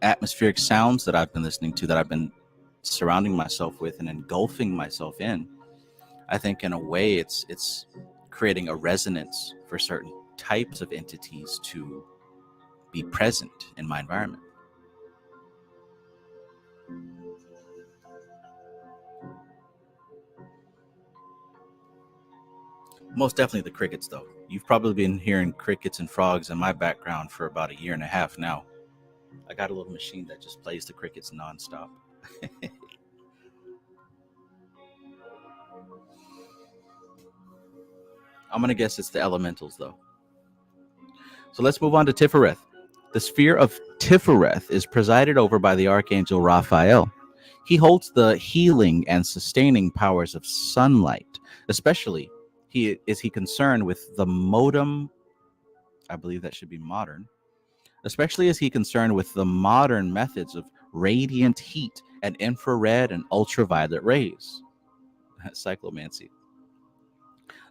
atmospheric sounds that I've been listening to, that I've been surrounding myself with and engulfing myself in, I think in a way it's creating a resonance for certain types of entities to be present in my environment. Most definitely the crickets, though. You've probably been hearing crickets and frogs in my background for about 1.5 years now. I got a little machine that just plays the crickets nonstop. I'm going to guess it's the elementals, though. So let's move on to Tifereth. The sphere of Tifereth is presided over by the archangel Raphael. He holds the healing and sustaining powers of sunlight. Especially, he concerned with the modem. I believe that should be modern. Especially is he concerned with the modern methods of radiant heat and infrared and ultraviolet rays. Cyclomancy.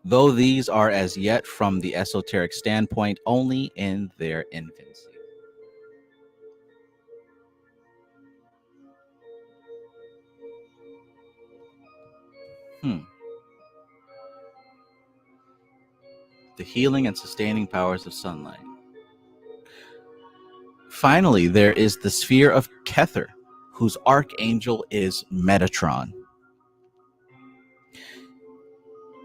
Though these are as yet from the esoteric standpoint only in their infancy. The healing and sustaining powers of sunlight. Finally, there is the sphere of Kether, whose archangel is Metatron.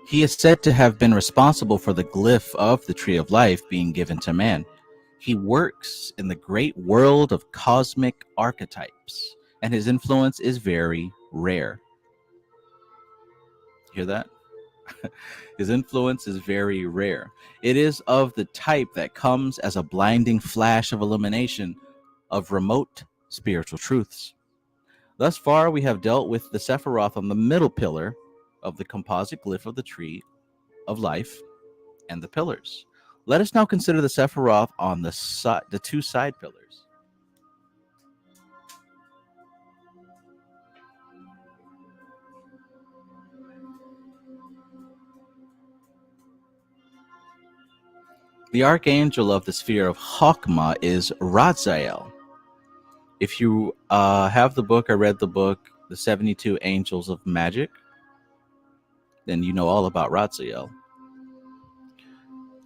He is said to have been responsible for the glyph of the Tree of Life being given to man. He works in the great world of cosmic archetypes, and his influence is very rare. Hear that? His influence is very rare. It is of the type that comes as a blinding flash of illumination of remote spiritual truths. Thus far, we have dealt with the Sephiroth on the middle pillar of the composite glyph of the Tree of Life and the pillars. Let us now consider the Sephiroth on the two side pillars. The archangel of the sphere of Chokmah is Raziel. If you have the book or read the book, The 72 Angels of Magic, then you know all about Raziel.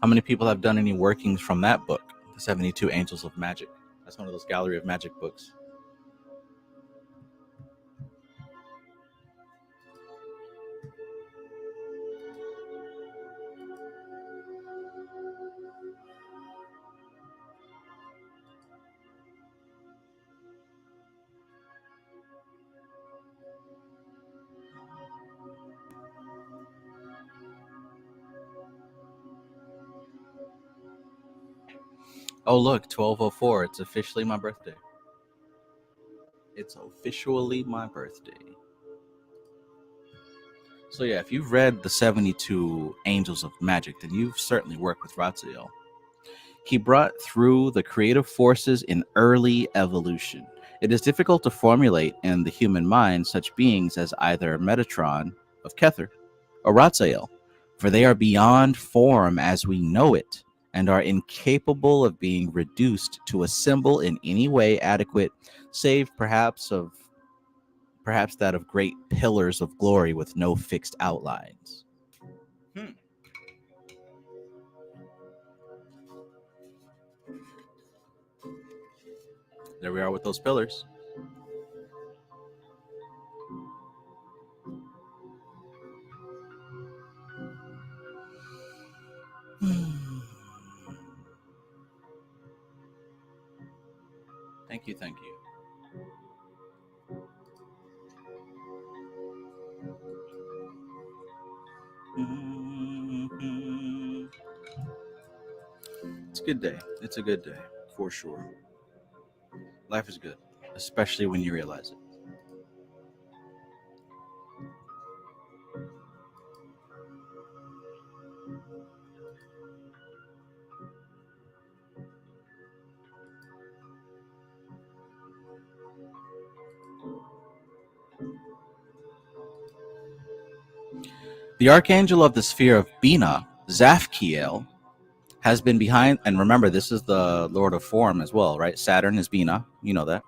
How many people have done any workings from that book, The 72 Angels of Magic? That's one of those Gallery of Magic books. Oh, look, 1204. It's officially my birthday. It's officially my birthday. So yeah, if you've read the 72 Angels of Magic, then you've certainly worked with Raziel. he brought through the creative forces in early evolution. It is difficult to formulate in the human mind such beings as either Metatron of Kether or Ratzael, for they are beyond form as we know it and are incapable of being reduced to a symbol in any way adequate, save perhaps that of great pillars of glory with no fixed outlines. There we are with those pillars. Thank you, thank you. It's a good day. It's a good day, for sure. Life is good, especially when you realize it. The archangel of the sphere of Bina, Zafkiel, has been behind, and remember, this is the Lord of Form as well, right? Saturn is Bina, you know that.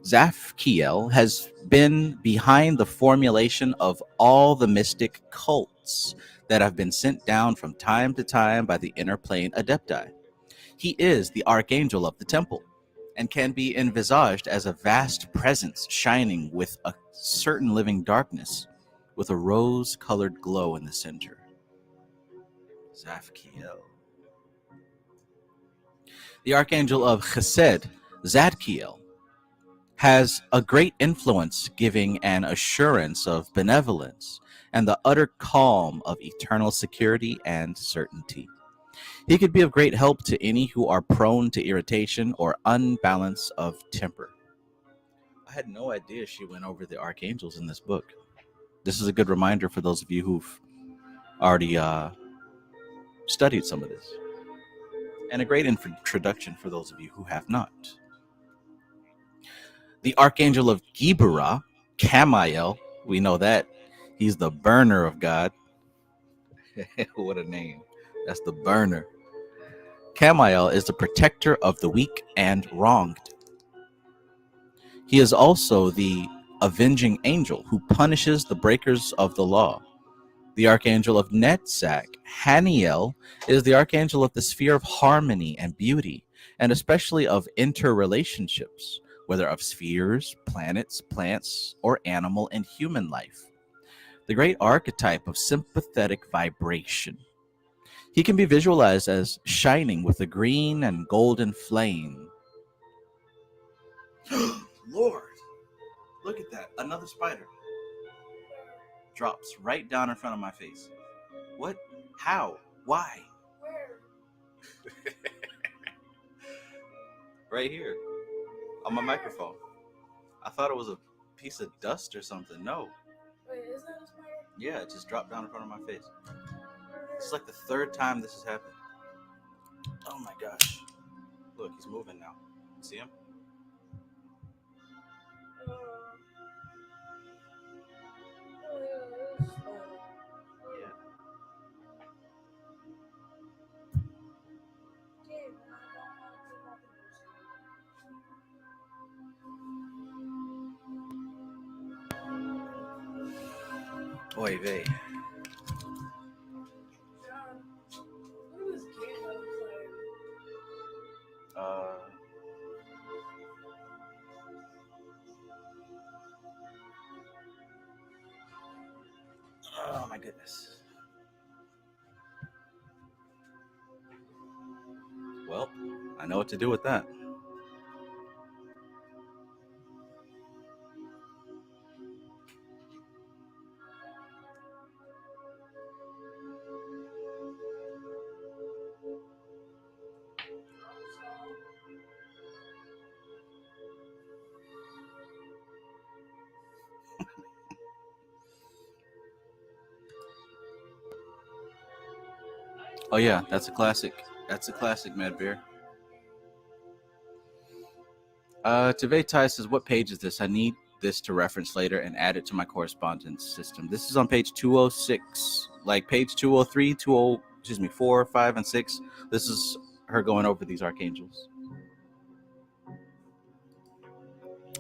Zafkiel has been behind the formulation of all the mystic cults that have been sent down from time to time by the inner plane adepti. He is the archangel of the temple and can be envisaged as a vast presence shining with a certain living darkness with a rose-colored glow in the center. Zafkiel. The archangel of Chesed, Zadkiel, has a great influence, giving an assurance of benevolence and the utter calm of eternal security and certainty. He could be of great help to any who are prone to irritation or unbalance of temper. I had no idea she went over the archangels in this book. This is a good reminder for those of you who've already studied some of this, and a great introduction for those of you who have not. The archangel of Gibera, Camiel, we know that he's the burner of God. What a name. That's the burner. Camiel is the protector of the weak and wronged. He is also the avenging angel who punishes the breakers of the law. The archangel of Netzach, Haniel, is the archangel of the sphere of harmony and beauty, and especially of interrelationships, whether of spheres, planets, plants, or animal and human life. The great archetype of sympathetic vibration. He can be visualized as shining with a green and golden flame. Lord, look at that. Another spider drops right down in front of my face. What? How? Why? Where? Right here on my microphone. I thought it was a piece of dust or something. No. Wait, is that a spider? Yeah, it just dropped down in front of my face. This is like the third time this has happened. Oh my gosh. Look, he's moving now. See him? Oh, yeah, this spider. Yeah. Damn, I don't want to take off the Oy vey. John, look at this game that I'm playing. Oh my goodness. Well, I know what to do with that. Oh yeah, that's a classic. That's a classic, Mad Bear. Tveitai says, what page is this? I need this to reference later and add it to my correspondence system. This is on page 206, like page 203, 4, 5, and 6. This is her going over these archangels.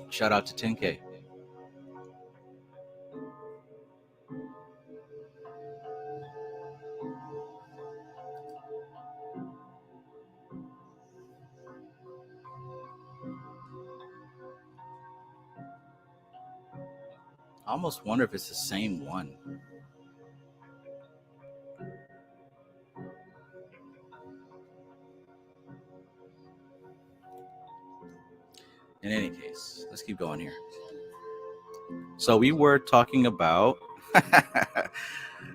Shout out to 10K. I almost wonder if it's the same one. In any case, let's keep going here. So we were talking about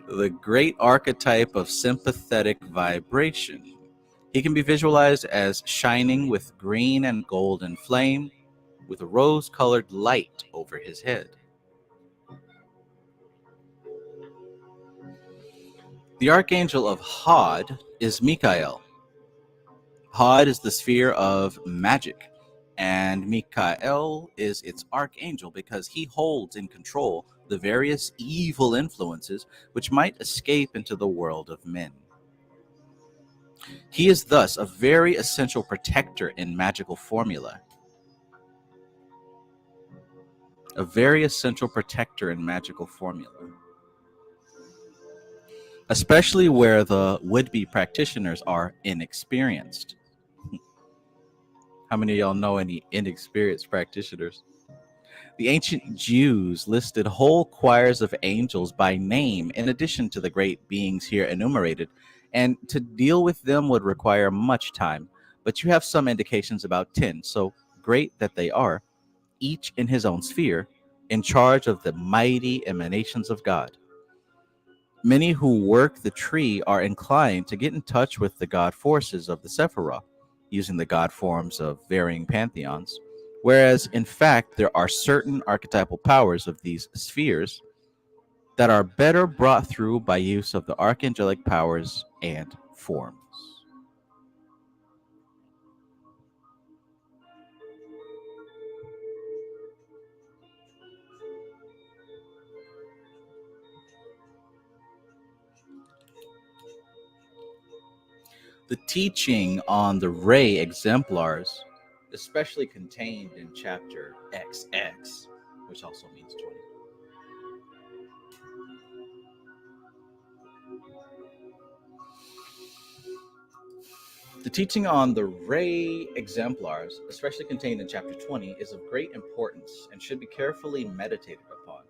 the great archetype of sympathetic vibration. He can be visualized as shining with green and golden flame with a rose-colored light over his head. The archangel of Hod is Michael. Hod is the sphere of magic, and Michael is its archangel because he holds in control the various evil influences which might escape into the world of men. He is thus a very essential protector in magical formula. A very essential protector in magical formula. Especially where the would-be practitioners are inexperienced. How many of y'all know any inexperienced practitioners? The ancient Jews listed whole choirs of angels by name in addition to the great beings here enumerated, and to deal with them would require much time, but you have some indications about 10, so great that they are, each in his own sphere, in charge of the mighty emanations of God. Many who work the tree are inclined to get in touch with the God forces of the Sephiroth, using the God forms of varying pantheons, whereas in fact there are certain archetypal powers of these spheres that are better brought through by use of the archangelic powers and forms. The teaching on the ray exemplars, especially contained in chapter XX, which also means 20. The teaching on the ray exemplars, especially contained in chapter 20, is of great importance and should be carefully meditated upon.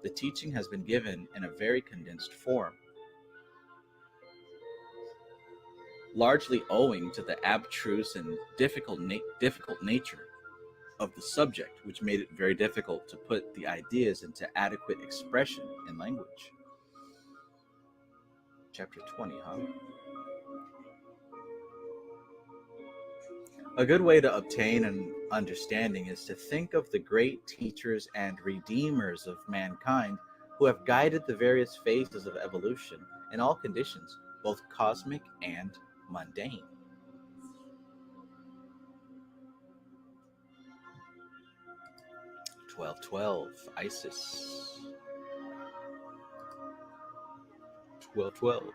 The teaching has been given in a very condensed form, largely owing to the abstruse and difficult nature of the subject, which made it very difficult to put the ideas into adequate expression in language. Chapter 20, huh? A good way to obtain an understanding is to think of the great teachers and redeemers of mankind who have guided the various phases of evolution in all conditions, both cosmic and mundane. 1212, Isis. 1212.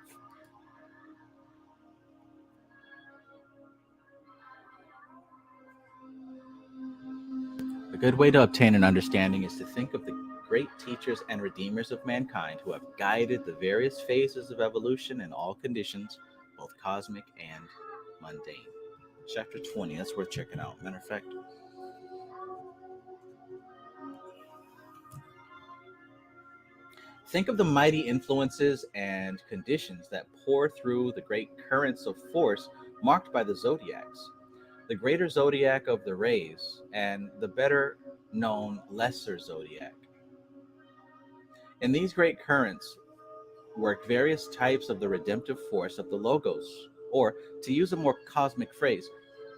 A good way to obtain an understanding is to think of the great teachers and redeemers of mankind who have guided the various phases of evolution in all conditions, both cosmic and mundane. Chapter 20, that's worth checking out. Matter of fact, think of the mighty influences and conditions that pour through the great currents of force marked by the zodiacs. The greater zodiac of the rays and the better known lesser zodiac. In these great currents work various types of the redemptive force of the logos, or to use a more cosmic phrase,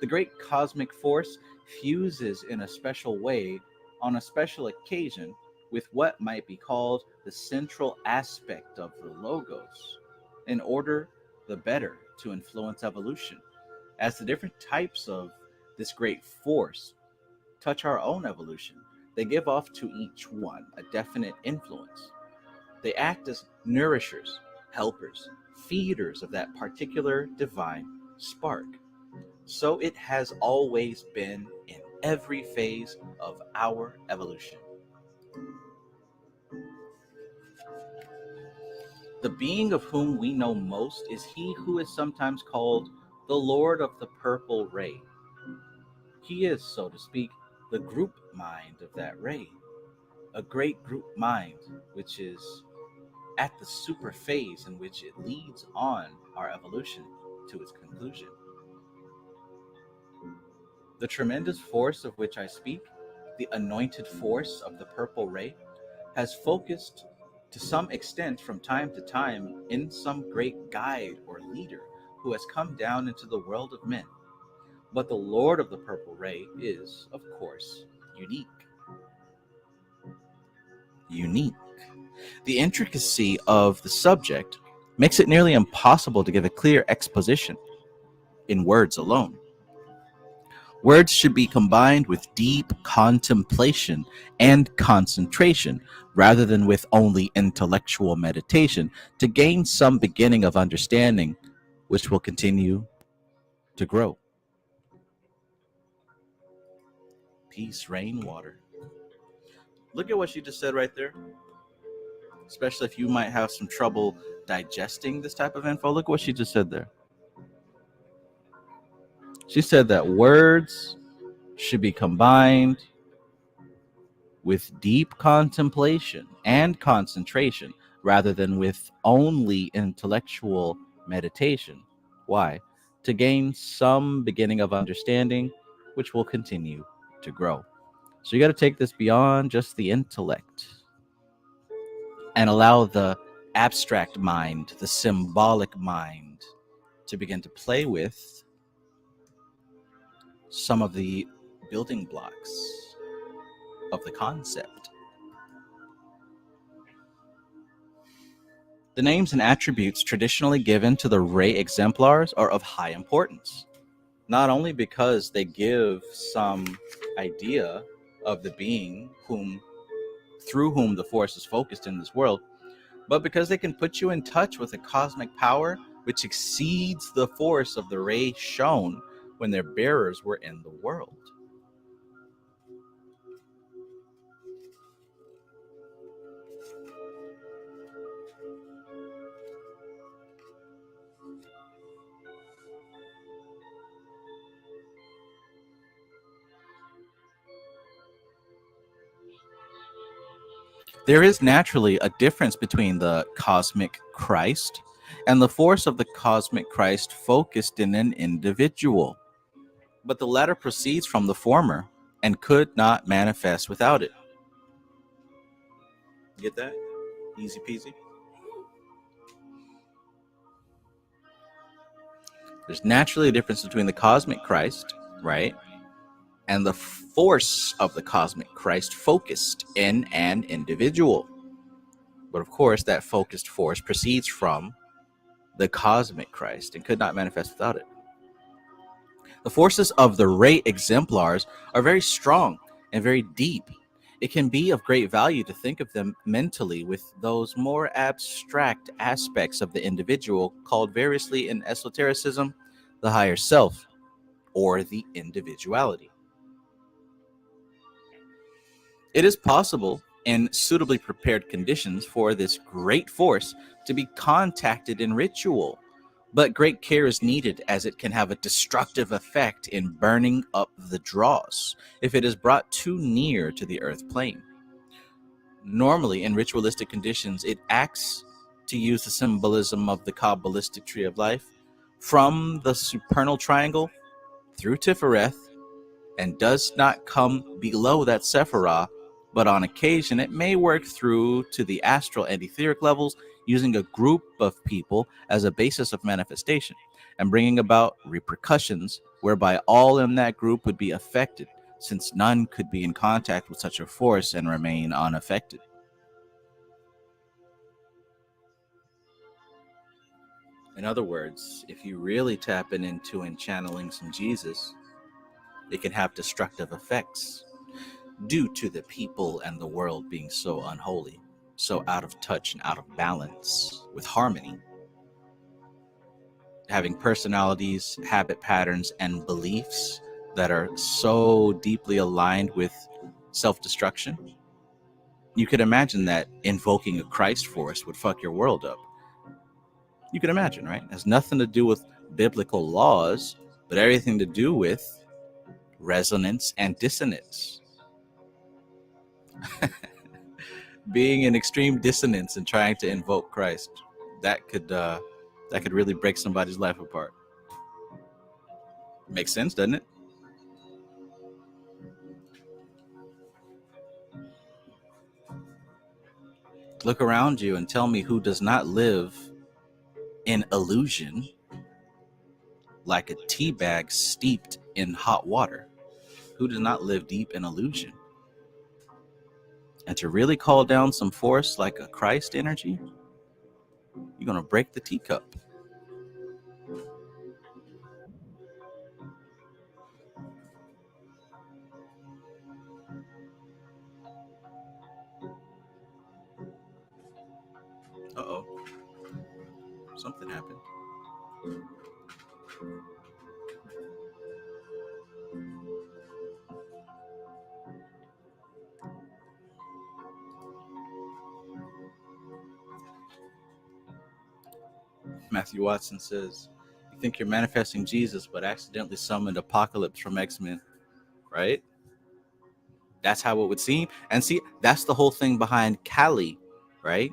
the great cosmic force fuses in a special way on a special occasion with what might be called the central aspect of the logos, in order the better to influence evolution, as the different types of this great force touch our own evolution. They give off to each one a definite influence. They act as nourishers, helpers, feeders of that particular divine spark. So it has always been in every phase of our evolution. The being of whom we know most is he who is sometimes called the Lord of the Purple Ray. He is, so to speak, the group mind of that ray, a great group mind which is at the super phase in which it leads on our evolution to its conclusion. The tremendous force of which I speak, the anointed force of the purple ray, has focused to some extent from time to time in some great guide or leader who has come down into the world of men. But the Lord of the Purple Ray is, of course, unique. Unique. The intricacy of the subject makes it nearly impossible to give a clear exposition in words alone. Words should be combined with deep contemplation and concentration rather than with only intellectual meditation to gain some beginning of understanding which will continue to grow. Peace, rain, water. Look at what she just said right there. Especially if you might have some trouble digesting this type of info. Look what she just said there. She said that words should be combined with deep contemplation and concentration rather than with only intellectual meditation. Why? To gain some beginning of understanding, which will continue to grow. So you got to take this beyond just the intellect and allow the abstract mind, the symbolic mind, to begin to play with some of the building blocks of the concept. The names and attributes traditionally given to the ray exemplars are of high importance, not only because they give some idea of the being through whom the force is focused in this world, but because they can put you in touch with a cosmic power which exceeds the force of the ray shown when their bearers were in the world. There is naturally a difference between the cosmic Christ and the force of the cosmic Christ focused in an individual. But the latter proceeds from the former and could not manifest without it. Get that? Easy peasy. There's naturally a difference between the cosmic Christ, right, and the force of the cosmic Christ focused in an individual. But of course, that focused force proceeds from the cosmic Christ and could not manifest without it. The forces of the ray exemplars are very strong and very deep. It can be of great value to think of them mentally with those more abstract aspects of the individual called variously in esotericism the higher self or the individuality. It is possible in suitably prepared conditions for this great force to be contacted in ritual, but great care is needed as it can have a destructive effect in burning up the dross if it is brought too near to the earth plane. Normally, in ritualistic conditions, it acts, to use the symbolism of the Cabalistic tree of life, from the supernal triangle through Tifereth, and does not come below that Sephirah, but on occasion it may work through to the astral and etheric levels using a group of people as a basis of manifestation and bringing about repercussions whereby all in that group would be affected, since none could be in contact with such a force and remain unaffected. In other words, if you really tapping into and channeling some Jesus, it can have destructive effects due to the people and the world being so unholy, so out of touch and out of balance with harmony, having personalities, habit patterns, and beliefs that are so deeply aligned with self-destruction. You could imagine that invoking a Christ force would fuck your world up. You can imagine, right? It has nothing to do with biblical laws, but everything to do with resonance and dissonance. Being in extreme dissonance and trying to invoke Christ, that could really break somebody's life apart. Makes sense, doesn't it? Look around you and tell me who does not live in illusion like a tea bag steeped in hot water. Who does not live deep in illusion? And to really call down some force like a Christ energy, you're going to break the teacup. Uh-oh. Something happened. Matthew Watson says, you think you're manifesting Jesus, but accidentally summoned Apocalypse from X-Men, right? That's how it would seem. And see, that's the whole thing behind Kali, right?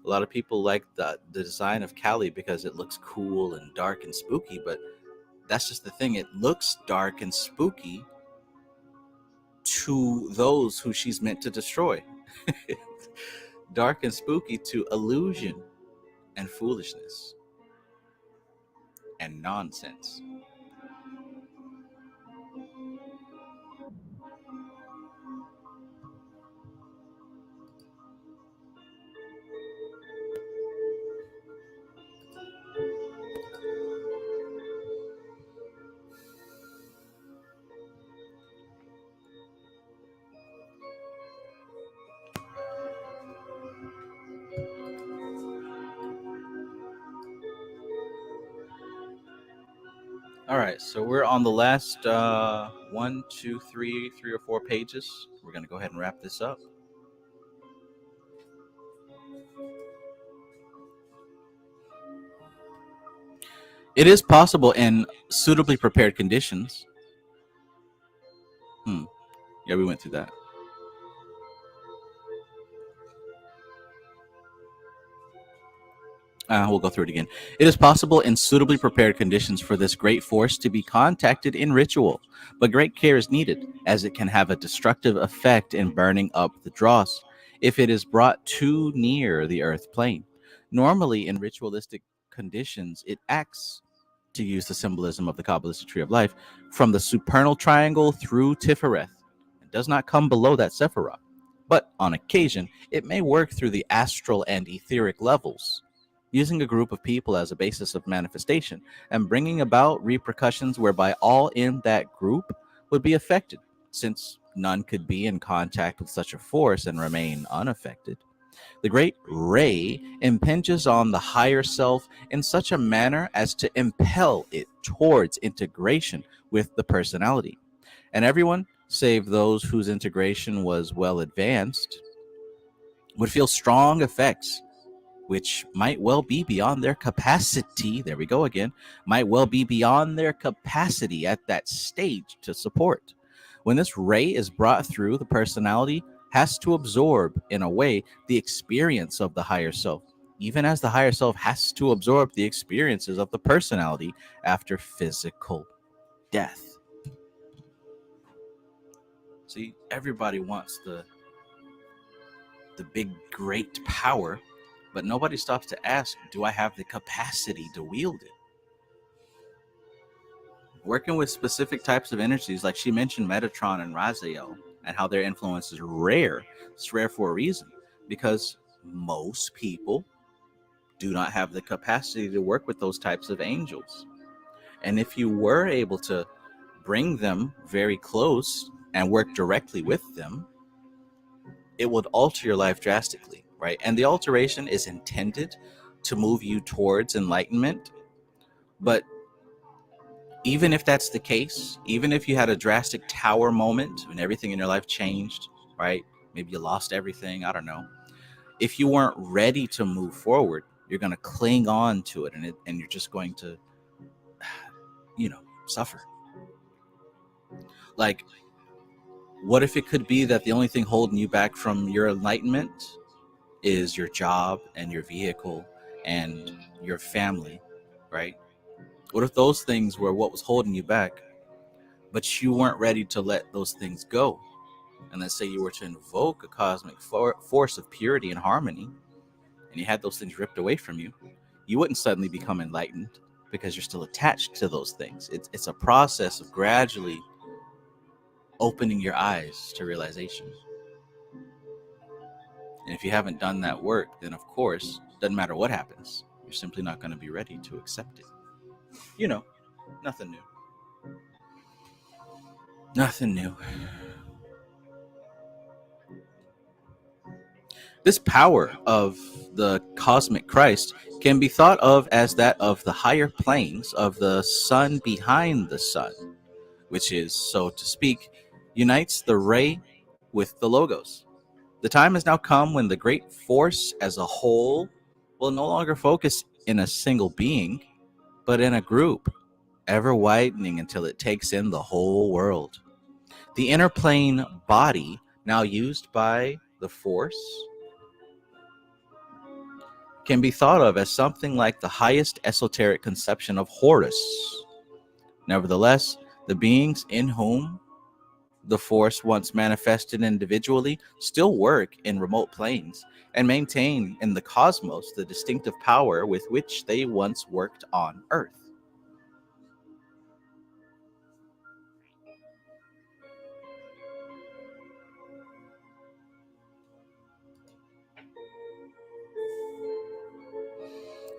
A lot of people like the design of Kali because it looks cool and dark and spooky, but that's just the thing. It looks dark and spooky to those who she's meant to destroy. Dark and spooky to illusion and foolishness and nonsense. All right, so we're on the last 1, 2, 3 or 4 pages. We're going to go ahead and wrap this up. It is possible in suitably prepared conditions. Yeah, we went through that. We'll go through it again. It is possible in suitably prepared conditions for this great force to be contacted in ritual, but great care is needed, as it can have a destructive effect in burning up the dross if it is brought too near the earth plane. Normally, in ritualistic conditions, it acts, to use the symbolism of the Cabalistic tree of life, from the supernal triangle through Tifereth. It does not come below that Sephiroth, but on occasion, it may work through the astral and etheric levels, using a group of people as a basis of manifestation and bringing about repercussions whereby all in that group would be affected, since none could be in contact with such a force and remain unaffected. The great ray impinges on the higher self in such a manner as to impel it towards integration with the personality. And everyone, save those whose integration was well advanced, would feel strong effects which might well be beyond their capacity. There we go again. Might well be beyond their capacity at that stage to support. When this ray is brought through, the personality has to absorb, in a way, the experience of the higher self, even as the higher self has to absorb the experiences of the personality after physical death. See, everybody wants the big, great power, but nobody stops to ask, do I have the capacity to wield it? Working with specific types of energies, like she mentioned Metatron and Raziel, and how their influence is rare. It's rare for a reason, because most people do not have the capacity to work with those types of angels. And if you were able to bring them very close and work directly with them, it would alter your life drastically, right? And the alteration is intended to move you towards enlightenment. But even if that's the case, even if you had a drastic tower moment and everything in your life changed, right? Maybe you lost everything, I don't know. If you weren't ready to move forward, you're going to cling on to it, and you're just going to, suffer. Like, what if it could be that the only thing holding you back from your enlightenment is your job and your vehicle and your family, right? What if those things were what was holding you back, but you weren't ready to let those things go? And let's say you were to invoke a cosmic force of purity and harmony, and you had those things ripped away from you, you wouldn't suddenly become enlightened because you're still attached to those things. It's a process of gradually opening your eyes to realization. And if you haven't done that work, then of course, doesn't matter what happens, you're simply not going to be ready to accept it. Nothing new. Nothing new. This power of the cosmic Christ can be thought of as that of the higher planes of the sun behind the sun, which is, so to speak, unites the ray with the logos. The time has now come when the great force as a whole will no longer focus in a single being, but in a group, ever widening until it takes in the whole world. The inner plane body, now used by the force, can be thought of as something like the highest esoteric conception of Horus. Nevertheless, the beings in whom the force once manifested individually still work in remote planes and maintain in the cosmos the distinctive power with which they once worked on Earth.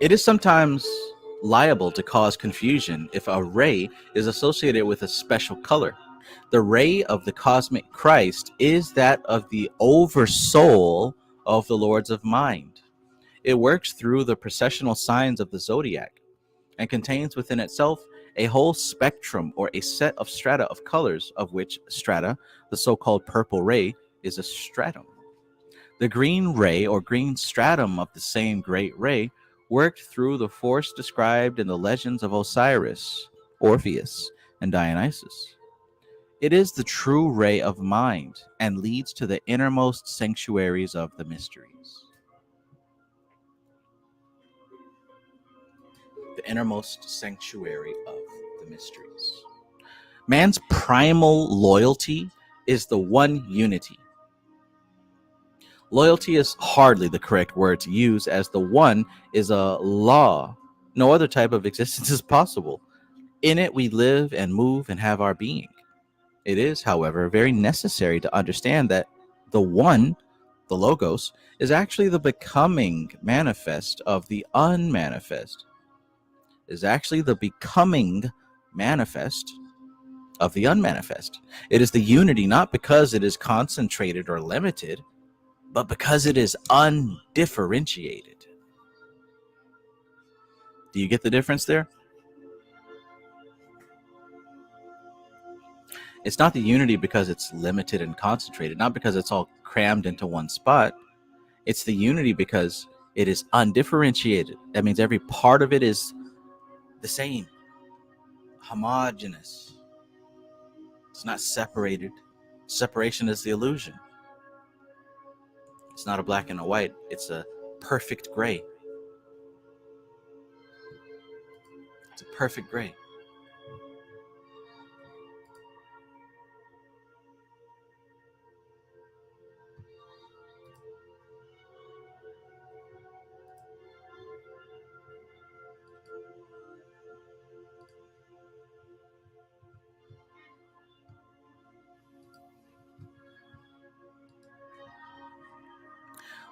It is sometimes liable to cause confusion if a ray is associated with a special color. The ray of the cosmic Christ is that of the oversoul of the Lords of Mind. It works through the processional signs of the Zodiac and contains within itself a whole spectrum or a set of strata of colors, of which strata, the so-called purple ray, is a stratum. The green ray or green stratum of the same great ray worked through the force described in the legends of Osiris, Orpheus, and Dionysus. It is the true ray of mind and leads to the innermost sanctuaries of the mysteries. The innermost sanctuary of the mysteries. Man's primal loyalty is the one unity. Loyalty is hardly the correct word to use, as the one is a law. No other type of existence is possible. In it we live and move and have our being. It is, however, very necessary to understand that the one, the logos, is actually the becoming manifest of the unmanifest. Is actually the becoming manifest of the unmanifest. It is the unity not because it is concentrated or limited, but because it is undifferentiated. Do you get the difference there? It's not the unity because it's limited and concentrated, not because it's all crammed into one spot. It's the unity because it is undifferentiated. That means every part of it is the same, homogeneous. It's not separated. Separation is the illusion. It's not a black and a white. It's a perfect gray. It's a perfect gray.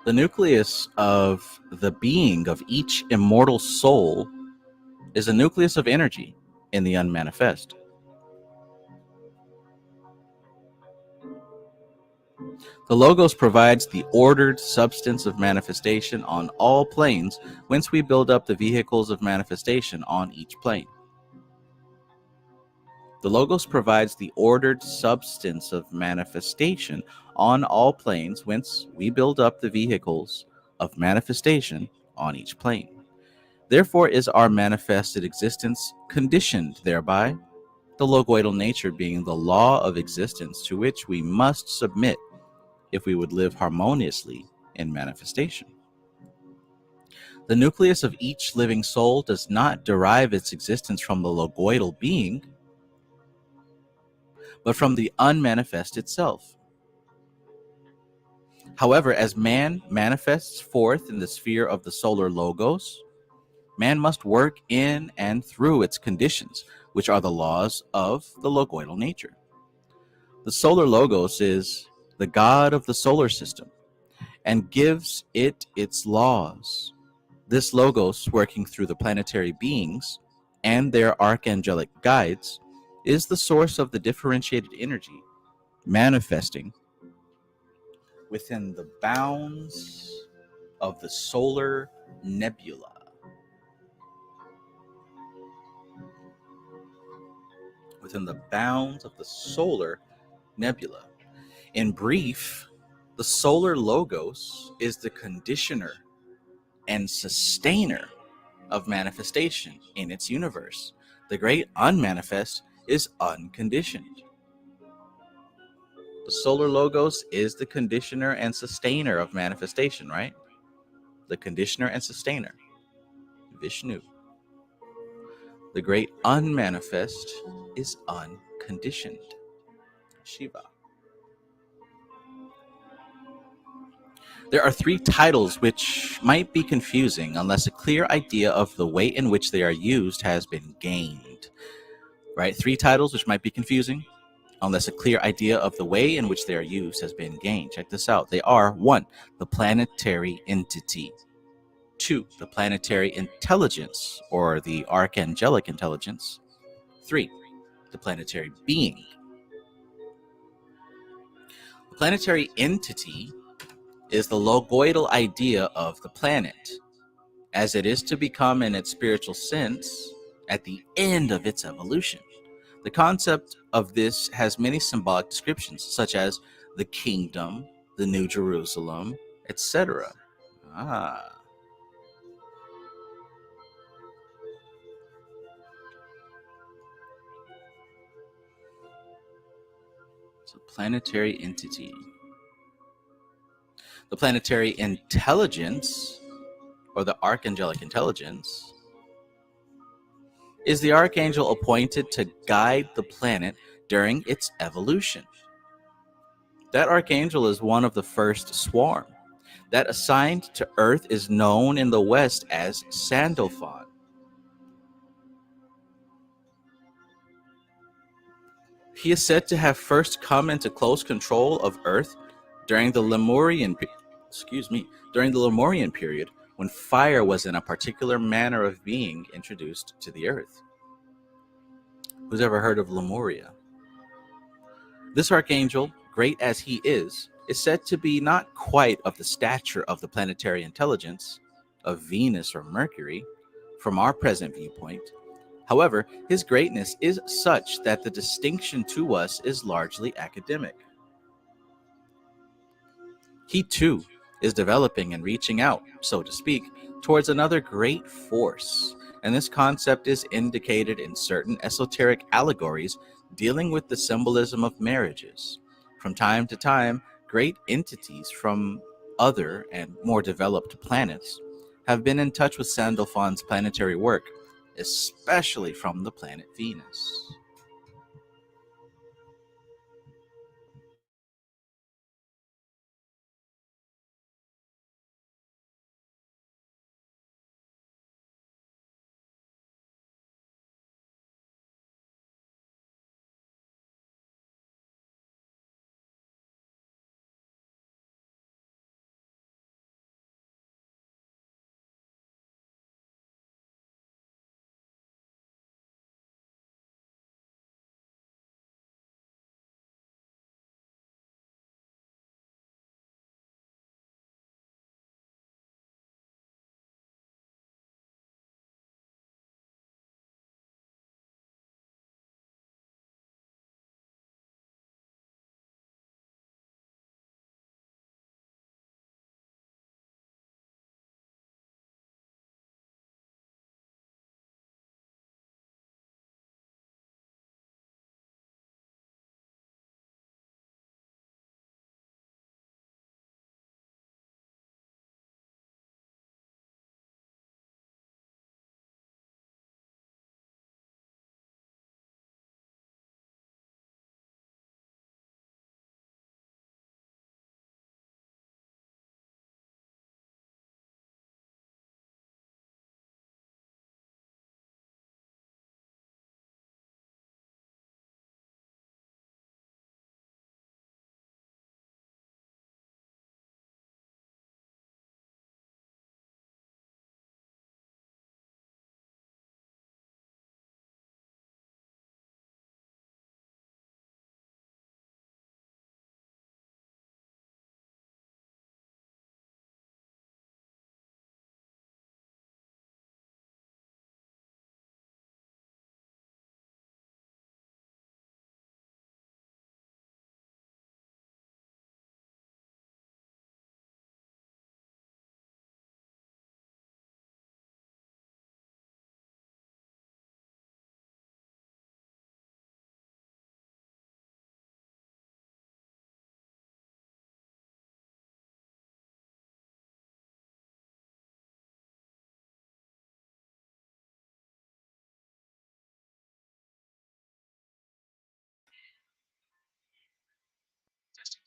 The nucleus of the being of each immortal soul is a nucleus of energy in the unmanifest. The Logos provides the ordered substance of manifestation on all planes, whence we build up the vehicles of manifestation on each plane. The Logos provides the ordered substance of manifestation on all planes, whence we build up the vehicles of manifestation on each plane. Therefore is our manifested existence conditioned thereby, the logoidal nature being the law of existence to which we must submit if we would live harmoniously in manifestation. The nucleus of each living soul does not derive its existence from the logoidal being, but from the unmanifest itself. However, as man manifests forth in the sphere of the solar logos, man must work in and through its conditions, which are the laws of the logoidal nature. The solar logos is the god of the solar system and gives it its laws. This logos, working through the planetary beings and their archangelic guides, is the source of the differentiated energy manifesting within the bounds of the solar nebula. Within the bounds of the solar nebula. In brief, the solar logos is the conditioner and sustainer of manifestation in its universe. The great unmanifest is unconditioned. The solar logos is the conditioner and sustainer of manifestation, right? The conditioner and sustainer, Vishnu. The great unmanifest is unconditioned, Shiva. There are three titles which might be confusing unless a clear idea of the way in which they are used has been gained. Right? Three titles which might be confusing unless a clear idea of the way in which they are used has been gained. Check this out. They are: 1, the planetary entity; 2, the planetary intelligence or the archangelic intelligence; 3, the planetary being. The planetary entity is the logoidal idea of the planet, as it is to become in its spiritual sense at the end of its evolution. The concept of this has many symbolic descriptions, such as the kingdom, the New Jerusalem, etc. So planetary entity. The planetary intelligence, or the archangelic intelligence, is the archangel appointed to guide the planet during its evolution. That archangel is one of the first swarm. That assigned to Earth is known in the West as Sandalphon. He is said to have first come into close control of Earth during the Lemurian period, when fire was in a particular manner of being introduced to the Earth. Who's ever heard of Lemuria? This archangel, great as he is said to be not quite of the stature of the planetary intelligence of Venus or Mercury from our present viewpoint. However, his greatness is such that the distinction to us is largely academic. He too is developing and reaching out, so to speak, towards another great force, and this concept is indicated in certain esoteric allegories dealing with the symbolism of marriages. From time to time, great entities from other and more developed planets have been in touch with Sandalphon's planetary work, especially from the planet Venus.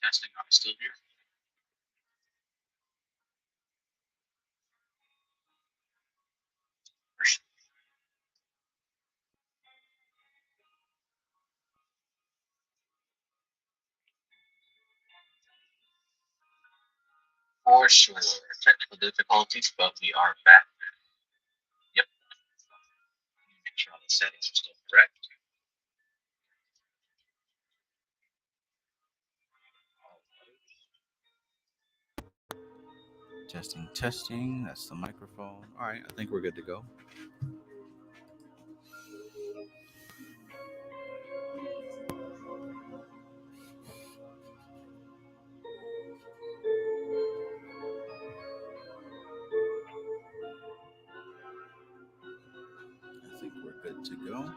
Testing, I'm still here. For sure. Technical difficulties, but we are back. Yep. Make sure all the settings are still correct. Testing, testing. That's the microphone. All right, I think we're good to go. I think we're good to go.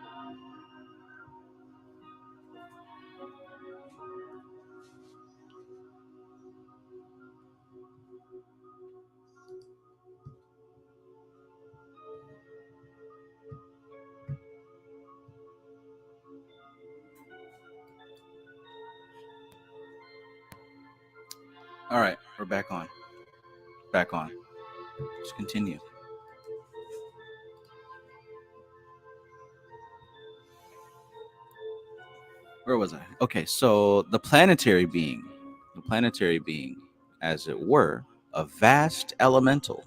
All right, we're back on. Back on. Let's continue. Where was I? Okay, so the planetary being, as it were, a vast elemental.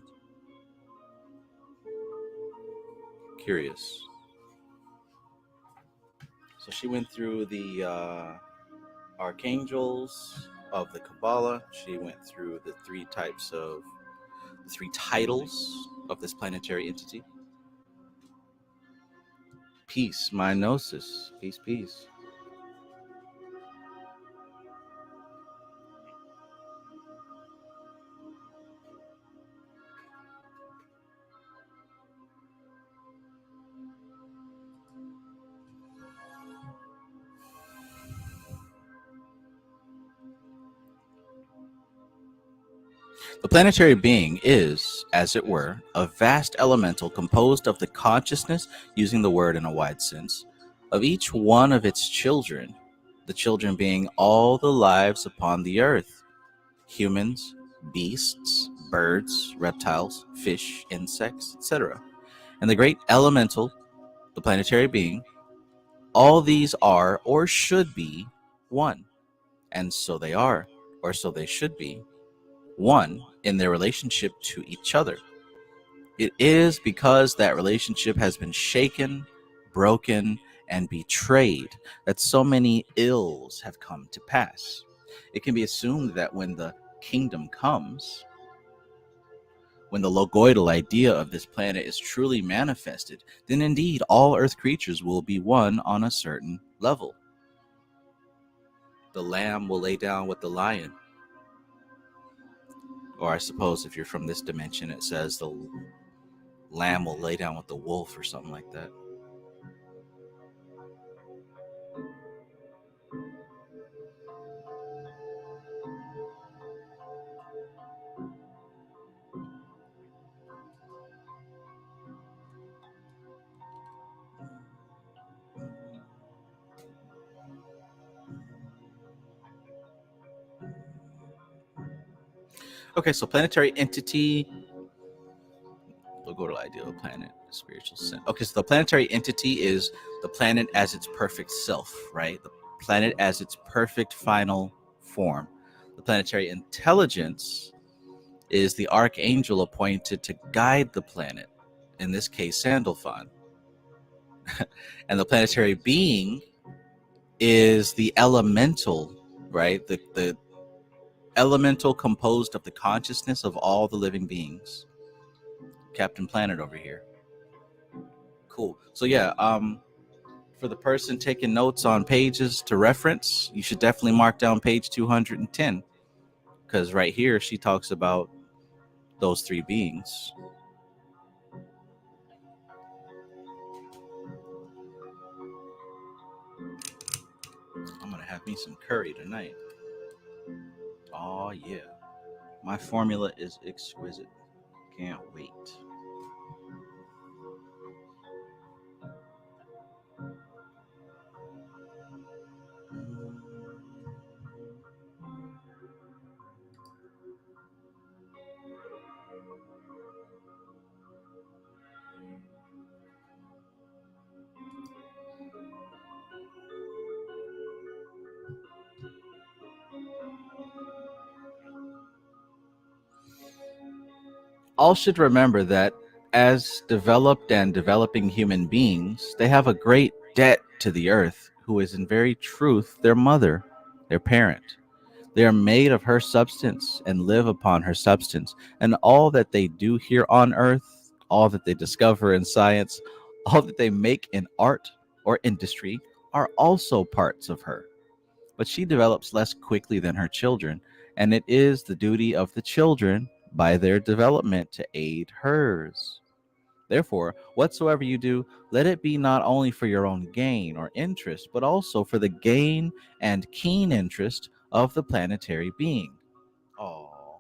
Curious. So she went through the archangels of the Kabbalah. She went through the three titles of this planetary entity. Peace, my gnosis. Peace, peace. The planetary being is, as it were, a vast elemental composed of the consciousness, using the word in a wide sense, of each one of its children, the children being all the lives upon the earth, humans, beasts, birds, reptiles, fish, insects, etc. And the great elemental, the planetary being, all these are or should be one. And so they are, or so they should be, one in their relationship to each other. It is because that relationship has been shaken, broken, and betrayed that so many ills have come to pass. It can be assumed that when the kingdom comes, when the logoidal idea of this planet is truly manifested, then indeed all earth creatures will be one on a certain level. The lamb will lay down with the lion. Or I suppose if you're from this dimension, it says the lamb will lay down with the wolf or something like that. Okay, so planetary entity, logoidal ideal planet, spiritual sin. Okay, so the planetary entity is the planet as its perfect self, right? The planet as its perfect final form. The planetary intelligence is the archangel appointed to guide the planet, in this case, Sandalphon. And the planetary being is the elemental, right? The elemental composed of the consciousness of all the living beings. Captain Planet over here. Cool. So yeah, for the person taking notes on pages to reference, you should definitely mark down page 210, because right here she talks about those three beings. I'm gonna have me some curry tonight. Oh yeah, my formula is exquisite. Can't wait. all should remember that as developed and developing human beings, they have a great debt to the earth, who is in very truth their mother, their parent. They are made of her substance and live upon her substance, and all that they do here on earth, all that they discover in science, all that they make in art or industry are also parts of her. But she develops less quickly than her children, and it is the duty of the children by their development to aid hers. Therefore, whatsoever you do, let it be not only for your own gain or interest, but also for the gain and keen interest of the planetary being. Oh.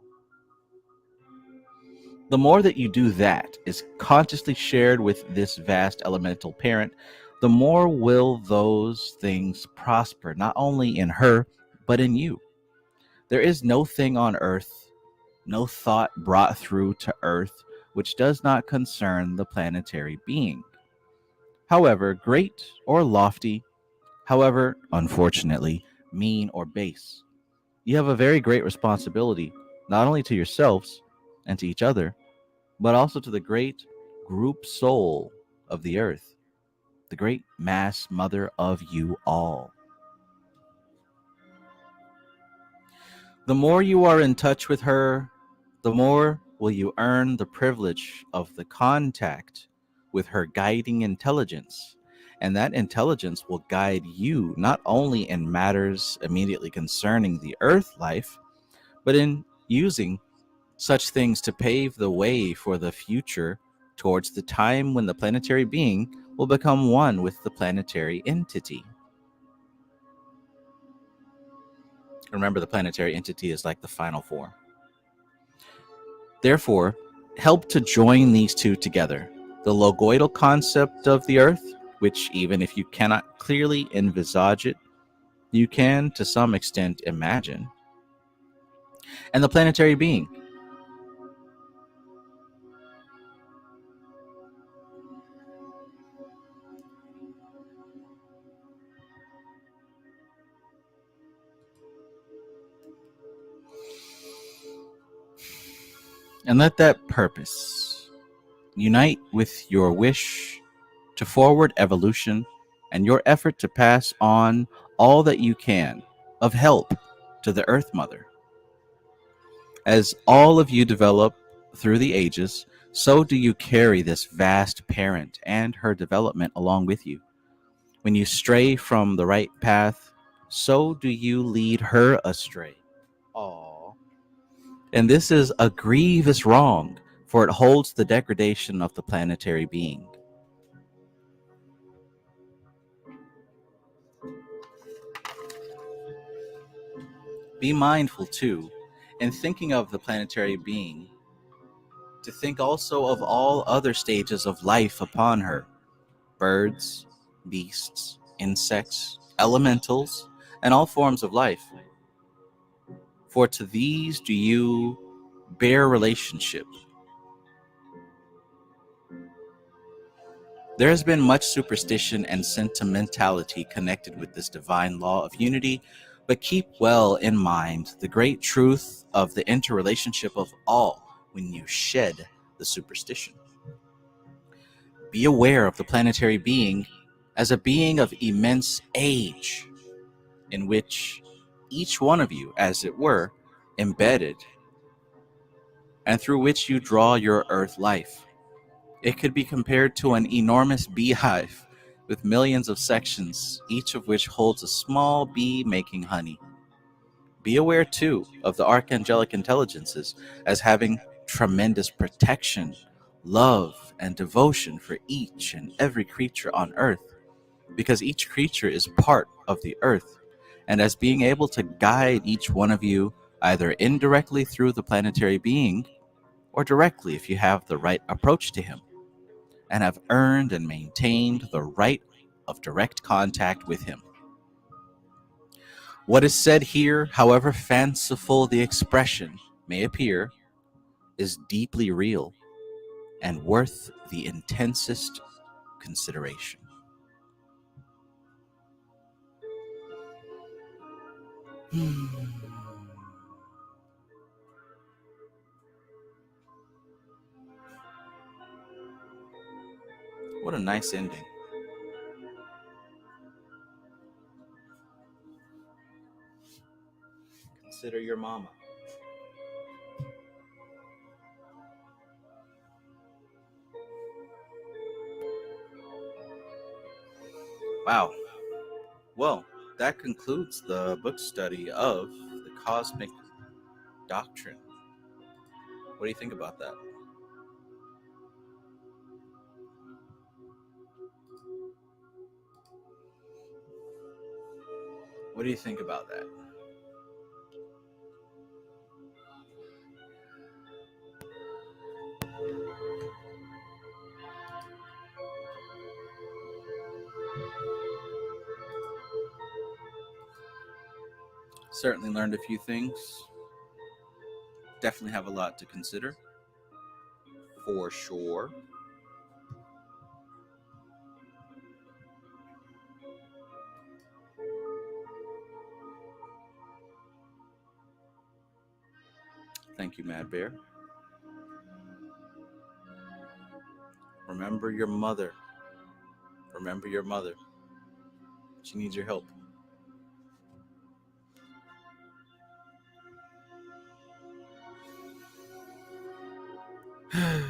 The more that you do that is consciously shared with this vast elemental parent, the more will those things prosper, not only in her, but in you. There is no thing on earth, no thought brought through to earth, which does not concern the planetary being. However great or lofty, however, unfortunately, mean or base, you have a very great responsibility, not only to yourselves and to each other, but also to the great group soul of the earth, the great mass mother of you all. The more you are in touch with her, the more will you earn the privilege of the contact with her guiding intelligence. And that intelligence will guide you not only in matters immediately concerning the earth life, but in using such things to pave the way for the future towards the time when the planetary being will become one with the planetary entity. Remember, the planetary entity is like the final form. Therefore, help to join these two together. The logoidal concept of the earth, which even if you cannot clearly envisage it, you can to some extent imagine, and the planetary being. And let that purpose unite with your wish to forward evolution and your effort to pass on all that you can of help to the Earth Mother. As all of you develop through the ages, so do you carry this vast parent and her development along with you. When you stray from the right path, so do you lead her astray. Aww. And this is a grievous wrong, for it holds the degradation of the planetary being. Be mindful, too, in thinking of the planetary being, to think also of all other stages of life upon her: birds, beasts, insects, elementals, and all forms of life. For to these do you bear relationship. There has been much superstition and sentimentality connected with this divine law of unity, but keep well in mind the great truth of the interrelationship of all when you shed the superstition. Be aware of the planetary being as a being of immense age, in which each one of you, as it were, embedded, and through which you draw your earth life. It could be compared to an enormous beehive with millions of sections, each of which holds a small bee making honey. Be aware, too, of the archangelic intelligences as having tremendous protection, love, and devotion for each and every creature on earth, because each creature is part of the earth, and as being able to guide each one of you either indirectly through the planetary being or directly if you have the right approach to him and have earned and maintained the right of direct contact with him. What is said here, however fanciful the expression may appear, is deeply real and worth the intensest consideration. I What a nice ending. Consider your mama. Wow. Well, that concludes the book study of the Cosmic Doctrine. What do you think about that? What do you think about that? Certainly learned a few things. Definitely have a lot to consider. For sure. Thank you, Mad Bear. Remember your mother. Remember your mother. She needs your help. A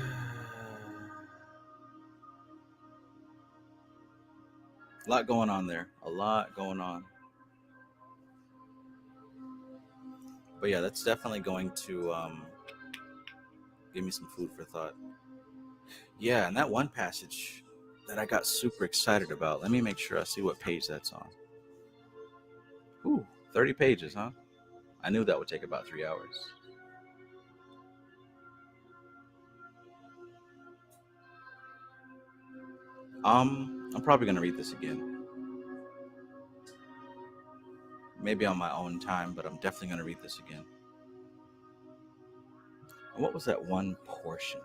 lot going on there. A lot going on. But yeah, that's definitely going to give me some food for thought. Yeah, and that one passage that I got super excited about. Let me make sure I see what page that's on. Ooh, 30 pages, huh? I knew that would take about 3 hours. I'm probably gonna read this again. Maybe on my own time, but I'm definitely gonna read this again. And what was that one portion?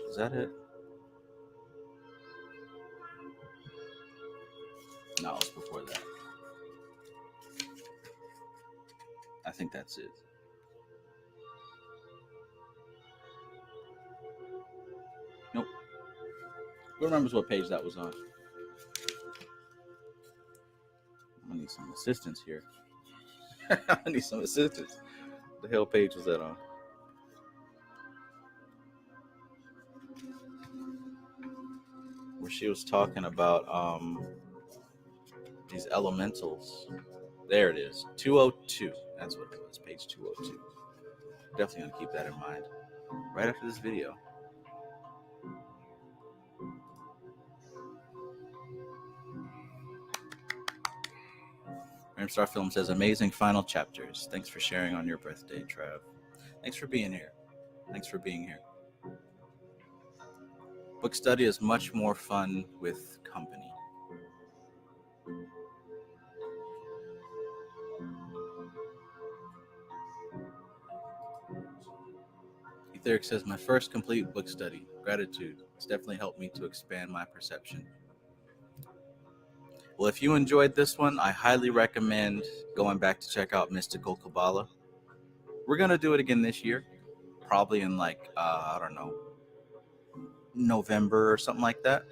Is that it? No, it was before that. I think that's it. Nope. Who remembers what page that was on? I need some assistance here. I need some assistance. The hell page was that on? Where she was talking about these elementals. There it is. 202. That's what it was. Page 202. Definitely gonna keep that in mind. Right after this video. Ramstar Film says, amazing final chapters. Thanks for sharing on your birthday, Trav. Thanks for being here. Thanks for being here. Book study is much more fun with company. Etheric says, my first complete book study. Gratitude. It's definitely helped me to expand my perception. Well, if you enjoyed this one, I highly recommend going back to check out Mystical Kabbalah. We're going to do it again this year, probably in I don't know, November or something like that.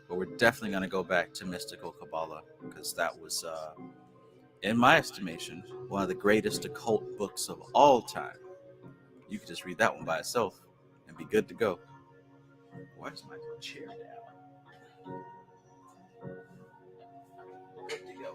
But we're definitely going to go back to Mystical Kabbalah because that was, in my estimation, one of the greatest occult books of all time. You could just read that one by itself and be good to go. Why is my chair down? Good to go.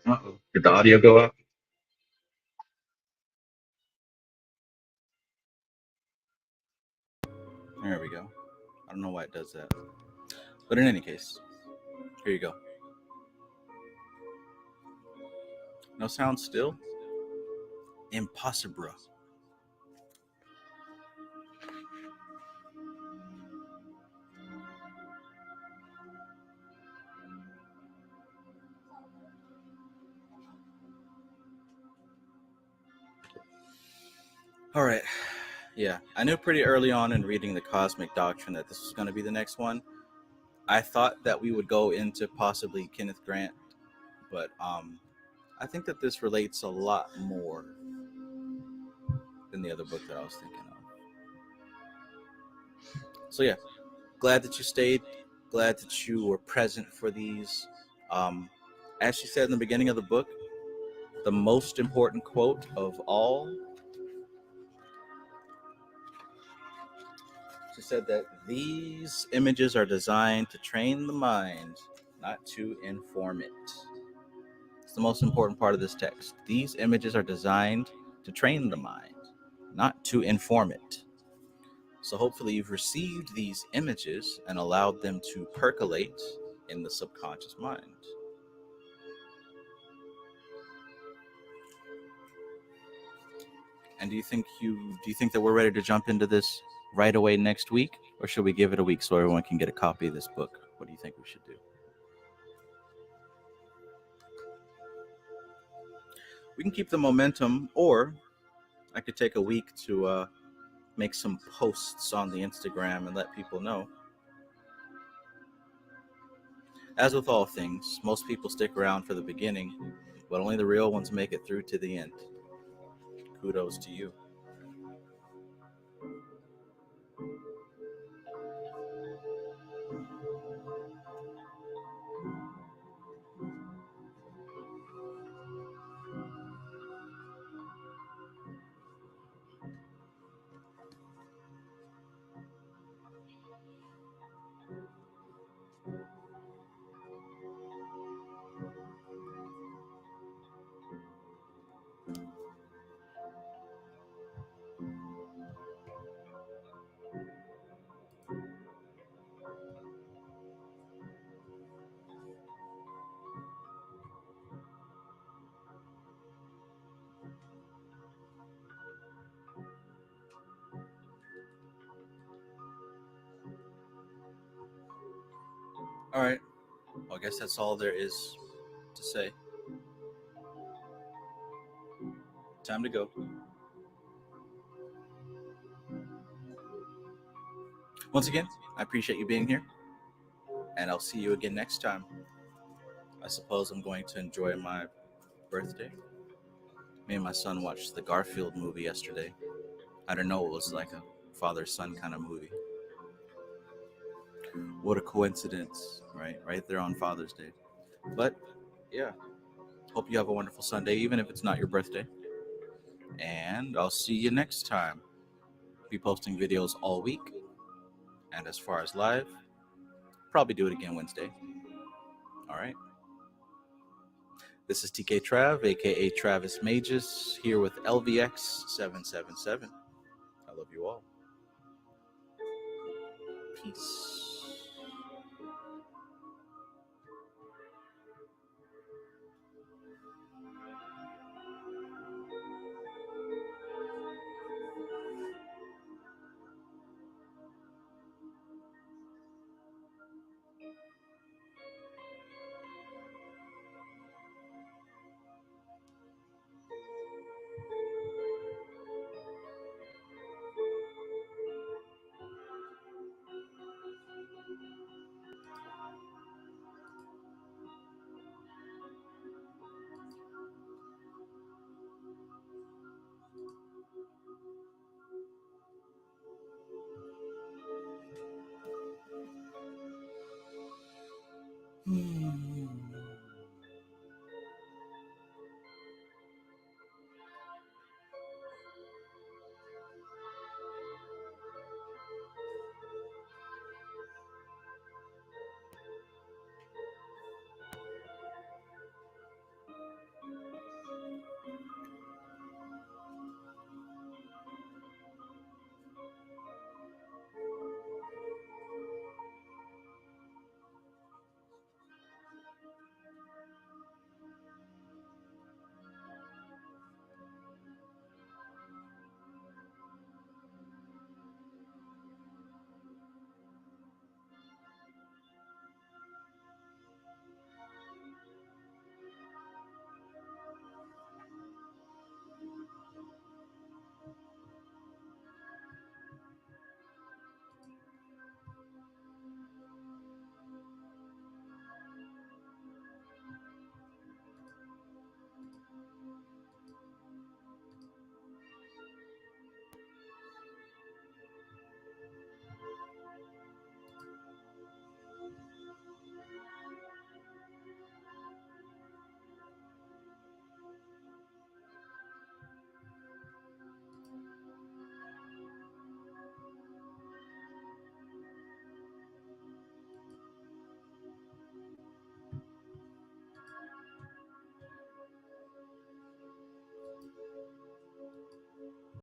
Uh-oh. Did the audio go out? There we go. I don't know why it does that. But in any case, here you go. No sound still? Impossible. All right. Yeah, I knew pretty early on in reading the Cosmic Doctrine that this was going to be the next one. I thought that we would go into possibly Kenneth Grant, but I think that this relates a lot more than the other book that I was thinking of. So yeah, glad that you stayed. Glad that you were present for these. As she said in the beginning of the book, the most important quote of all. She said that these images are designed to train the mind, not to inform it. It's the most important part of this text. These images are designed to train the mind, not to inform it. So hopefully you've received these images and allowed them to percolate in the subconscious mind. And do you think that we're ready to jump into this right away next week, or should we give it a week so everyone can get a copy of this book? What do you think we should do? We can keep the momentum, or I could take a week to make some posts on the Instagram and let people know. As with all things, most people stick around for the beginning, but only the real ones make it through to the end. Kudos to you. All right. Well, I guess that's all there is to say. Time to go. Once again, I appreciate you being here, and I'll see you again next time. I suppose I'm going to enjoy my birthday. Me and my son watched the Garfield movie yesterday. I didn't know it was like a father-son kind of movie. What a coincidence, right? Right there on Father's Day. But yeah, hope you have a wonderful Sunday, even if it's not your birthday. And I'll see you next time. Be posting videos all week. And as far as live, probably do it again Wednesday. All right. This is TK Trav, aka Travis Magus, here with LVX777. I love you all. Peace.